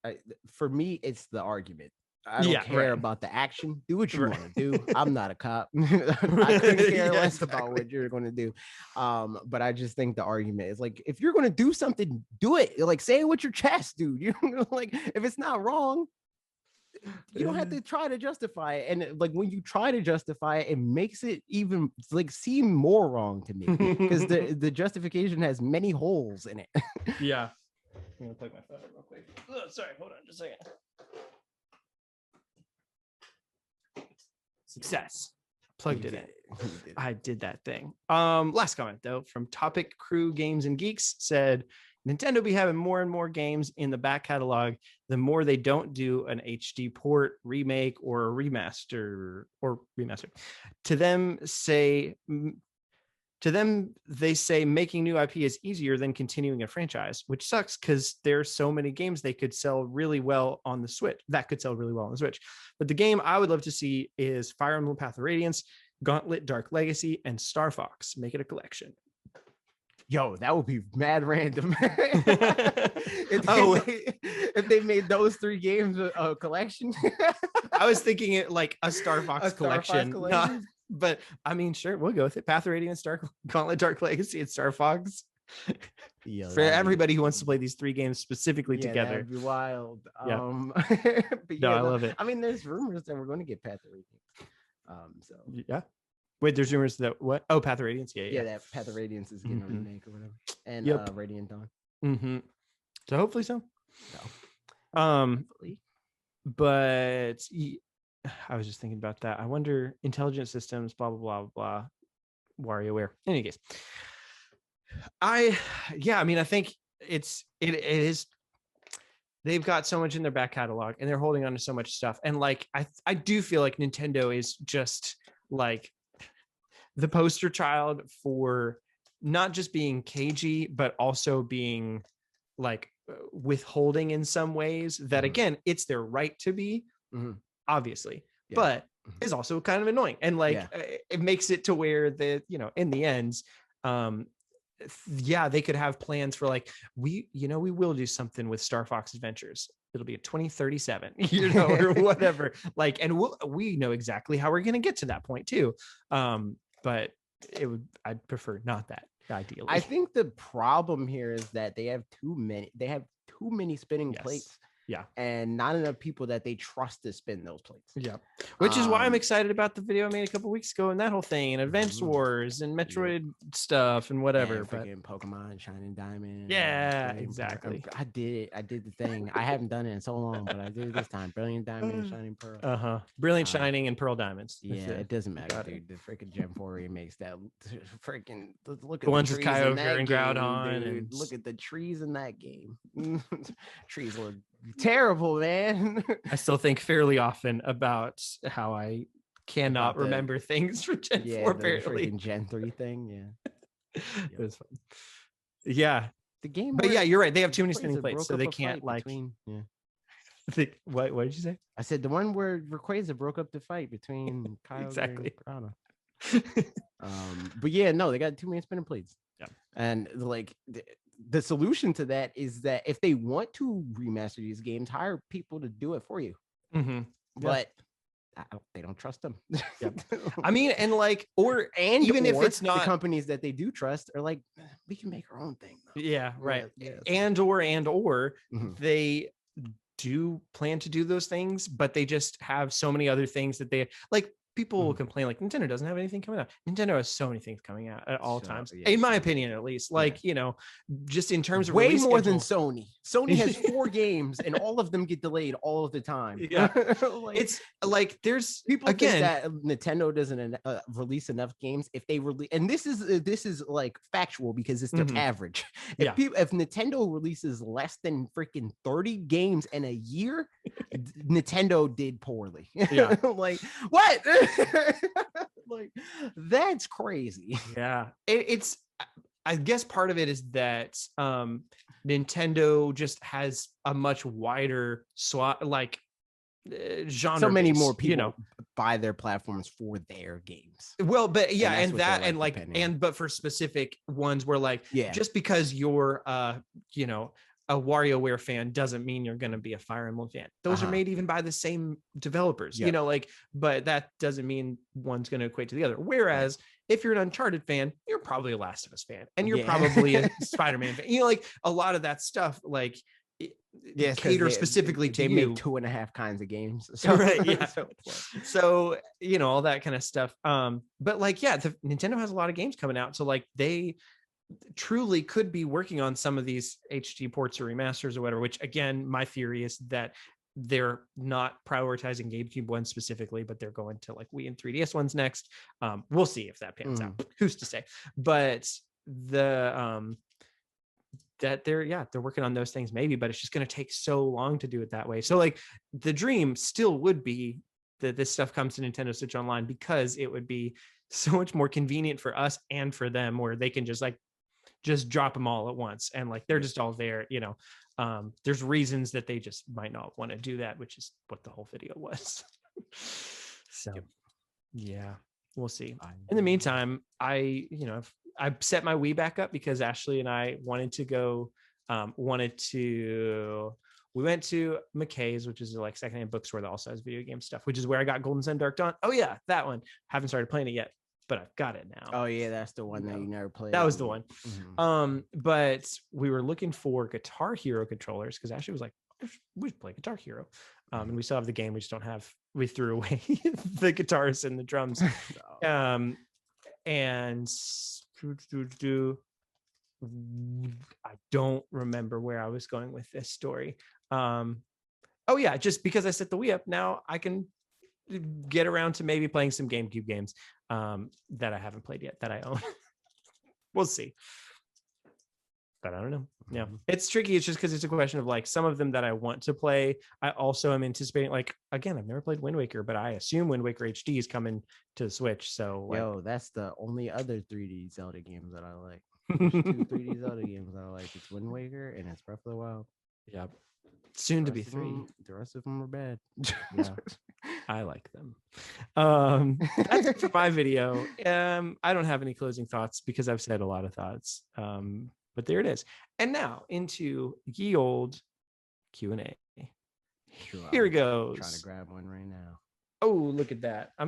for me, it's the argument. I don't care about the action. Do what you want to do. I'm not a cop. I couldn't care less about what you're going to do. But I just think the argument is like, if you're going to do something, do it. Like, say it with your chest, dude. You like, if it's not wrong, you don't have to try to justify it. And like, when you try to justify it, it makes it even like seem more wrong to me, because the justification has many holes in it. Yeah. I'm gonna plug my phone real quick. Oh, sorry, hold on just a second. Success. Plugged it in. I did that thing. Last comment though from Topic Crew Games and Geeks said, Nintendo be having more and more games in the back catalog the more they don't do an HD port, remake, or a remaster. To them, they say making new IP is easier than continuing a franchise, which sucks because there's so many games they could sell really well on the Switch. That could sell really well on the Switch. But the game I would love to see is Fire Emblem Path of Radiance, Gauntlet Dark Legacy, and Star Fox. Make it a collection. Yo, that would be mad random. If they made those 3 games a collection. I was thinking it like a Star Fox collection. But I mean, sure, we'll go with it. Path of Radiance, Gauntlet Dark Legacy, and Star Fox. For everybody who wants to play these 3 games specifically together. That'd be wild. But I love it. I mean, there's rumors that we're going to get Path of Radiance. So yeah. Wait, there's rumors that what? Oh, Path of Radiance. Yeah. That Path of Radiance is getting a remake or whatever. And Radiant Dawn. So hopefully so. But I was just thinking about that. I wonder, intelligent systems, blah blah blah blah. WarioWare. In any case, I mean, I think it is. They've got so much in their back catalog, and they're holding on to so much stuff. And like, I do feel like Nintendo is just like the poster child for not just being cagey, but also being like withholding in some ways that, again, it's their right to be, obviously, but is also kind of annoying. And like, it makes it to where in the end, they could have plans for like, we will do something with Star Fox Adventures. It'll be a 2037, or whatever. Like, and we know exactly how we're going to get to that point too. But I'd prefer not that, ideally. I think the problem here is that they have too many spinning plates. Yeah. And not enough people that they trust to spin those plates. Yeah. Which is why I'm excited about the video I made a couple weeks ago and that whole thing, and Advance Wars and Metroid stuff and whatever. And freaking Pokemon Shining Diamond. Yeah, exactly. I did the thing. I haven't done it in so long, but I did it this time. Brilliant Diamond and Shining Pearl. Brilliant Shining and Pearl Diamonds. Yeah, it doesn't matter, dude. The freaking Gen 4 remakes that freaking look at the ones with Kyogre and Groudon, and look at the trees in that game. Trees look terrible, man. I still think fairly often about how I cannot remember things from Gen 4 apparently. Gen 3 thing, it was fun. Yeah, the game, but you're right, they have too many spinning plates, so they can't like what did you say? I said the one where Rayquaza broke up the fight between Kyogre and Groudon. But they got too many spinning plates. And like the solution to that is that if they want to remaster these games, hire people to do it for you. But they don't trust them. I mean, and even if it's not the companies that they do trust are like, we can make our own thing. Though. Yeah, right. And they do plan to do those things, but they just have so many other things that they like. People will complain like Nintendo doesn't have anything coming out. Nintendo has so many things coming out at all times, in my opinion, at least. Like, just in terms of way more than Sony. Sony has 4 games and all of them get delayed all of the time. Yeah, it's like there's people think that Nintendo doesn't release enough games. If they release, and this is like factual because it's their average. If Nintendo releases less than freaking 30 games in a year, Nintendo did poorly. Yeah, like what? Like that's crazy. Yeah, it's I guess part of it is that Nintendo just has a much wider genre. So many more people buy their platforms for their games. Well, but but for specific ones where just because you're a WarioWare fan doesn't mean you're going to be a Fire Emblem fan. Those are made even by the same developers, but that doesn't mean one's going to equate to the other. Whereas if you're an Uncharted fan, you're probably a Last of Us fan, and you're probably a Spider-Man fan. A lot of that stuff, cater specifically to you. They make 2.5 kinds of games. So, right. Yeah. So, all that kind of stuff. But Nintendo has a lot of games coming out. So they truly could be working on some of these HD ports or remasters or whatever, which again, my theory is that they're not prioritizing GameCube ones specifically, but they're going to Wii and 3DS ones next. We'll see if that pans out. Who's to say? But that they're working on those things maybe, but it's just going to take so long to do it that way. So the dream still would be that this stuff comes to Nintendo Switch Online, because it would be so much more convenient for us and for them, where they can just drop them all at once and they're just all there. There's reasons that they just might not want to do that, which is what the whole video was. So we'll see. In the meantime, I set my Wii back up because Ashley and I wanted to go we went to McKay's, which is a secondhand bookstore that also has video game stuff, which is where I got Golden Sun Dark Dawn. Oh yeah, that one. Haven't started playing it yet, but I've got it now. Oh yeah, that's the one that you never played. That was the one. But we were looking for Guitar Hero controllers because Ashley was like, we should play Guitar Hero. And we still have the game. We just don't have. We threw away the guitars and the drums. And I don't remember where I was going with this story. Just because I set the Wii up, now I can get around to maybe playing some GameCube games that I haven't played yet that I own. We'll see. But I don't know. Yeah, it's tricky. It's just because it's a question of some of them that I want to play. I also am anticipating, again, I've never played Wind Waker, but I assume Wind Waker HD is coming to the Switch. So that's the only other 3D Zelda games that I like. 2 3D Zelda games that I like. It's Wind Waker and it's Breath of the Wild. Yeah. Soon to be 3. The rest of them are bad. Yeah. I like them. That's it for my video. I don't have any closing thoughts because I've said a lot of thoughts. But there it is. And now into ye old Q&A. Here it goes. Trying to grab one right now. Oh, look at that. I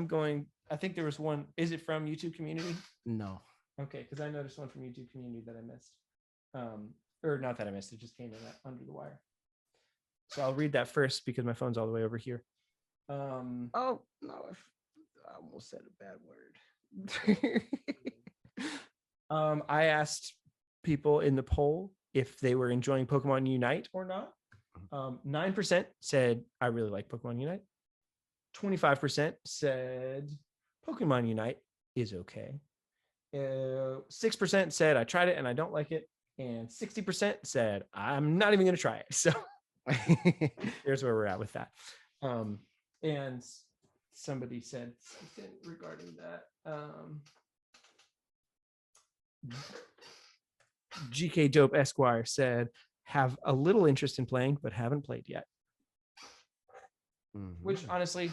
think there was one. Is it from YouTube community? No. Okay, because I noticed one from YouTube community that I missed. Or not that I missed, it just came in under the wire. So I'll read that first because my phone's all the way over here. Oh no, I almost said a bad word. I asked people in the poll if they were enjoying Pokemon Unite or not. 9% said I really like Pokemon Unite. 25% said Pokemon Unite is okay. 6% said I tried it and I don't like it, and 60% said I'm not even going to try it. So here's where we're at with that. And somebody said something regarding that. GK Dope Esquire said have a little interest in playing but haven't played yet. Which honestly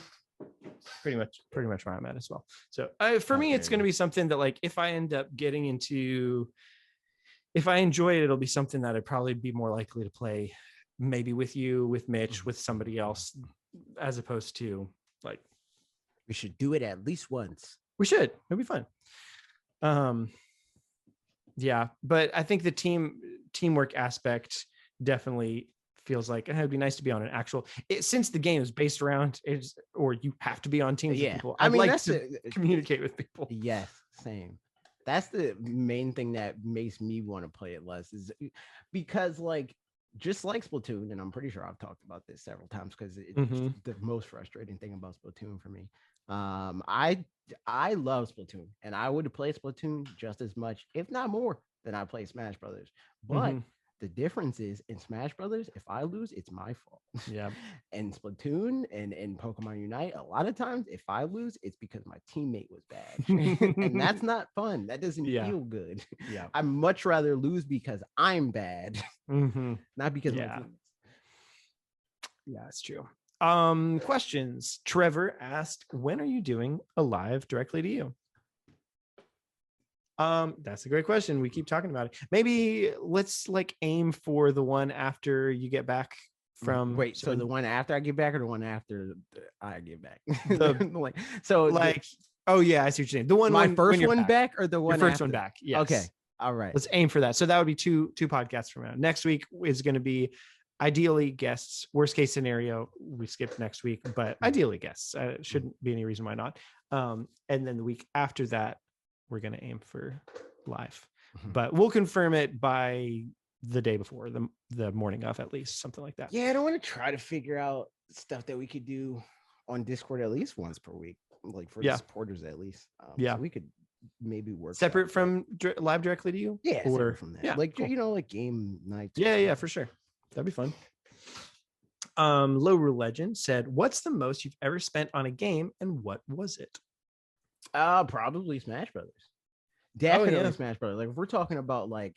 pretty much where I'm at as well. So for me, it's going to be something that, like, if I end up getting into, if I enjoy it, it'll be something that I'd probably be more likely to play maybe with you, with Mitch, with somebody else, as opposed to, like, we should do it at least once. We should. It'll be fun. Yeah, but I think the teamwork aspect definitely feels like it'd be nice to be on an actual, since the game is based around or you have to be on teams with people. I'd like to communicate with people. Yes, same. That's the main thing that makes me want to play it less, is because, like, just like Splatoon, and I'm pretty sure I've talked about this several times because it's the most frustrating thing about Splatoon for me. I love Splatoon, and I would play Splatoon just as much, if not more, than I play Smash Brothers. But the difference is, in Smash Brothers, if I lose, it's my fault. Yeah. And Splatoon and Pokemon Unite, a lot of times, if I lose, it's because my teammate was bad. And that's not fun. That doesn't feel good. Yeah. I'd much rather lose because I'm bad, not because my teammates. Yeah, it's true. Questions. Trevor asked, when are you doing a live directly to you? That's a great question. We keep talking about it. Maybe let's, like, aim for the one after you get back from. Wait, so the one after I get back, or the one after I get back? Oh yeah, I see what you're saying. The one, my first one back, or the one your first after? one back? Yes. Okay. All right. Let's aim for that. So that would be two podcasts from now. Next week is going to be ideally guests. Worst case scenario, we skip next week, but ideally guests. Shouldn't be any reason why not. And then the week after that, we're going to aim for live, but we'll confirm it by the day before, the morning of, at least, something like that. Yeah, I don't want to try to figure out stuff that we could do on Discord at least once per week, like for the supporters at least. So we could maybe work separate from live directly to you. Yeah, or from that. Like, cool. Like game nights. Yeah, for sure. That'd be fun. Low Rule Legend said, what's the most you've ever spent on a game, and what was it? Probably Smash Brothers. Definitely Smash Brothers. Like, if we're talking about, like,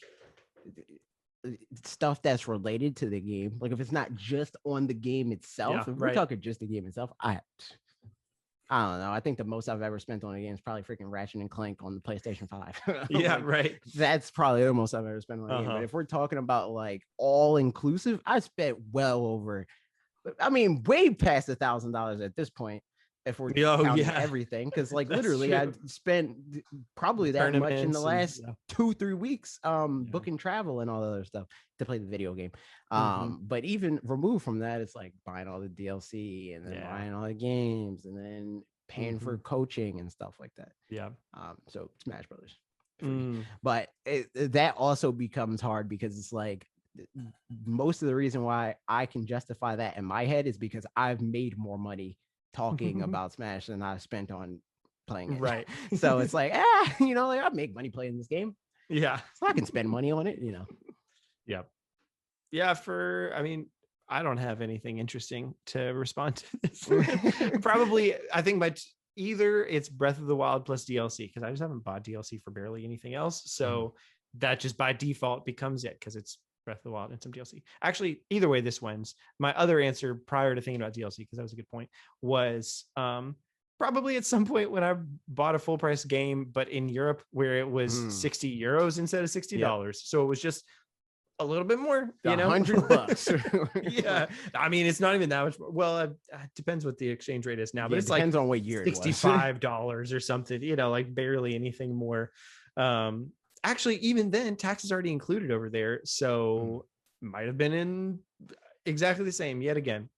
stuff that's related to the game, like if it's not just on the game itself, if we're talking just the game itself, I don't know. I think the most I've ever spent on a game is probably freaking Ratchet and Clank on the PlayStation 5. Yeah, like, right. That's probably the most I've ever spent on a game. But if we're talking about, like, all inclusive, I spent well over, I mean, way past $1,000 at this point, if we're counting everything, because, like, literally I spent probably that much in the last 2-3 weeks booking travel and all the other stuff to play the video game. But even removed from that, it's like buying all the DLC and then buying all the games and then paying for coaching and stuff like that. So Smash Brothers. But that also becomes hard, because it's like, most of the reason why I can justify that in my head is because I've made more money talking about Smash than I've spent on playing it. Right. So it's like, like, I make money playing this game. Yeah. So I can spend money on it, Yeah. I mean, I don't have anything interesting to respond to this. Probably, I think either it's Breath of the Wild plus DLC, because I just haven't bought DLC for barely anything else. So that just by default becomes it, because it's Breath of the Wild and some DLC. Actually, either way, this wins. My other answer prior to thinking about DLC, because that was a good point, was probably at some point when I bought a full price game, but in Europe where it was 60 euros instead of $60. Yep. So it was just a little bit more, $100. Yeah. I mean, it's not even that much more. Well, it depends what the exchange rate is now, but it's depends like on what year $65 or something, like barely anything more. Actually, even then, taxes already included over there. So might have been in exactly the same yet again.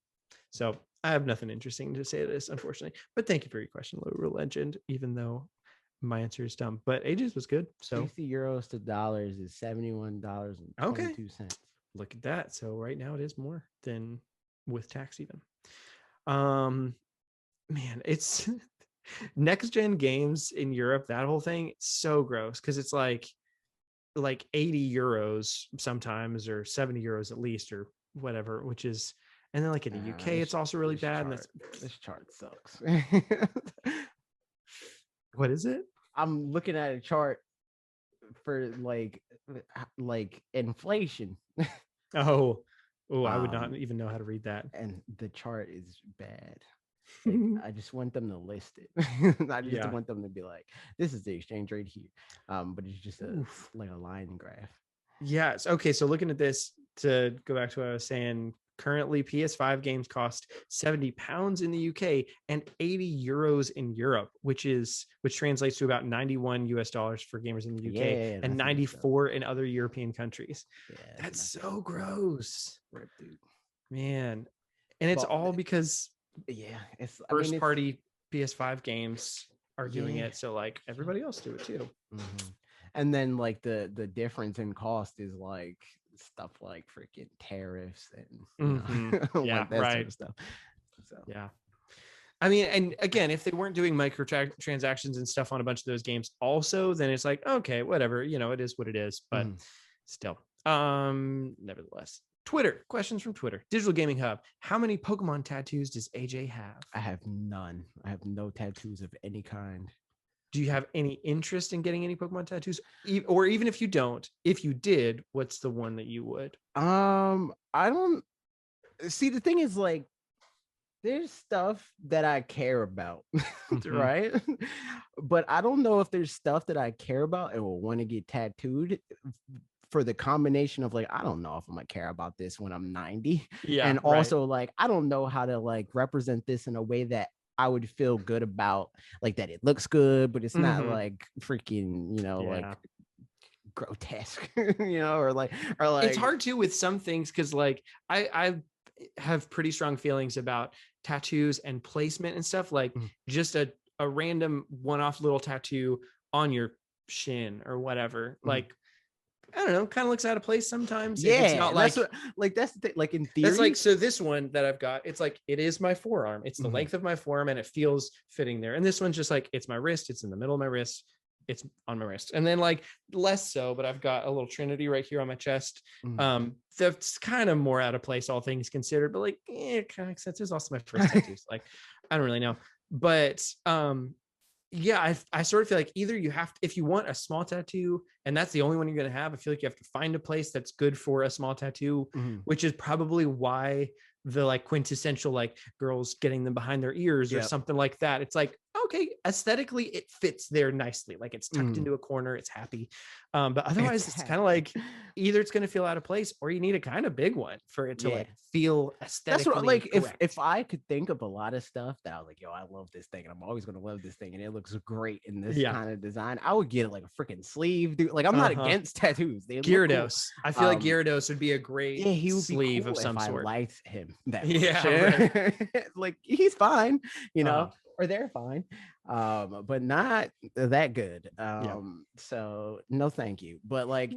So I have nothing interesting to say to this, unfortunately. But thank you for your question, Low Legend, even though my answer is dumb. But Ages was good. So 60 euros to dollars is $71.22. Okay. Look at that. So right now it is more than with tax even. Man, it's next gen games in Europe, that whole thing, so gross because it's like 80 euros sometimes, or 70 euros at least, or whatever, which is, and then like in the UK it's also really bad. This chart sucks. What is it? I'm looking at a chart for like inflation. I would not even know how to read that. And the chart is bad. I just want them to list it. I just want them to be like, this is the exchange rate here. But it's just like a line graph. Yes. Okay. So looking at this, to go back to what I was saying, currently PS5 games cost £70 in the UK and 80 euros in Europe, which translates to about $91 for gamers in the UK and 94 in other European countries. That's so gross. Rip, dude. Man. And it's all because it's first party PS5 games are doing it, so like everybody else do it too. And then like the difference in cost is like stuff like freaking tariffs and like that sort of stuff. So I mean, and again, if they weren't doing microtransactions and stuff on a bunch of those games also, then it's like, okay, whatever, it is what it is. But still, nevertheless. Twitter, questions from Twitter. Digital Gaming Hub. How many Pokemon tattoos does AJ have? I have none. I have no tattoos of any kind. Do you have any interest in getting any Pokemon tattoos? Or even if you don't, if you did, what's the one that you would? I don't see. The thing is, like, there's stuff that I care about, right? But I don't know if there's stuff that I care about and will want to get tattooed for the combination of like, I don't know if I'm gonna care about this when I'm 90. And also like, I don't know how to like represent this in a way that I would feel good about, like that it looks good, but it's not like freaking, like grotesque, or like it's hard too with some things. Cause like I have pretty strong feelings about tattoos and placement and stuff, like just a random one-off little tattoo on your shin or whatever. Like, I don't know, kind of looks out of place sometimes. Yeah, it's not that's the thing. Like in theory, that's like, so this one that I've got, it's like, it is my forearm. It's the length of my forearm and it feels fitting there. And this one's just like, it's my wrist. It's in the middle of my wrist. It's on my wrist. And then like less so, but I've got a little Trinity right here on my chest. That's kind of more out of place, all things considered, but like, it kind of makes sense. There's also my first tattoos. Like, I don't really know, but I sort of feel like either you have to, if you want a small tattoo and that's the only one you're going to have, I feel like you have to find a place that's good for a small tattoo, which is probably why the like quintessential like girls getting them behind their ears or something like that. It's like, okay, aesthetically it fits there nicely, like it's tucked into a corner, it's happy, but otherwise it's kind of like either it's going to feel out of place or you need a kind of big one for it to like feel aesthetically. That's what, like correct. if I could think of a lot of stuff that I was like, yo, I love this thing and I'm always going to love this thing and it looks great in this kind of design, I would get it like a freaking sleeve, dude. Like I'm not against tattoos. Gyarados, cool. I feel like Gyarados would be a great he would sleeve be cool of some sort. I liked him that much. Right. Like he's fine, or they're fine, but not that good. So no thank you. But like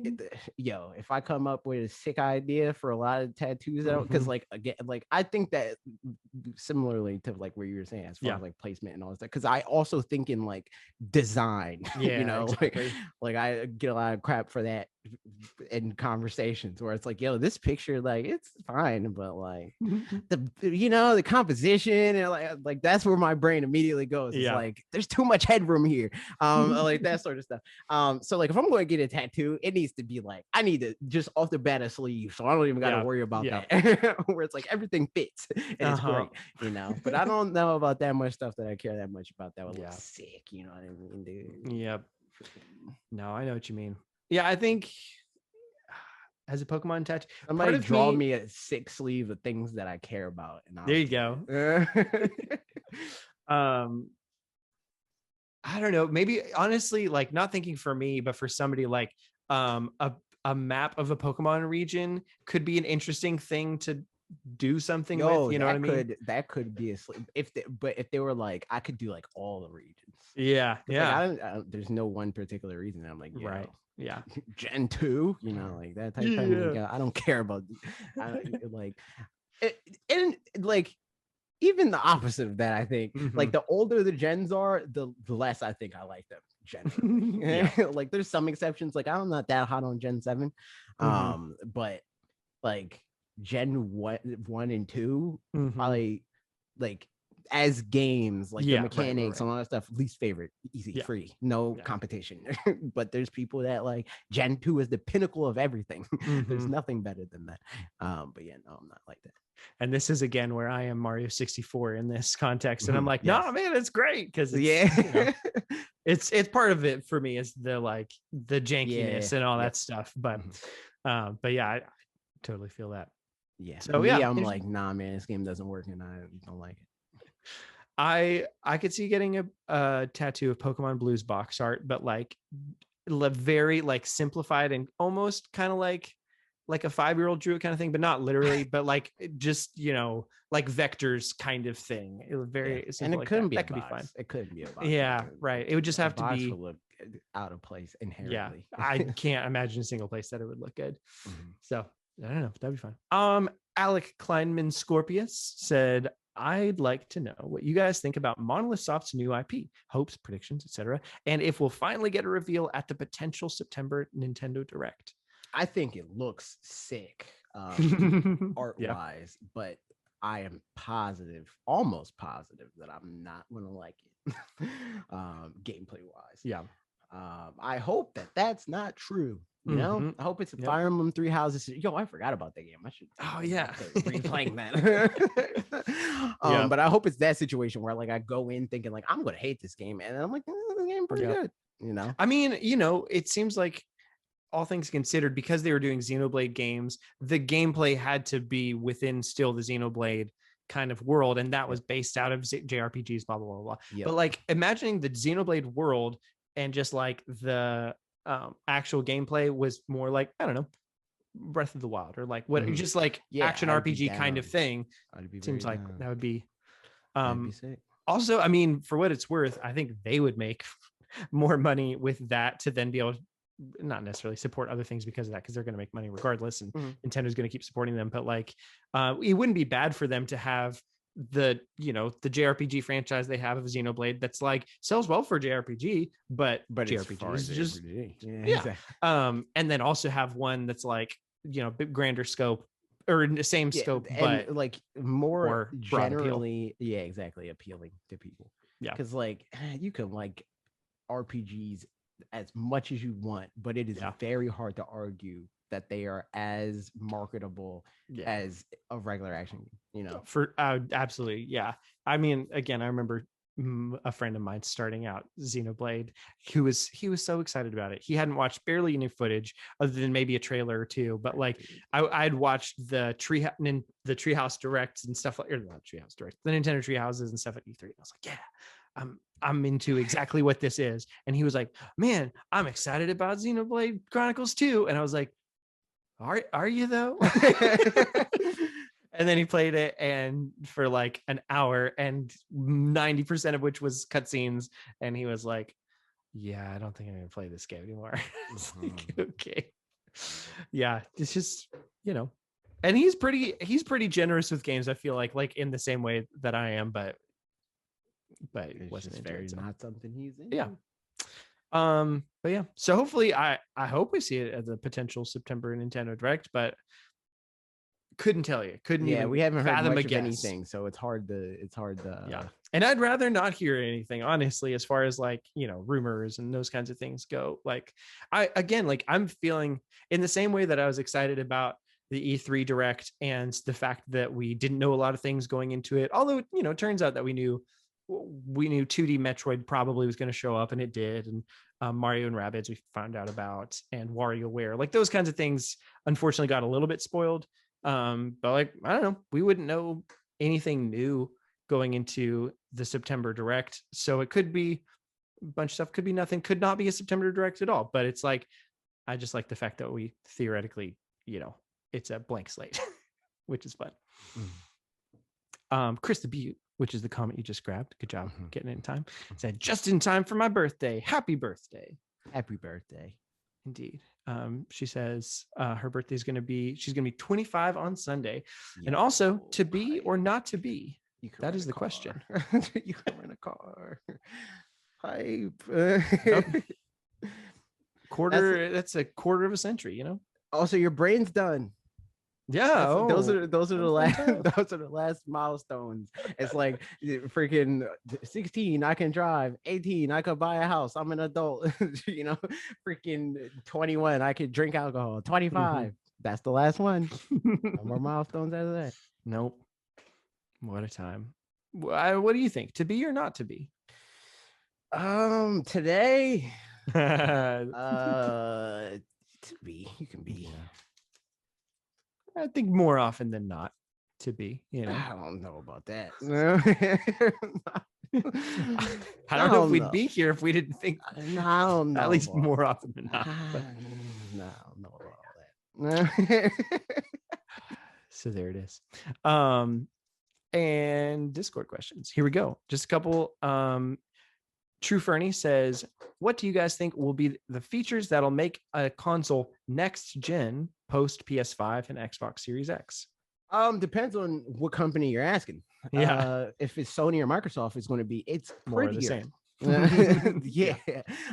if I come up with a sick idea for a lot of tattoos, because like again, like I think that similarly to like where you were saying as far as like placement and all that stuff, because I also think in like design, exactly. like I get a lot of crap for that in conversations where it's like, yo, this picture, like it's fine, but like the composition and like that's where my brain immediately goes. It's like there's too much headroom here. Like that sort of stuff. So like if I'm going to get a tattoo, it needs to be like I need to just off the bat a sleeve, so I don't even got to worry about that. Where it's like everything fits and it's great, you know. But I don't know about that much stuff that I care that much about that would look sick, you know what I mean, dude? Yep. No, I know what you mean. Yeah, I think as a Pokemon tattoo, somebody draw me a sick sleeve of things that I care about. And there you go. I don't know. Maybe honestly, like not thinking for me, but for somebody like a map of a Pokemon region could be an interesting thing to do something with. You know what I mean? That could be a sleeve if they were like I could do like all the regions. Yeah. Like, there's no one particular reason. I'm like, right. Yeah. Gen 2, you know, like that type of thing. I don't care about like and like even the opposite of that, I think. Like the older the gens are, the less I think I like them generally. Like there's some exceptions. Like I'm not that hot on Gen 7. But like Gen 1 and 2, probably like as games, like the mechanics and all that stuff, least favorite, easy, free, no competition. But there's people that like Gen 2 is the pinnacle of everything. There's nothing better than that. But yeah, no, I'm not like that. And this is again where I am Mario 64 in this context, and I'm like, no, man, it's great because you know, it's part of it for me is the like the jankiness and all that stuff. But yeah, I totally feel that. Yeah. So I'm like, nah, man, this game doesn't work, and I don't like it. I could see getting a tattoo of Pokemon Blue's box art, but like very like simplified and almost kind of like a 5-year-old drew it kind of thing, but not literally, but like just, you know, like vectors kind of thing. It was very and it like couldn't that. be That could be fine. It couldn't be a box. Yeah, right. It would just have to be look out of place inherently. Yeah, I can't imagine a single place that it would look good. So I don't know. That'd be fine. Alec Kleinman Scorpius said, I'd like to know what you guys think about Monolith Soft's new IP, hopes, predictions, etc., and if we'll finally get a reveal at the potential September Nintendo Direct. I think it looks sick art-wise, but I am almost positive that I'm not going to like it gameplay-wise. Yeah. I hope that that's not true. You know, I hope it's a Fire Emblem 3 Houses. Yo, I forgot about that game. I should. Replaying that. But I hope it's that situation where like I go in thinking like I'm gonna hate this game, and I'm like, this game pretty good. You know, I mean, you know, it seems like all things considered, because they were doing Xenoblade games, the gameplay had to be within still the Xenoblade kind of world, and that was based out of JRPGs. Blah blah blah blah. But like imagining the Xenoblade world and just like the actual gameplay was more like, I don't know, Breath of the Wild or like what just like action RPG kind of thing. Seems like that would be sick. Also, I mean, for what it's worth, I think they would make more money with that to then be able to not necessarily support other things because of that, because they're going to make money regardless, and Nintendo's going to keep supporting them. But like it wouldn't be bad for them to have the JRPG franchise they have of Xenoblade that's like sells well for JRPG, but JRPG is just exactly. And then also have one that's like, you know, bit grander scope or in the same scope, but like more generally appealing to people. Because like you can like RPGs as much as you want, but it is very hard to argue that they are as marketable as a regular action game, you know. For absolutely, I mean, again, I remember a friend of mine starting out Xenoblade, he was so excited about it. He hadn't watched barely any footage other than maybe a trailer or two, but like I'd watched the Treehouse Directs and stuff like, or not Treehouse Direct, the Nintendo Treehouses and stuff at E3. And I was like, I'm into exactly what this is. And he was like, man, I'm excited about Xenoblade Chronicles 2. And I was like, are you though? And then he played it and for like an hour, and 90% of which was cutscenes. And he was like, yeah, I don't think I'm gonna play this game anymore. Like, okay. Yeah, it's just, you know, and he's pretty generous with games, I feel like in the same way that I am, but it wasn't very not something he's in. But yeah, so hopefully I hope we see it as a potential September Nintendo Direct, but couldn't tell you. Couldn't even. We haven't heard fathom much a of guess. anything, so it's hard to. Yeah, and I'd rather not hear anything, honestly, as far as like, rumors and those kinds of things go. Like, I'm feeling in the same way that I was excited about the E3 Direct and the fact that we didn't know a lot of things going into it. Although, it turns out that we knew 2D Metroid probably was going to show up, and it did. And Mario and Rabbids we found out about, and WarioWare, like those kinds of things, unfortunately got a little bit spoiled. But like, I don't know, we wouldn't know anything new going into the September Direct. So it could be a bunch of stuff, could be nothing, could not be a September Direct at all. But it's like, I just like the fact that we theoretically, it's a blank slate, which is fun. Chris the Butte, which is the comment you just grabbed. Good job getting it in time. Said, just in time for my birthday. Happy birthday. Happy birthday. Indeed. She says her birthday is she's going to be 25 on Sunday. And also, to be or not to be? That is the question. You can rent a car. Hype. That's a quarter of a century, Also, your brain's done. Yeah, those are the last milestones. It's like freaking 16, I can drive. 18, I could buy a house. I'm an adult. Freaking 21, I could drink alcohol. 25, that's the last one. No more milestones after that. Nope. What a time. What do you think? To be or not to be? Today, to be. You can be. Yeah. I think more often than not to be, I don't know about that. I don't know if we'd be here if we didn't think. I don't know. At least more often than not. But. No, I don't know about all that. So there it is. And Discord questions. Here we go. Just a couple. True Fernie says, what do you guys think will be the features that'll make a console next gen post PS5 and Xbox Series X? Depends on what company you're asking. Yeah. If it's Sony or Microsoft, it's more of the same. Yeah,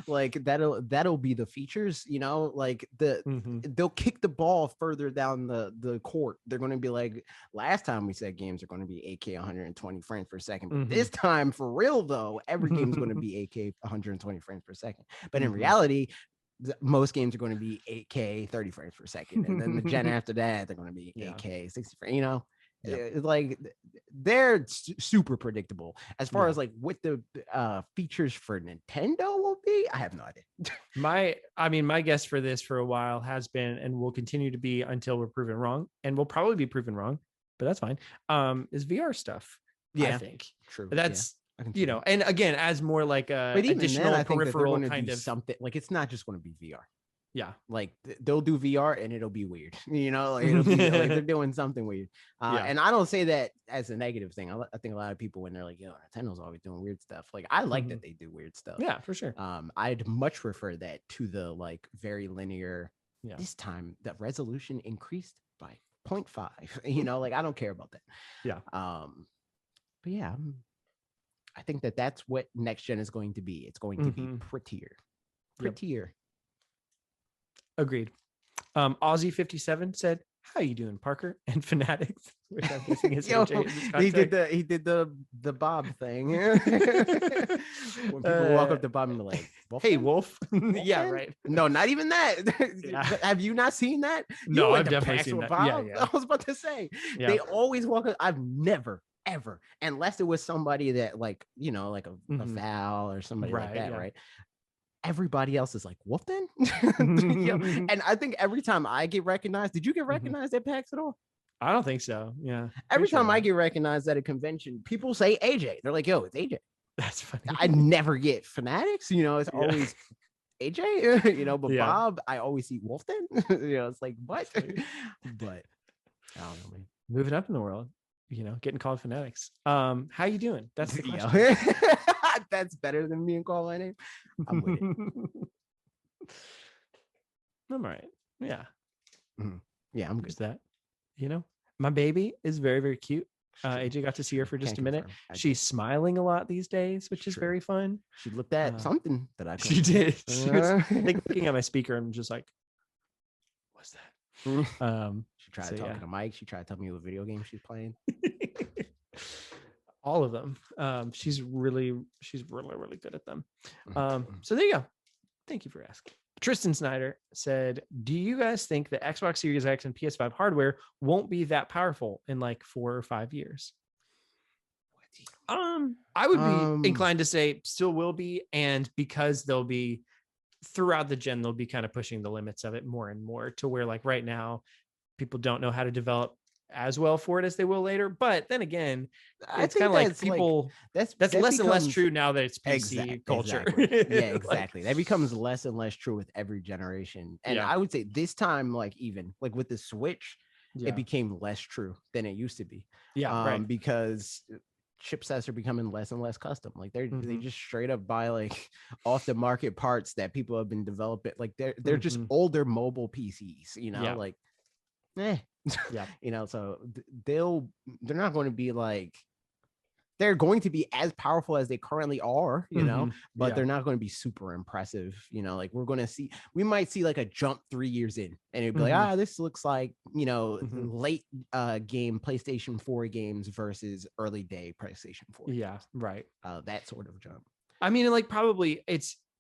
like that'll be the features, like they'll kick the ball further down the court. They're going to be like, last time we said games are going to be 8K 120 frames per second, but this time for real though, every game's going to be 8K 120 frames per second. But in reality, most games are going to be 8K 30 frames per second, and then the gen after that they're going to be 8K 60 frames. It's like they're super predictable as far as like what the features for Nintendo will be. I have no idea. My guess for this for a while has been and will continue to be until we're proven wrong, and we'll probably be proven wrong, but that's fine. Is VR stuff. I think true. That's and again, as more like a additional then, peripheral kind of something. Like it's not just going to be VR. Yeah, like they'll do VR and it'll be weird, like it'll be like they're doing something weird. And I don't say that as a negative thing. I think a lot of people, when they're like, Nintendo's always doing weird stuff, like I like that they do weird stuff. Yeah, for sure. I'd much prefer that to the like very linear. This time the resolution increased by 0.5. Like I don't care about that. Yeah. But yeah, I think that's what next gen is going to be. It's going to be prettier. Yep. Agreed. Aussie57 said, "How you doing, Parker and Fanatics?" Which I'm guessing is he did the Bob thing. When people walk up to Bob and be like, "Hey, Wolf." Yeah, right. No, not even that. Have you not seen that? No, I've definitely seen that. Bob? Yeah. I was about to say they always walk up. I've never ever, unless it was somebody that like like a Val or somebody like that, right? Everybody else is like, Wolfden? And I think every time I get recognized, did you get recognized at PAX at all? I don't think so. Yeah. Every time I get recognized at a convention, people say AJ. They're like, yo, it's AJ. That's funny. I never get Fanatics. It's always AJ, but Bob, I always see Wolfden. It's like, what? But I don't know, man. Moving up in the world, getting called Fanatics. How you doing? That's the question. That's better than being called my name. I'm with it. I'm all right. Yeah. Yeah, I'm good. That, my baby is very, very cute. AJ got to see her for just a minute. She's smiling a lot these days, which is very fun. She looked at something that I she did. She was looking at my speaker and just like, what's that? She tried talking to Mike. She tried telling me what video game she's playing. All of them. She's really good at them. So there you go. Thank you for asking. Tristan Snyder said, do you guys think the Xbox Series X and PS5 hardware won't be that powerful in like 4 or 5 years? I would be inclined to say still will be, and because they'll be throughout the gen, they'll be kind of pushing the limits of it more and more to where like right now people don't know how to develop as well for it as they will later. But then again, it's kind of like people that's less and less true now that it's PC culture. Exactly. Yeah, exactly. That becomes less and less true with every generation. And I would say this time, like even like with the Switch, it became less true than it used to be. Because chipsets are becoming less and less custom. Like they just straight up buy like off the market parts that people have been developing. Like they're just older mobile PCs, you know, like you know, so they're not going to be like, they're going to be as powerful as they currently are, you know, but they're not going to be super impressive, you know. Like we might see like a jump 3 years in and it'd be like, this looks like, you know, late game PlayStation 4 games versus early day PlayStation 4 games. That sort of jump. I mean, like probably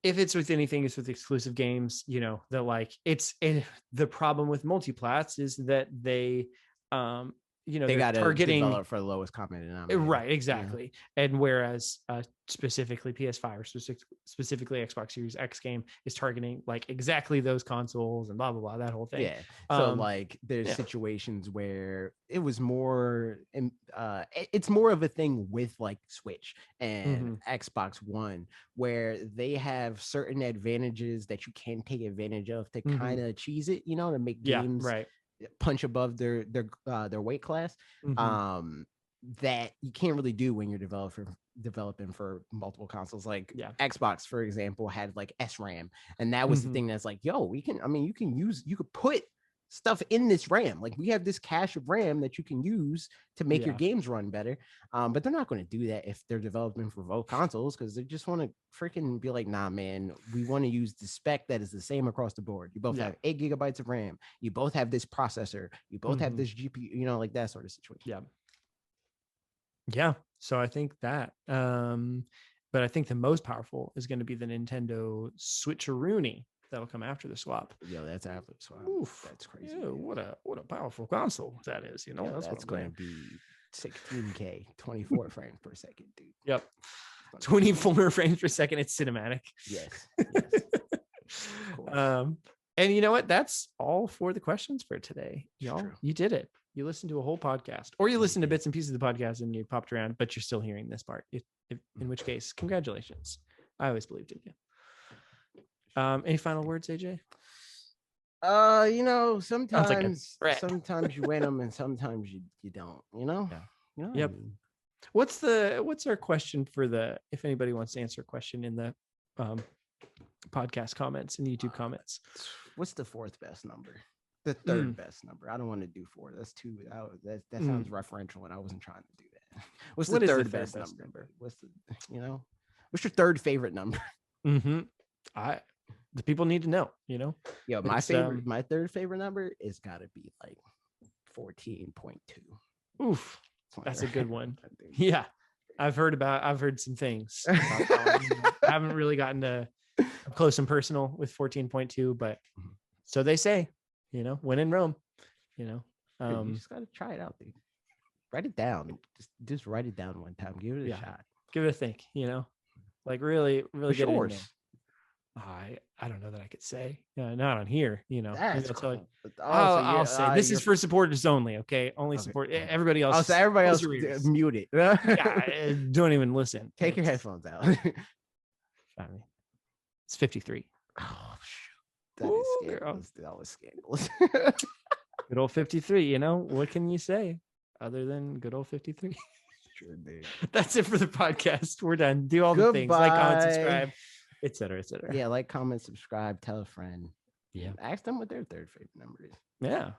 if it's with anything, it's with exclusive games, you know, that like the problem with multiplats is that they you know, they got to develop for the lowest common denominator. Right, exactly. Yeah. And whereas specifically PS5 or specifically Xbox Series X game is targeting like exactly those consoles and blah blah blah, that whole thing. Yeah. So like there's situations where it was more it's more of a thing with like Switch and Xbox One, where they have certain advantages that you can take advantage of to kind of cheese it, you know, to make games punch above their weight class, that you can't really do when you're developing for multiple consoles. Like Xbox, for example, had like SRAM, and that was the thing that's like, yo, you could put stuff in this RAM. Like we have this cache of RAM that you can use to make your games run better. But they're not going to do that if they're developing for both consoles, because they just want to freaking be like, nah, man, we want to use the spec that is the same across the board. You both have 8 gigabytes of RAM. You both have this processor. You both have this GPU, you know, like that sort of situation. Yeah. So I think that, but I think the most powerful is going to be the Nintendo Switcheroonie that'll come after the swap. Yo, that's after the swap. Oof, that's crazy. Yeah, what a powerful console that is. You know, that's going to be 16K, 24 frames per second, dude. Yep, 24 frames per second. It's cinematic. Yes. And you know what? That's all for the questions for today, y'all. You did it. You listened to a whole podcast, or you listened to bits and pieces of the podcast and you popped around, but you're still hearing this part. In which case, congratulations. I always believed in you. Any final words, AJ? You know, sometimes you win them and sometimes you don't, you know? You know yep. What's our question for if anybody wants to answer a question in the podcast comments, in the YouTube comments? What's the fourth best number? The third best number. I don't want to do 4. That's too that sounds referential and I wasn't trying to do that. What's the third best number? What's your third favorite number? The people need to know, you know. Yo, my third favorite number is gotta be like 14.2. Oof, that's a good one. Yeah, I've heard some things about that. I haven't really gotten to close and personal with 14.2, but so they say, you know, when in Rome, you know. You just gotta try it out, dude. Write it down. Just write it down one time. Give it a shot. Give it a think, you know. Like really get it in there. I don't know that I could say. Not on here, you know. I'll say this is for supporters only. Okay, only support. Everybody else. So everybody else mute it. Don't even listen. Take your headphones out. It's 53. Oh shoot, that was scandalous. Good old 53. You know, what can you say other than good old 53? Sure, dude. That's it for the podcast. We're done. Do all the things, like, comment, subscribe, etc. Yeah, like, comment, subscribe, tell a friend. Yeah, ask them what their third favorite number is. Yeah,